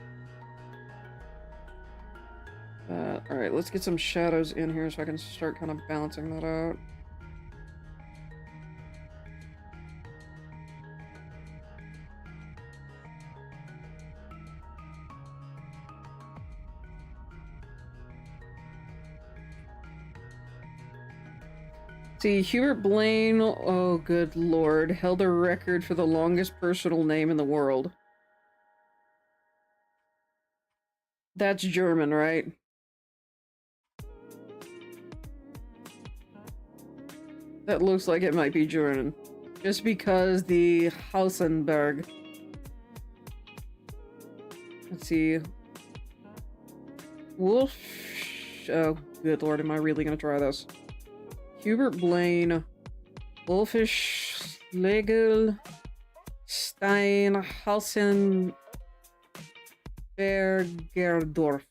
Alright, let's get some shadows in here so I can start kind of balancing that out. See, Hubert Blaine, oh good lord, held a record for the longest personal name in the world. That's German, right? That looks like it might be German. Just because the Hausenberg. Let's see. Wolf. Oh, good lord, am I really gonna try this? Hubert Blaine, Wolfisch, Legel, Stein, Hausenbergerdorf.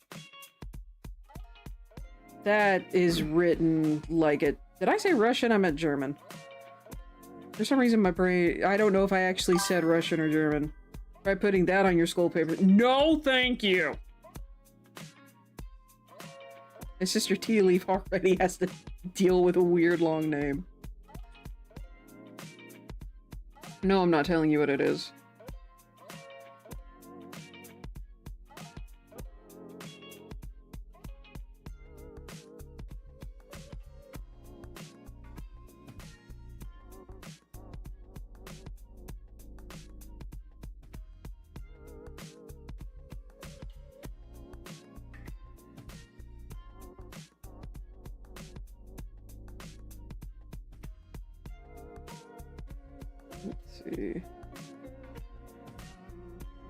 That is written like it. Did I say Russian? I meant German. For some reason, my brain. I don't know if I actually said Russian or German. Try putting that on your skull paper. No, thank you! My sister Tea Leaf already has to deal with a weird long name. No, I'm not telling you what it is.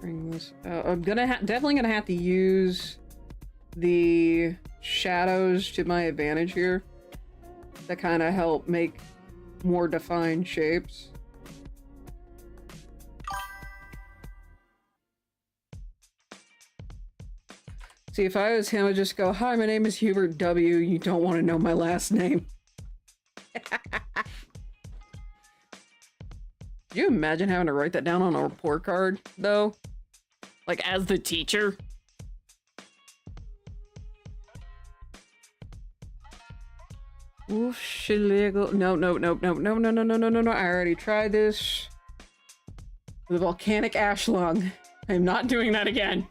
Bring this out. I'm definitely gonna have to use the shadows to my advantage here to kind of help make more defined shapes. See, if I was him, I'd just go, "Hi, my name is Hubert W. You don't want to know my last name." Can you imagine having to write that down on a report card, though? Like, as the teacher? Oof, shilliggle. No. I already tried this. The volcanic ash lung. I'm not doing that again.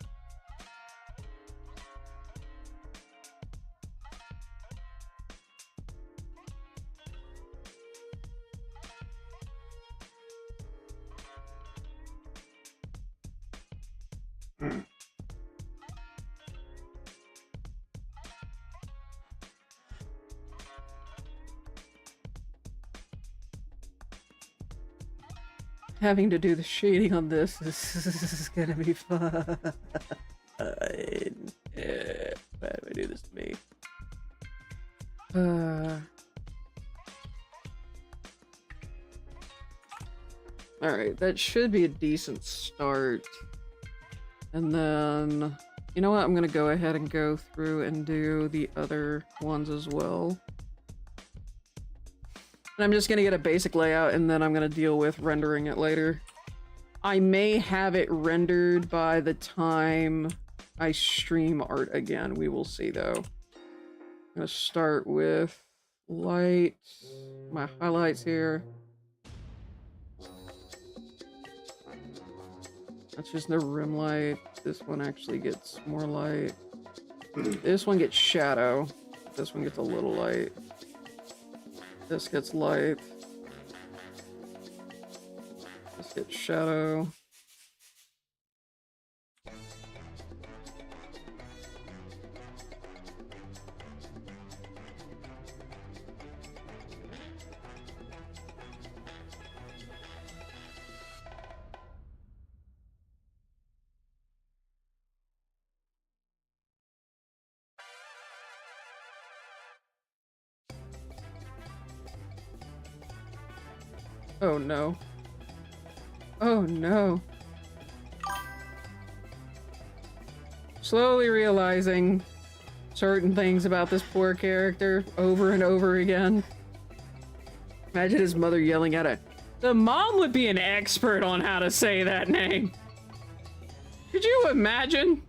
Having to do the shading on this is gonna be fun. Why do I do this to me? Alright, that should be a decent start. And then, you know what? I'm gonna go ahead and go through and do the other ones as well. And I'm just gonna get a basic layout and then I'm gonna deal with rendering it later. I may have it rendered by the time I stream art again. We will see though. I'm gonna start with light, my highlights here. That's just the rim light. This one actually gets more light. This one gets shadow. This one gets a little light. This gets light. This gets shadow. Oh no. Oh no. Slowly realizing certain things about this poor character over and over again. Imagine his mother yelling at it. The mom would be an expert on how to say that name. Could you imagine?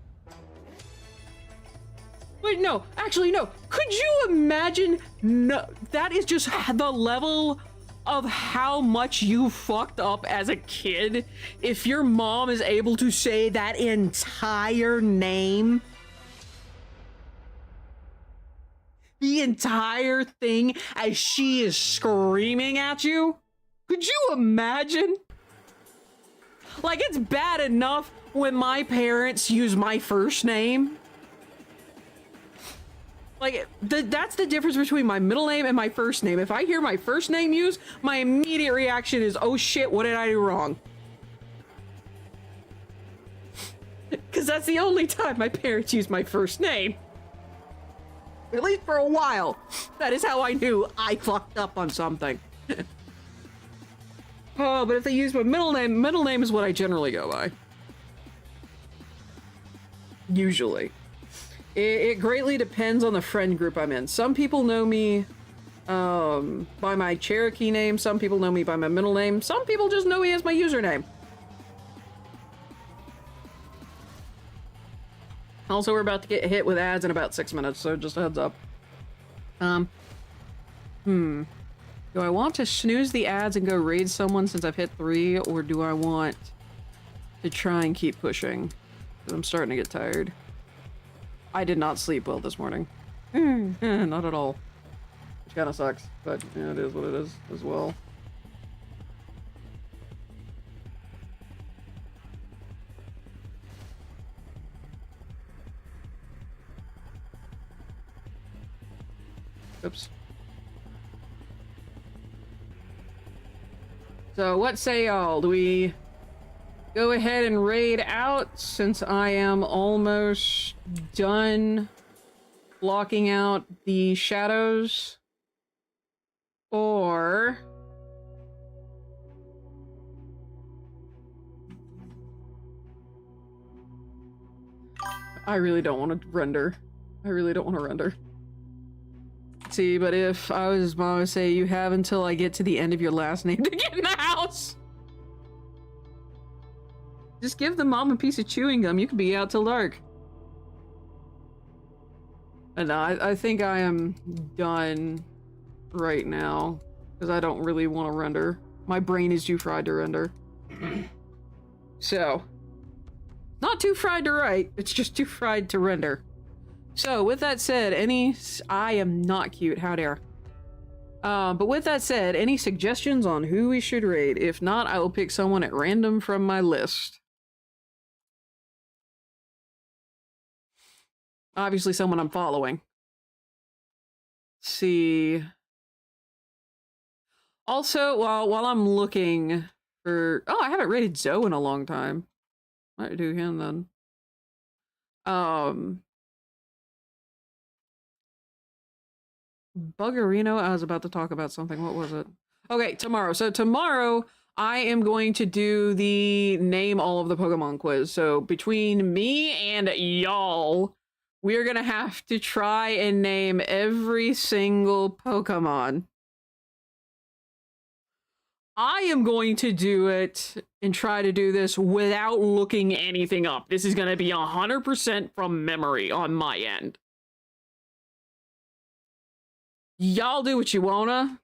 Wait, no. Actually, no. Could you imagine? No. That is just the level of how much you fucked up as a kid if your mom is able to say that entire name. The entire thing as she is screaming at you. Could you imagine? Like, it's bad enough when my parents use my first name. Like, that's the difference between my middle name and my first name. If I hear my first name used, my immediate reaction is, oh shit, what did I do wrong? Because that's the only time my parents used my first name. At least for a while. That is how I knew I fucked up on something. Oh, but if they use my middle name is what I generally go by. Usually. It greatly depends on the friend group I'm in. Some people know me by my Cherokee name. Some people know me by my middle name. Some people just know me as my username. Also, we're about to get hit with ads in about 6 minutes, so just a heads up. Do I want to snooze the ads and go raid someone since I've hit 3, or do I want to try and keep pushing? Because I'm starting to get tired. I did not sleep well this morning. Not at all. Which kind of sucks, but yeah, it is what it is as well. Oops. So what say y'all? Do we go ahead and raid out since I am almost done blocking out the shadows? Or I really don't want to render. I really don't want to render. See, but if I was mom, I would say you have until I get to the end of your last name to get in the house. Just give the mom a piece of chewing gum. You could be out till dark. And I think I am done right now because I don't really want to render. My brain is too fried to render. So, not too fried to write. It's just too fried to render. So, with that said, I am not cute, how dare. But with that said, any suggestions on who we should raid? If not, I will pick someone at random from my list. Obviously someone I'm following. Let's see. Also, while I'm looking for... Oh, I haven't raided Zoe in a long time. Might do him then. Buggerino, I was about to talk about something. What was it? Okay, tomorrow. So tomorrow, I am going to do the name all of the Pokemon quiz. So between me and y'all, we're going to have to try and name every single Pokemon. I am going to do it and try to do this without looking anything up. This is going to be 100% from memory on my end. Y'all do what you wanna.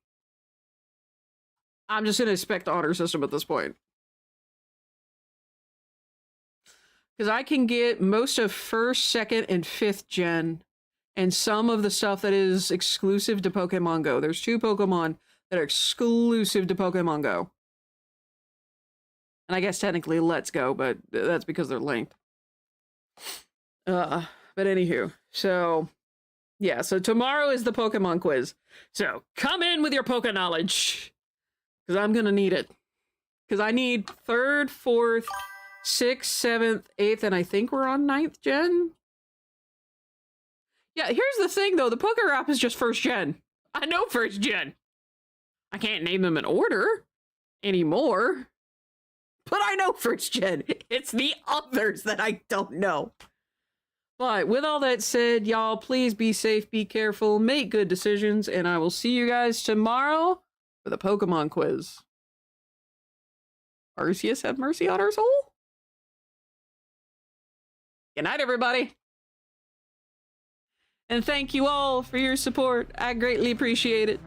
I'm just gonna expect the honor system at this point. Because I can get most of 1st, 2nd, and 5th gen, and some of the stuff that is exclusive to Pokemon Go. There's 2 Pokemon that are exclusive to Pokemon Go. And I guess technically Let's Go, but that's because they're linked. But anywho, so yeah, so tomorrow is the Pokemon quiz. So come in with your Poke knowledge. Because I'm going to need it. Because I need 3rd, 4th, 6th, 7th, 8th, and I think we're on 9th gen. Yeah, here's the thing, though. The Poke Rap is just 1st gen. I know 1st gen. I can't name them in order anymore. But I know 1st gen. It's the others that I don't know. But with all that said, y'all, please be safe, be careful, make good decisions, and I will see you guys tomorrow for the Pokemon quiz. Arceus have mercy on our soul. Good night, everybody. And thank you all for your support. I greatly appreciate it.